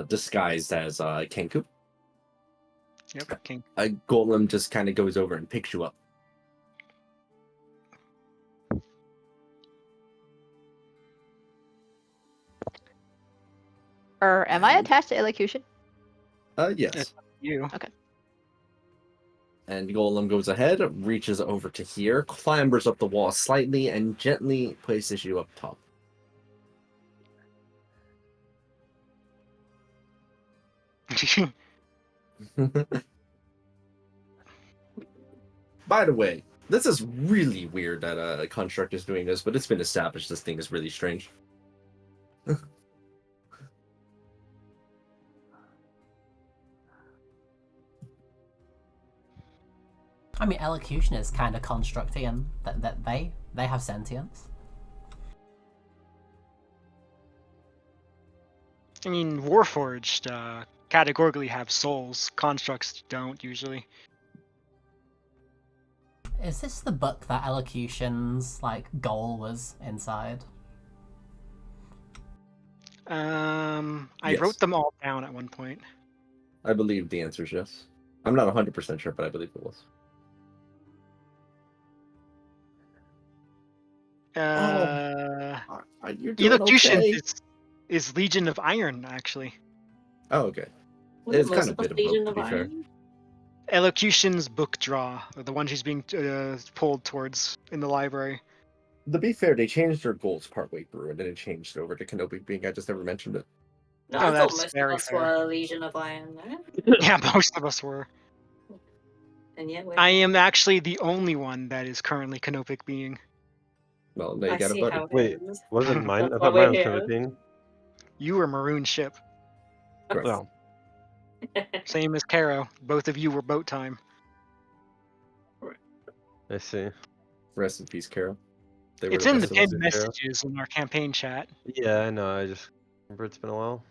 disguised as Kenku. Yep, king. A golem just kind of goes over and picks you up. Or am I attached to elocution? Yes. You. And Golem goes ahead, reaches over to here, clambers up the wall slightly, and gently places you up top. By the way, this is really weird that a construct is doing this, but it's been established this thing is really strange. I mean, Elocution is kind of constructy, that they have sentience. I mean, Warforged categorically have souls. Constructs don't usually. Is this the book that Elocution's like goal was inside? I Yes. wrote them all down at one point. I believe the answer is yes. I'm not 100% sure, but I believe it was. You're doing Elocutions okay. is Legion of Iron, actually. Oh, okay. Wasn't It's kind most of of bit of Legion both, to of be fair. Iron? Elocution's book draw, the one she's being pulled towards in the library. To be fair, they changed their goals partway through, and then it changed over to Kenobi being. I just never mentioned it. No, Oh, I thought that's most of very us fair. were Legion of Iron, no? Yeah, most of us were. And yet we're I not. am actually the only one that is currently Canopic being. Well, now you I got a see buddy. how it Wait, is. wasn't mine? That's I why thought we're mine was here. Canopying. You were Maroon Ship, Correct. Oh, same as Caro. Both of you were Boat Time. I see. Rest in peace, Carol. They were It's the in the best of us. pinned Caro. messages in our campaign chat. Yeah, I know. I just remember it's been a while.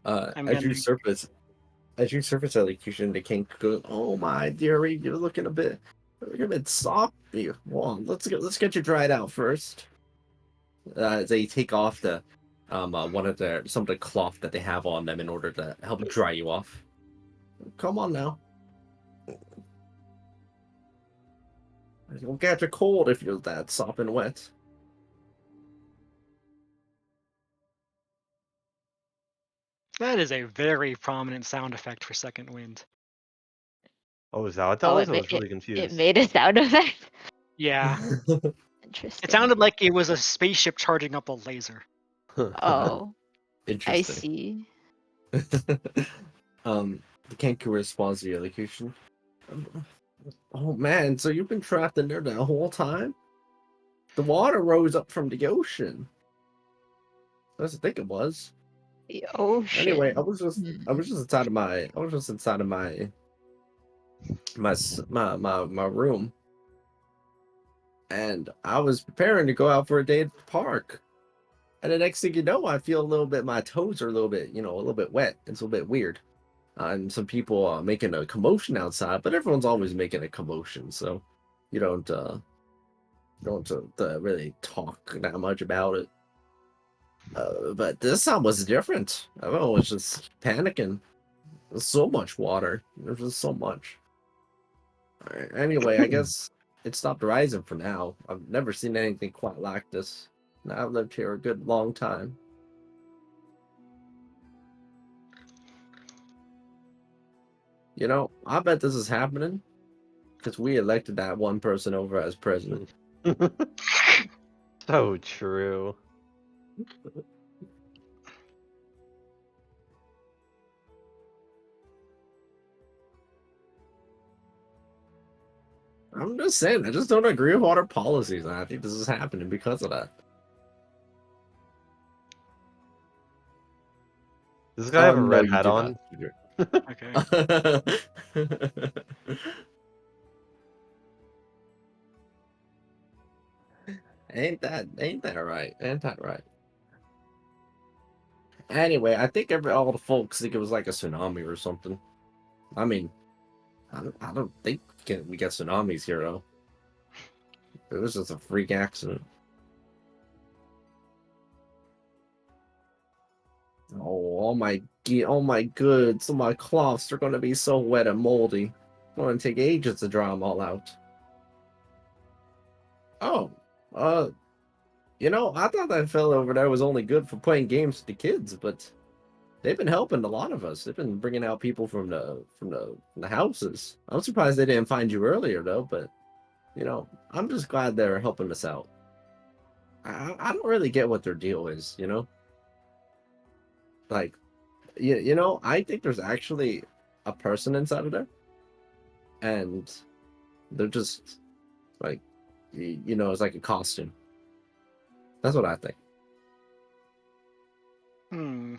I'm As gonna. you surface elocution, the king goes, "Oh my dearie, you're looking a bit soft. Well, let's get you dried out first." They take off the some of the cloth that they have on them in order to help dry you off. Come on now. You'll catch a cold if you're that sopping wet. That is a very prominent sound effect for Second Wind. Oh, is that what that Oh, was? I was really it confused. made a sound effect. Yeah, Interesting. it sounded like it was a spaceship charging up a laser. Oh, I Interesting. see. The Kenku responds to the elocution. Oh man, so you've been trapped in there the whole time? The water rose up from the ocean. That's what I think it was. The ocean. Anyway, I was just inside of my room, and I was preparing to go out for a day at the park. And the next thing you know, I feel a little bit. My toes are a little bit, a little bit wet. It's a little bit weird. And some people are making a commotion outside, but everyone's always making a commotion, so you don't really talk that much about it. But this time was different. Everyone was just panicking. There's so much water. There's just so much. Anyway, I guess it stopped rising for now. I've never seen anything quite like this. Now I've lived here a good long time. I bet this is happening because we elected that one person over as president. So true. I'm just saying, I just don't agree with all their policies, and I think this is happening because of that. Does this guy have a No, red you hat do on? not. Okay. Ain't that right? Ain't that right? Anyway, I think all the folks think it was like a tsunami or something. I mean, I don't think we get tsunamis here though. It was just a freak accident. Oh, all my goods, all my cloths are gonna be so wet and moldy. It's gonna take ages to dry them all out. Oh, I thought that fellow over there was only good for playing games with the kids, but they've been helping a lot of us. They've been bringing out people from the houses. I'm surprised they didn't find you earlier though, but I'm just glad they're helping us out. I don't really get what their deal is, like I think there's actually a person inside of there, and they're just like it's like a costume. That's what I think. Kind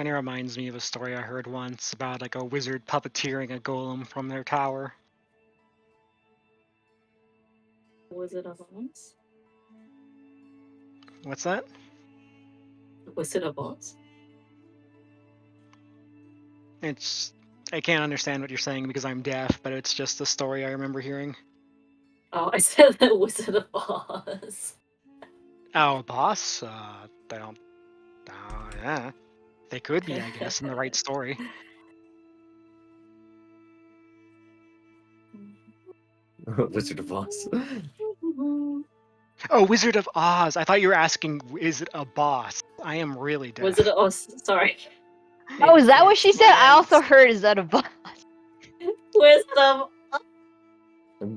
of reminds me of a story I heard once about like a wizard puppeteering a golem from their tower. Wizard of Oz? What's that? Wizard of Oz? I can't understand what you're saying because I'm deaf, but it's just a story I remember hearing. Oh, I said the Wizard of Oz. Oh, boss? They don't. Yeah. They could be, I guess, in the right story. Wizard of Oz. Oh, Wizard of Oz. I thought you were asking, is it a boss? I am really deaf. Wizard of Oz, sorry. Oh, is that what she said? I also heard is that a boss? Wizard of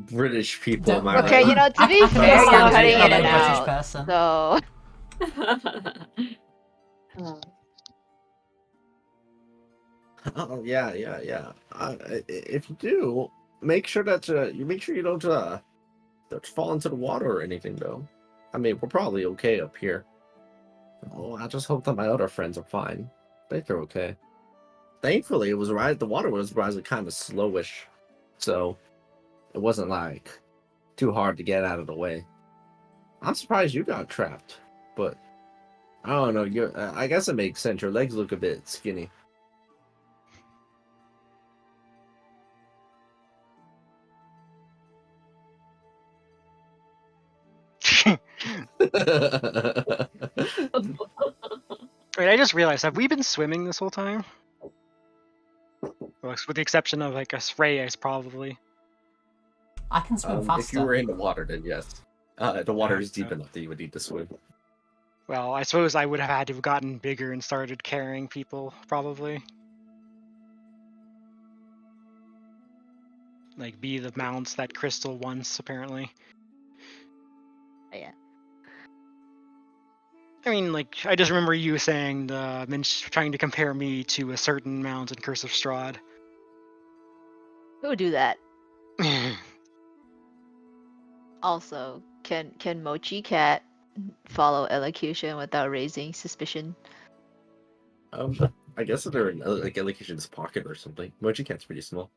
British people, am Don't I worry. Okay, right? you know, to I be can fair, you're understand cutting being in a and British out. person. So Oh yeah. If you do, make sure that you don't fall into the water or anything though. I mean, we're probably okay up here. Oh, I just hope that my other friends are fine. They're okay. Thankfully, the water was rising kind of slowish, so it wasn't like too hard to get out of the way. I'm surprised you got trapped, but I don't know. I guess it makes sense. Your legs look a bit skinny. Wait, I just realized, have we been swimming this whole time? Well, with the exception of, like, us Reyes, probably. I can swim faster. If you were in the water, then yes. The water is deep enough that you would need to swim. Well, I suppose I would have had to have gotten bigger and started carrying people, probably. Like, be the mounts that Crystal once, apparently. yeah. I mean, like, I just remember you saying trying to compare me to a certain mount in Curse of Strahd. Who would do that? Also, can Mochi Cat follow elocution without raising suspicion? I guess if they're in like Allocation's pocket or something. Mochi Cat's pretty small.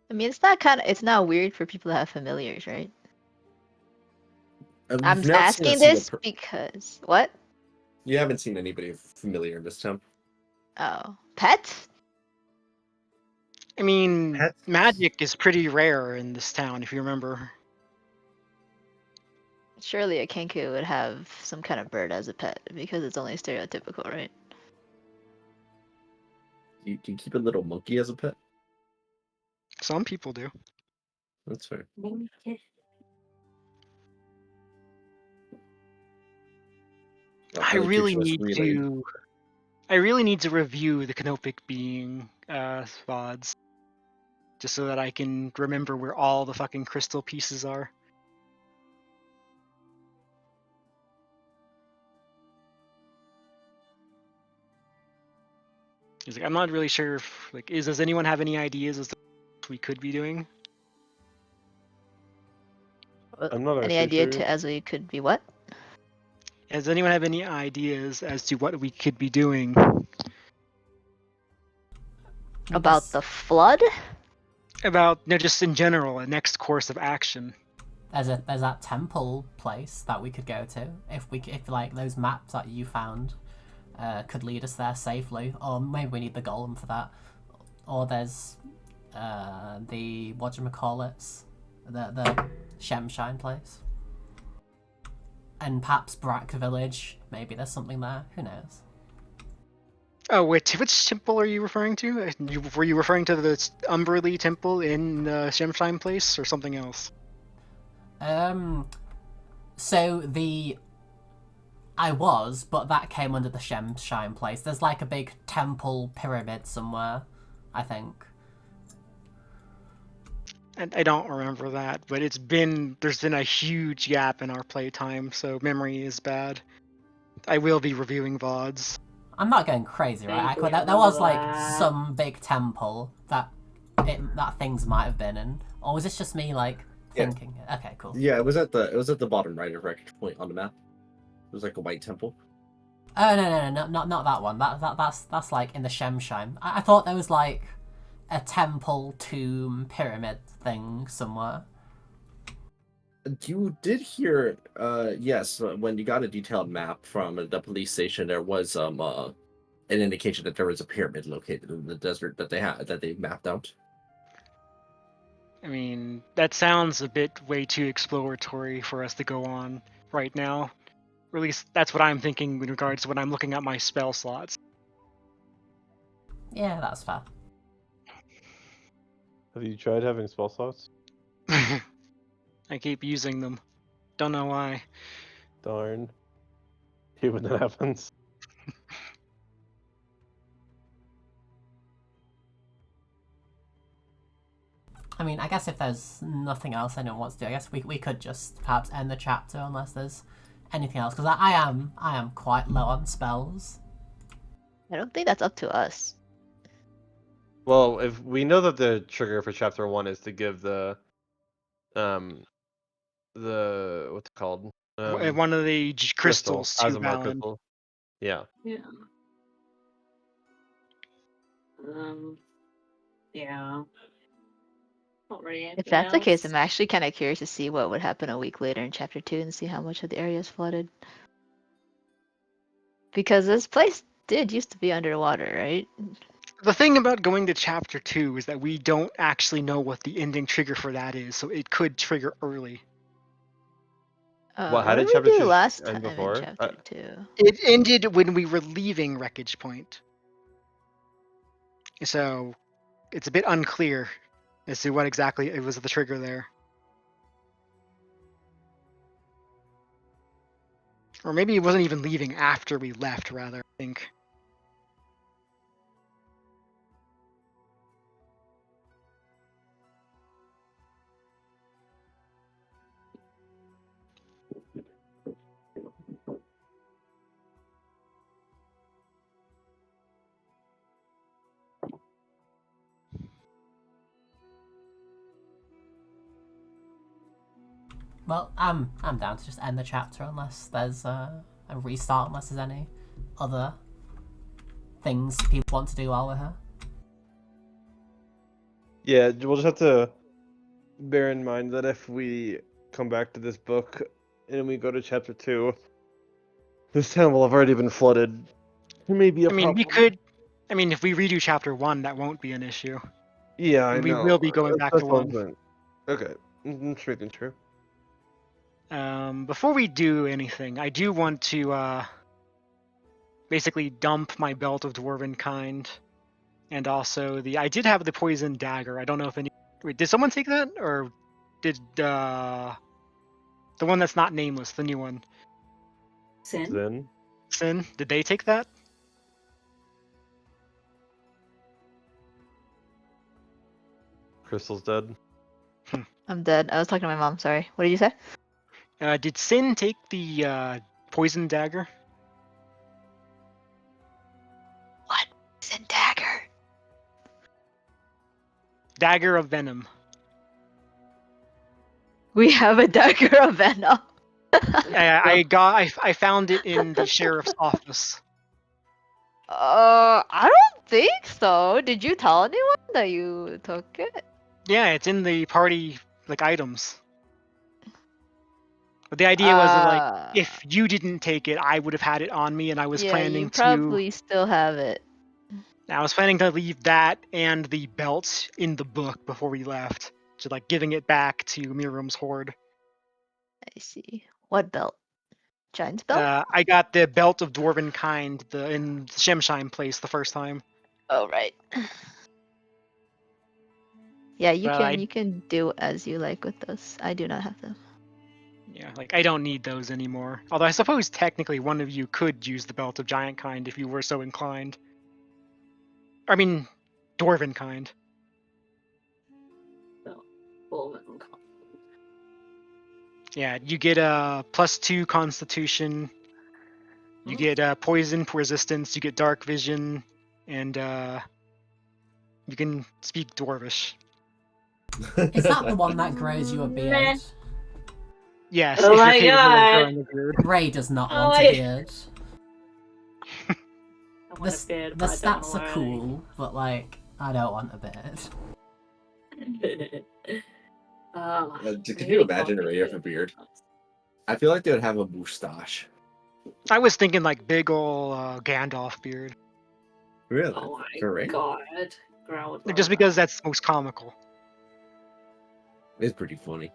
I mean, it's not weird for people to have familiars, right? I'm You've not seen a asking single this because what? You haven't seen anybody familiar in this town. Oh, pets? I mean, Pets? magic is pretty rare in this town, if you remember. Surely a Kenku would have some kind of bird as a pet because it's only stereotypical, right? Do you keep a little monkey as a pet? Some people do. That's fair. I really Allocation is need really- to. I really need to review the Canopic being VODs, just so that I can remember where all the fucking crystal pieces are. He's like, I'm not really sure if does anyone have any ideas as to what we could be doing? I'm not Any actually idea sure. to Ezli could be what? Does anyone have any ideas as to what we could be doing? About the flood? About just in general, a next course of action. There's that temple place that we could go to if like those maps that you found could lead us there safely, or maybe we need the golem for that. Or there's the whatchamacallits, the Shemshine place, and perhaps Brack Village. Maybe there's something there. Who knows? Oh, wait, which temple are you referring to? Were you referring to the Umberly temple in Shemshine place or something else? So I was, but that came under the Shemshine place. There's like a big temple pyramid somewhere, I think. I don't remember that, but there's been a huge gap in our playtime, so memory is bad. I will be reviewing VODs. I'm not going crazy, right? Vaguely There was like remember that. some big temple that things might have been in, or was this just me like thinking? Okay, cool. Yeah, it was at the bottom right of Wreckage Point on the map. It was like a white temple. Oh no, not that one. That's like in the Shemshine. I thought there was like a temple tomb pyramid thing somewhere. You did hear, yes, when you got a detailed map from the police station, there was an indication that there was a pyramid located in the desert that they mapped out. I mean, that sounds a bit way too exploratory for us to go on right now. Or at least that's what I'm thinking in regards to when I'm looking at my spell slots. Yeah, that's fair. Have you tried having spell slots? I keep using them. Don't know why. Darn. Hate when that happens. I mean, I guess if there's nothing else anyone wants to do, I guess we could just perhaps end the chapter unless there's anything else, because I am quite low on spells. I don't think that's up to us. Well, if we know that the trigger for chapter 1 is to give the what's it called? One of the crystals to Asimar Valen. crystal. Yeah. Yeah. Yeah. Not really If anything that's the case, else. I'm actually kind of curious to see what would happen a week later in chapter 2 and see how much of the area is flooded. Because this place did used to be underwater, right? The thing about going to chapter 2 is that we don't actually know what the ending trigger for that is, so it could trigger early. What, how What did did we chapter do 2 last end time in before? chapter 2? It ended when we were leaving Wreckage Point. So it's a bit unclear as to what exactly it was the trigger there. Or maybe it wasn't even leaving after we left, rather, I think. Well, I'm down to just end the chapter unless there's a restart, unless there's any other things people want to do while we're here. Yeah, we'll just have to bear in mind that if we come back to this book and we go to chapter 2, this town will have already been flooded. It may be a I mean, we problem. could. I mean, if we redo chapter 1, that won't be an issue. Yeah, I And we know. will be going back to That's what I'm 1. saying. Okay, just making sure. Before we do anything, I do want to basically dump my Belt of Dwarven Kind, and also I did have the Poison Dagger. I don't know if any. Wait, did someone take that, or did the one that's not nameless, the new one, Sin? Then Sin? Did they take that? Crystal's dead. I'm dead. I was talking to my mom, sorry. What did you say? Did Sin take the Poison Dagger? What? It's a dagger. Dagger of Venom. We have a dagger of venom. I found it in the sheriff's office. I don't think so. Did you tell anyone that you took it? Yeah, it's in the party items. But the idea was that, if you didn't take it, I would have had it on me, and I was yeah, planning you probably still have it. I was planning to leave that and the belt in the book before we left, so giving it back to Miriam's horde. I see. What belt? Giant's belt? I got the Belt of Dwarven Kind in Shemshine place the first time. Oh right. Yeah, you But you can do as you like with those. I do not have them. Yeah, I don't need those anymore. Although I suppose technically one of you could use the Belt of Giant Kind if you were so inclined. I mean, Dwarven Kind. Yeah, you get a +2 Constitution. You get poison resistance. You get dark vision, and you can speak Dwarvish. Is that the one that grows you a beard? Yes, Oh if my you're capable God. of growing a beard. Ray does not Oh, want a beard. I want a beard, The but I don't stats know are why. cool, but I don't want a beard. Could you really imagine can't a think Rhea of with a anything beard? else. I feel like they would have a moustache. I was thinking like big ol' Gandalf beard, Really? Oh my For Rhea? god. Growl would love just because that. that's most comical. It's pretty funny.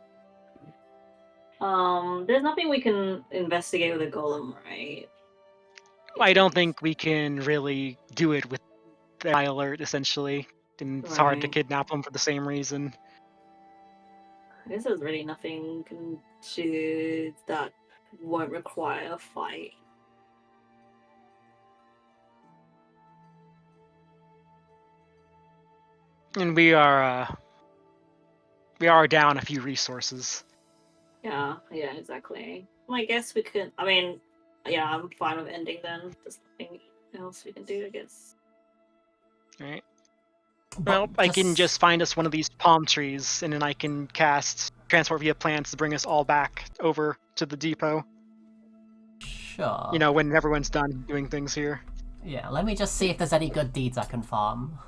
There's nothing we can investigate with a golem, right? I don't think we can really do it with the high alert, essentially, and it's hard to Right. kidnap them for the same reason. I guess there's really nothing we can do that won't require a fight. And we are down a few resources. Yeah, exactly. Well, I guess we could. I mean, yeah, I'm fine with ending then. There's nothing else we can do, I guess. Right. But Well, I can just find us one of these palm trees, and then I can cast transport via plants to bring us all back over to the depot. sure. You know, when everyone's done doing things here. Yeah, let me just see if there's any good deeds I can farm.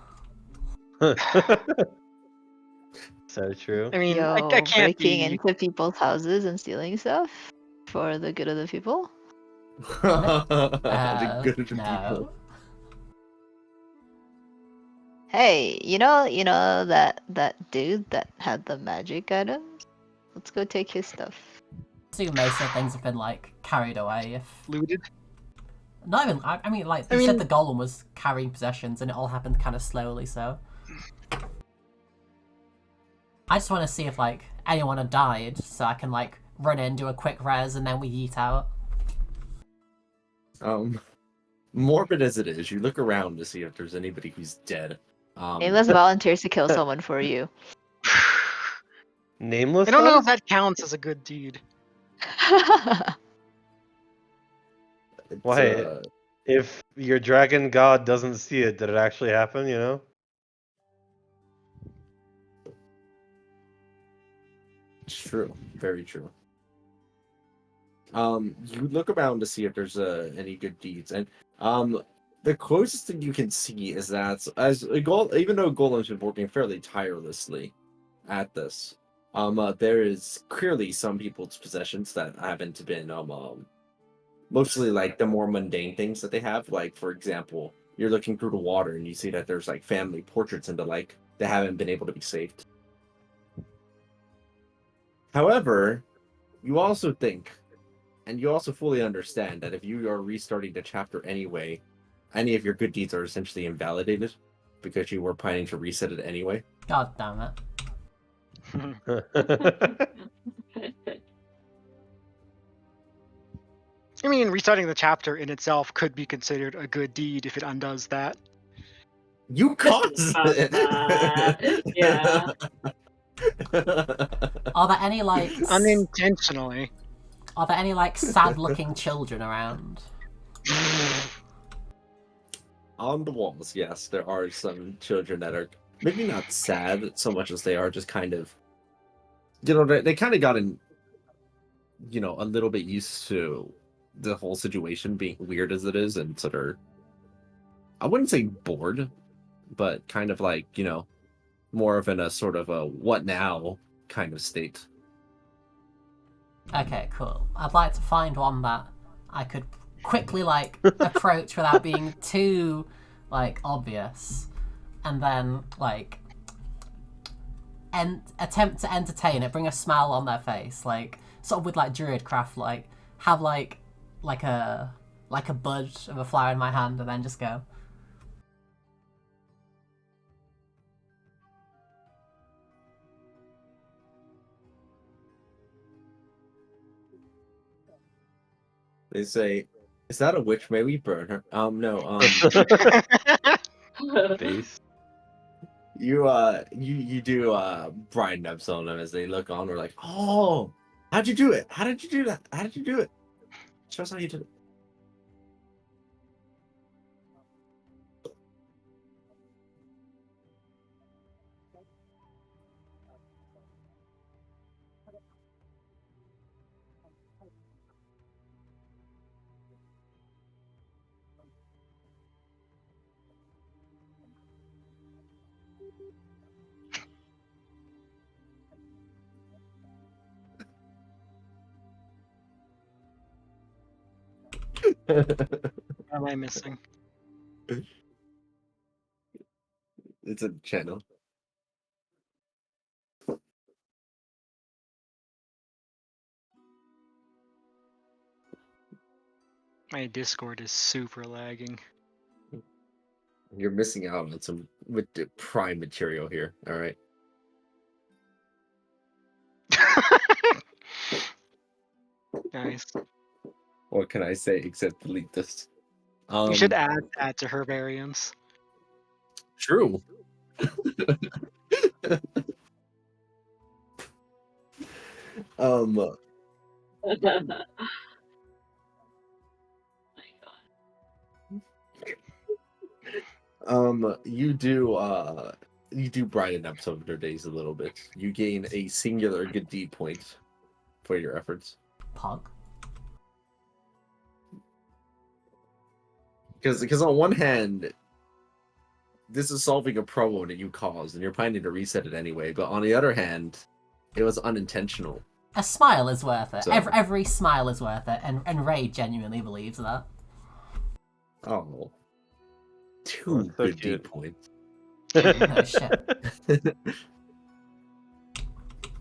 So true. I mean, I Yo, can't breaking be. into people's houses and stealing stuff for the good of the people. The good of the No. people. Hey, you know that dude that had the magic items? Let's go take his stuff. I assume most of the things have been like carried away. If Looted. not even, I mean, like you said, the golem was carrying possessions, and it all happened kind of slowly. So I just want to see if like anyone had died, so I can like run in, do a quick res, and then we yeet out. Morbid as it is, you look around to see if there's anybody who's dead. Nameless volunteers to kill someone for you. Nameless. I don't know one? if that counts as a good deed. it's, Why? If your dragon god doesn't see it, did it actually happen? You know. It's true. Very true. You look around to see if there's any good deeds, and the closest thing you can see is that as a even though Golem's been working fairly tirelessly at this, there is clearly some people's possessions that haven't been mostly like the more mundane things that they have. Like for example, you're looking through the water and you see that there's like family portraits and the like that haven't been able to be saved. However, you also think, and you also fully understand that if you are restarting the chapter anyway, any of your good deeds are essentially invalidated because you were planning to reset it anyway. God damn it! I mean, restarting the chapter in itself could be considered a good deed if it undoes that. You caused it. Yeah. Are there any like Unintentionally. Are there any like sad-looking children around? On the walls, yes, there are some children that are maybe not sad so much as they are just kind of, they kind of gotten, a little bit used to the whole situation being weird as it is, and sort of, I wouldn't say bored, but kind of like, more of in a sort of a what now kind of state. Okay, cool. I'd like to find one that I could quickly like approach without being too like obvious, and then like attempt to entertain it, bring a smile on their face, like sort of with like druid craft, like have like a bud of a flower in my hand, and then just go. They say, "Is that a witch? May we burn her?" No. Base. You do brine nubs on them as they look on. We're like, "Oh, how'd you do it? How did you do that? How did you do it? Show us how you did it." What am I missing? It's a channel. My Discord is super lagging. You're missing out on some with the prime material here. All right. Nice. What can I say except delete this? You should add that to herbariums. True. Oh my god. You do brighten up some of their days a little bit. You gain a singular good deed point for your efforts. Pog. Because on one hand, this is solving a problem that you caused, and you're planning to reset it anyway. But on the other hand, it was unintentional. A smile is worth it. So- Every smile is worth it, and Ray genuinely believes that. Oh, two Oh, so good cute. deed points. No shit.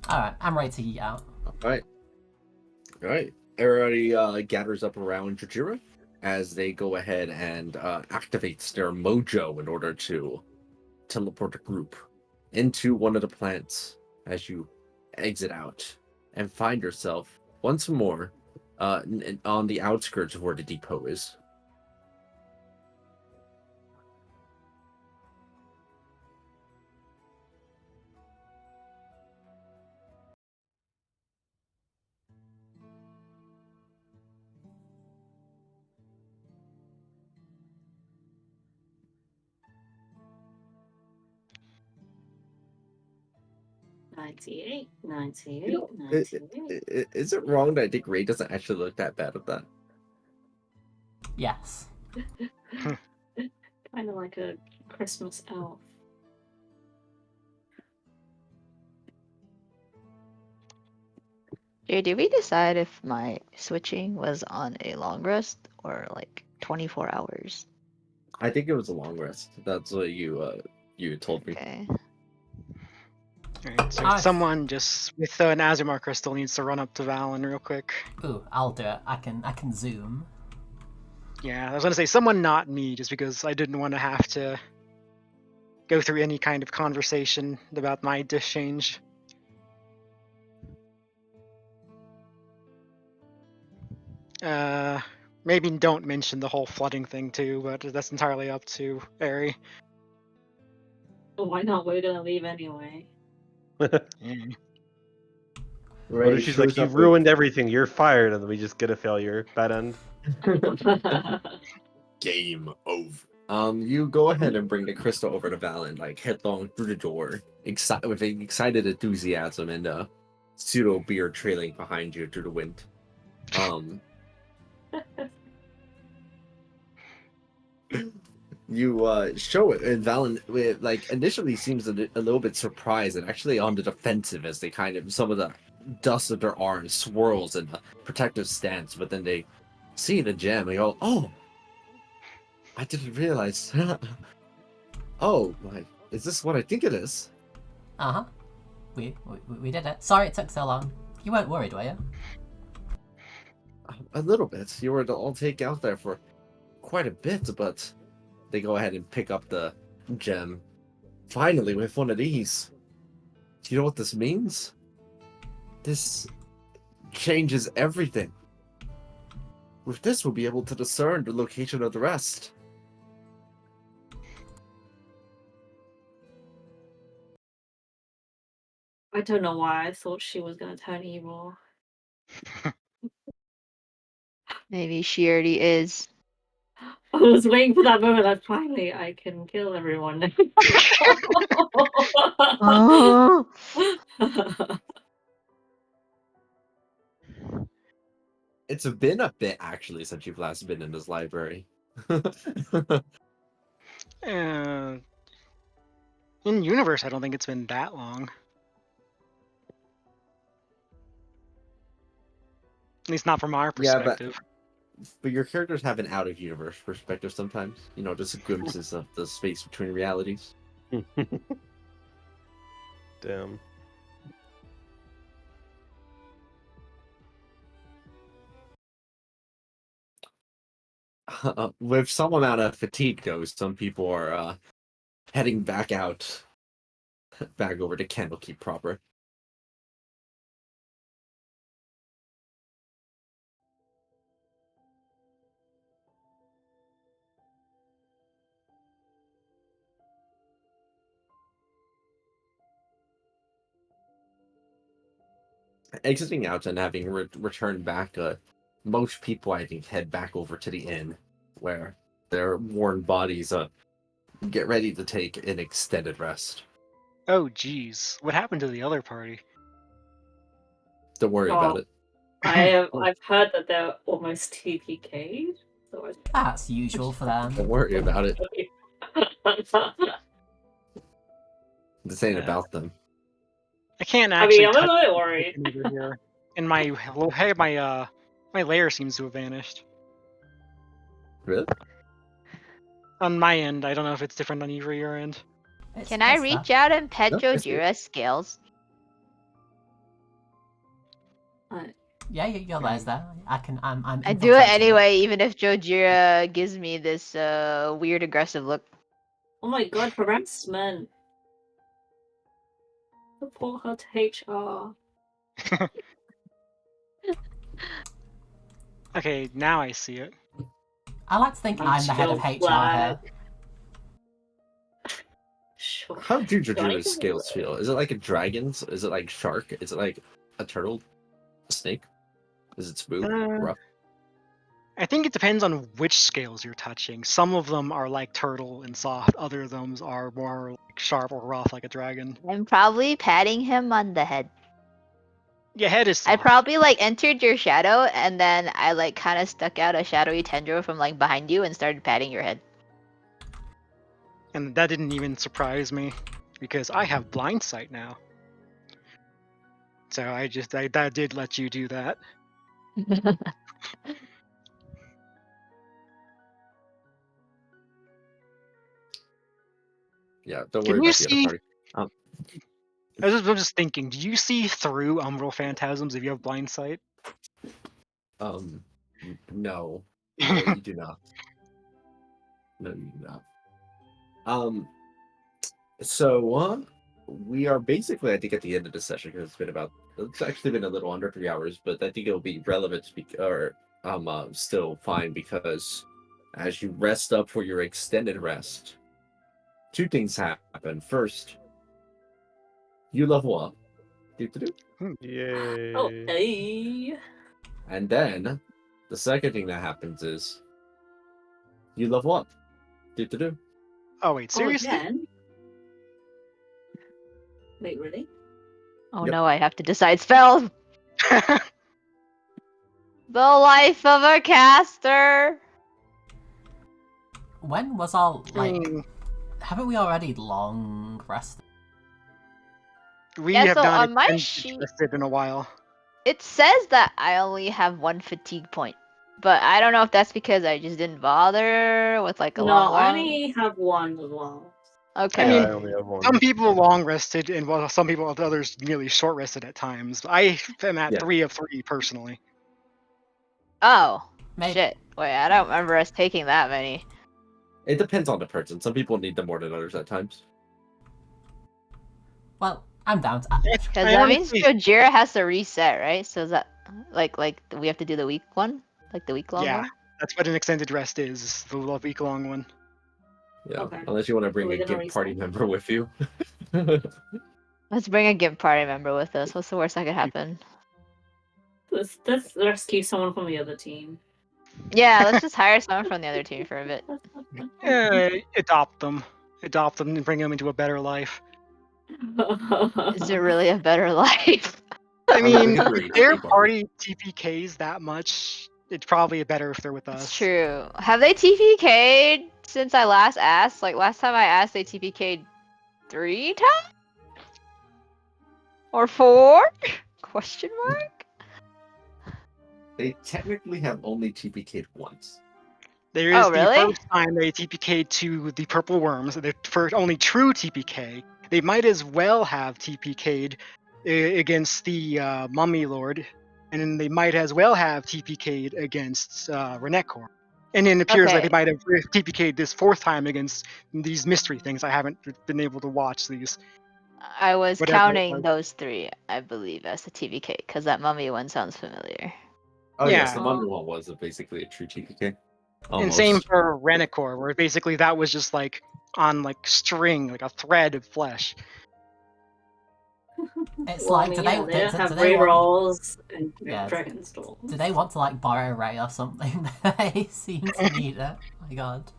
Alright, I'm ready to eat out. All right. Everybody gathers up around Jajira as they go ahead and activates their mojo in order to teleport the group into one of the plants as you exit out and find yourself once more on the outskirts of where the depot is. '98, 98, You know, 98. is it wrong that I think Ray doesn't actually look that bad at that? Yes. Kind of like a Christmas elf. Jay, did we decide if my switching was on a long rest or like 24 hours? I think it was a long rest. That's what you told me. Okay. Alright, so Nice. someone just with an Azumar crystal needs to run up to Valen real quick. Ooh, I'll do it. I can zoom. Yeah, I was gonna say someone not me, just because I didn't want to have to go through any kind of conversation about my dish change. Maybe don't mention the whole flooding thing too, but that's entirely up to Ari. Why not? We're gonna leave anyway. What Ray if she's like, shows "You up with- ruined everything. You're fired," and then we just get a failure. Bad end. Game over. You go ahead and bring the crystal over to Valen, like headlong through the door, with excited enthusiasm and pseudo beer trailing behind you through the wind. You show it, and Valen like initially seems a little bit surprised and actually on the defensive as they kind of some of the dust of their arms swirls in a protective stance, but then they see the gem and go, "Oh, I didn't realize." Oh my, is this what I think it is? Uh-huh. We did it. Sorry it took so long. You weren't worried, were you? A little bit. You were to all take out there for quite a bit, but they go ahead and pick up the gem. Finally, with one of these. Do you know what this means? This changes everything. With this, we'll be able to discern the location of the rest. I don't know why I thought she was gonna turn evil. Maybe she already is. I was waiting for that moment. Like, finally, I can kill everyone now. Oh, It's been a bit, actually, since you've last been in this library. In universe, I don't think it's been that long. At least not from our Yeah, but- perspective. but your characters have an out of universe perspective sometimes. You know, just glimpses of the space between realities. Damn. With some amount of fatigue, though, some people are heading back over to Candlekeep proper. Exiting out and having returned back, most people, I think, head back over to the inn, where their worn bodies get ready to take an extended rest. Oh, geez. What happened to the other party? Don't worry about it. I've heard that they're almost TPK'd. So That's usual for them. Don't worry about it. This ain't Yeah. about them. I can't I actually mean, I'm a touch little worried. anything over here. And my layer seems to have vanished. Really? On my end, I don't know if it's different on your end. Can I reach out and pet No, I see it. Jojira's scales? Yeah, your layer's there. I can. I'm. I do it anyway, even if Jojira gives me this weird aggressive look. Oh my god, harassment. Report her to HR. Okay, now I see it. I like to think I'm the head of HR here. Sure. How do Do I need Jojira's to- scales feel? Is it like a dragon's? Is it like shark? Is it like a turtle? A snake? Is it smooth? Rough? I think it depends on which scales you're touching. Some of them are like turtle and soft. Other of them are more like sharp or rough, like a dragon. I'm probably patting him on the head. Your head is I soft. probably like entered your shadow and then I like kind of stuck out a shadowy tendril from like behind you and started patting your head. And that didn't even surprise me because I have blind sight now. So that did let you do that. Yeah, don't Can worry you about the other see- party. I'm just thinking, do you see through umbral phantasms if you have blind sight? No. No, you do not. No, you do not. So we are basically, I think, at the end of the session because it's actually been a little under 3 hours, but I think it'll be relevant still fine because as you rest up for your extended rest, two things happen. First, you level up. Yay. Oh, hey. And then the second thing that happens is you level up. Oh wait, Oh, seriously? again? Wait, really? Oh Yep. no, I have to decide spells. The life of a caster. When was our like? Hmm. Haven't we already long rested? We Yeah, have so not on my extended sheet- rested in a while. It says that I only have one fatigue point, but I don't know if that's because I just didn't bother with like a No, long I one. only have one as well. Okay. I mean, I only have one. Some people long rested, and well, some people others nearly short rested at times. I am at Yeah. 3 of 3 personally. Oh, Maybe. shit. Wait, I don't remember us taking that many. It depends on the person. Some people need them more than others at times. Well, I'm down to. Because I that means honestly- Gojira has to reset, right? So is that like we have to do the week one, like the week long Yeah. one? That's what an extended rest is, the week long one. Yeah, Okay. unless you want to bring We're a gonna GIMP party reset. member with you. Let's bring a GIMP party member with us. What's the worst that could happen? Let's rescue someone from the other team. Yeah, let's just hire someone from the other team for a bit. Adopt them and bring them into a better life. Is it really a better life? I mean, we could bring their people. party TPKs that much. It's probably better if they're with us. It's true. Have they TPK'd since I last asked? Like last time I asked, they TPK'd 3 times? Or 4? Question mark? They technically have only TPK'd once. There is Oh, really? the first time they TPK'd to the purple worms, the first only true TPK. They might as well have TPK'd against the Mummy Lord, and then they might as well have TPK'd against Renekor. And then it appears like they Okay. might have TPK'd this fourth time against these mystery things. I haven't been able to watch these. I was Whatever it counting was. those three, I believe, as a TVK, because that mummy one sounds familiar. Oh yes, Yeah. the Mummy one was basically a true TPK. And same Almost. for Renekor, where basically that was just like on like string, like a thread of flesh. It's Well, I like, mean, do yeah, they, they don't do have they want, rerolls and Yeah, Dragon's Door. do they want to like borrow Ray or something? They seem to need it. Oh my god.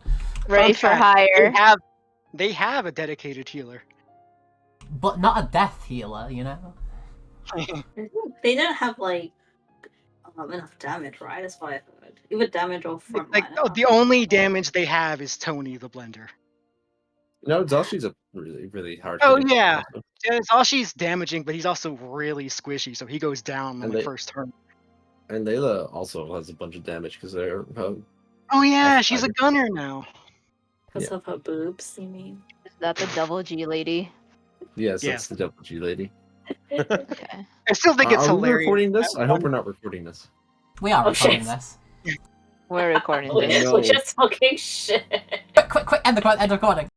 Ready Fun for fact, hire. They have a dedicated healer. But not a death healer, you know? They don't have like enough damage, right? That's what I've heard. Either damage or front Like line. the only damage they have is Tony the Blender. No, Zoshi's a really, really hard. Oh hitting yeah, also. Zashi's damaging, but he's also really squishy, so he goes down on And the they- first turn. And Layla also has a bunch of damage because they're Oh yeah, she's a F-Tiger. gunner now. Because of her boobs, you mean? Is that the double G lady? Yes, Yes. that's the double G lady. Okay. I still think it's Are we hilarious. recording this? That I hope one- we're not recording this. We are Oh, recording shit. this. We're recording We're this. No. just talking shit. Quick, end the recording.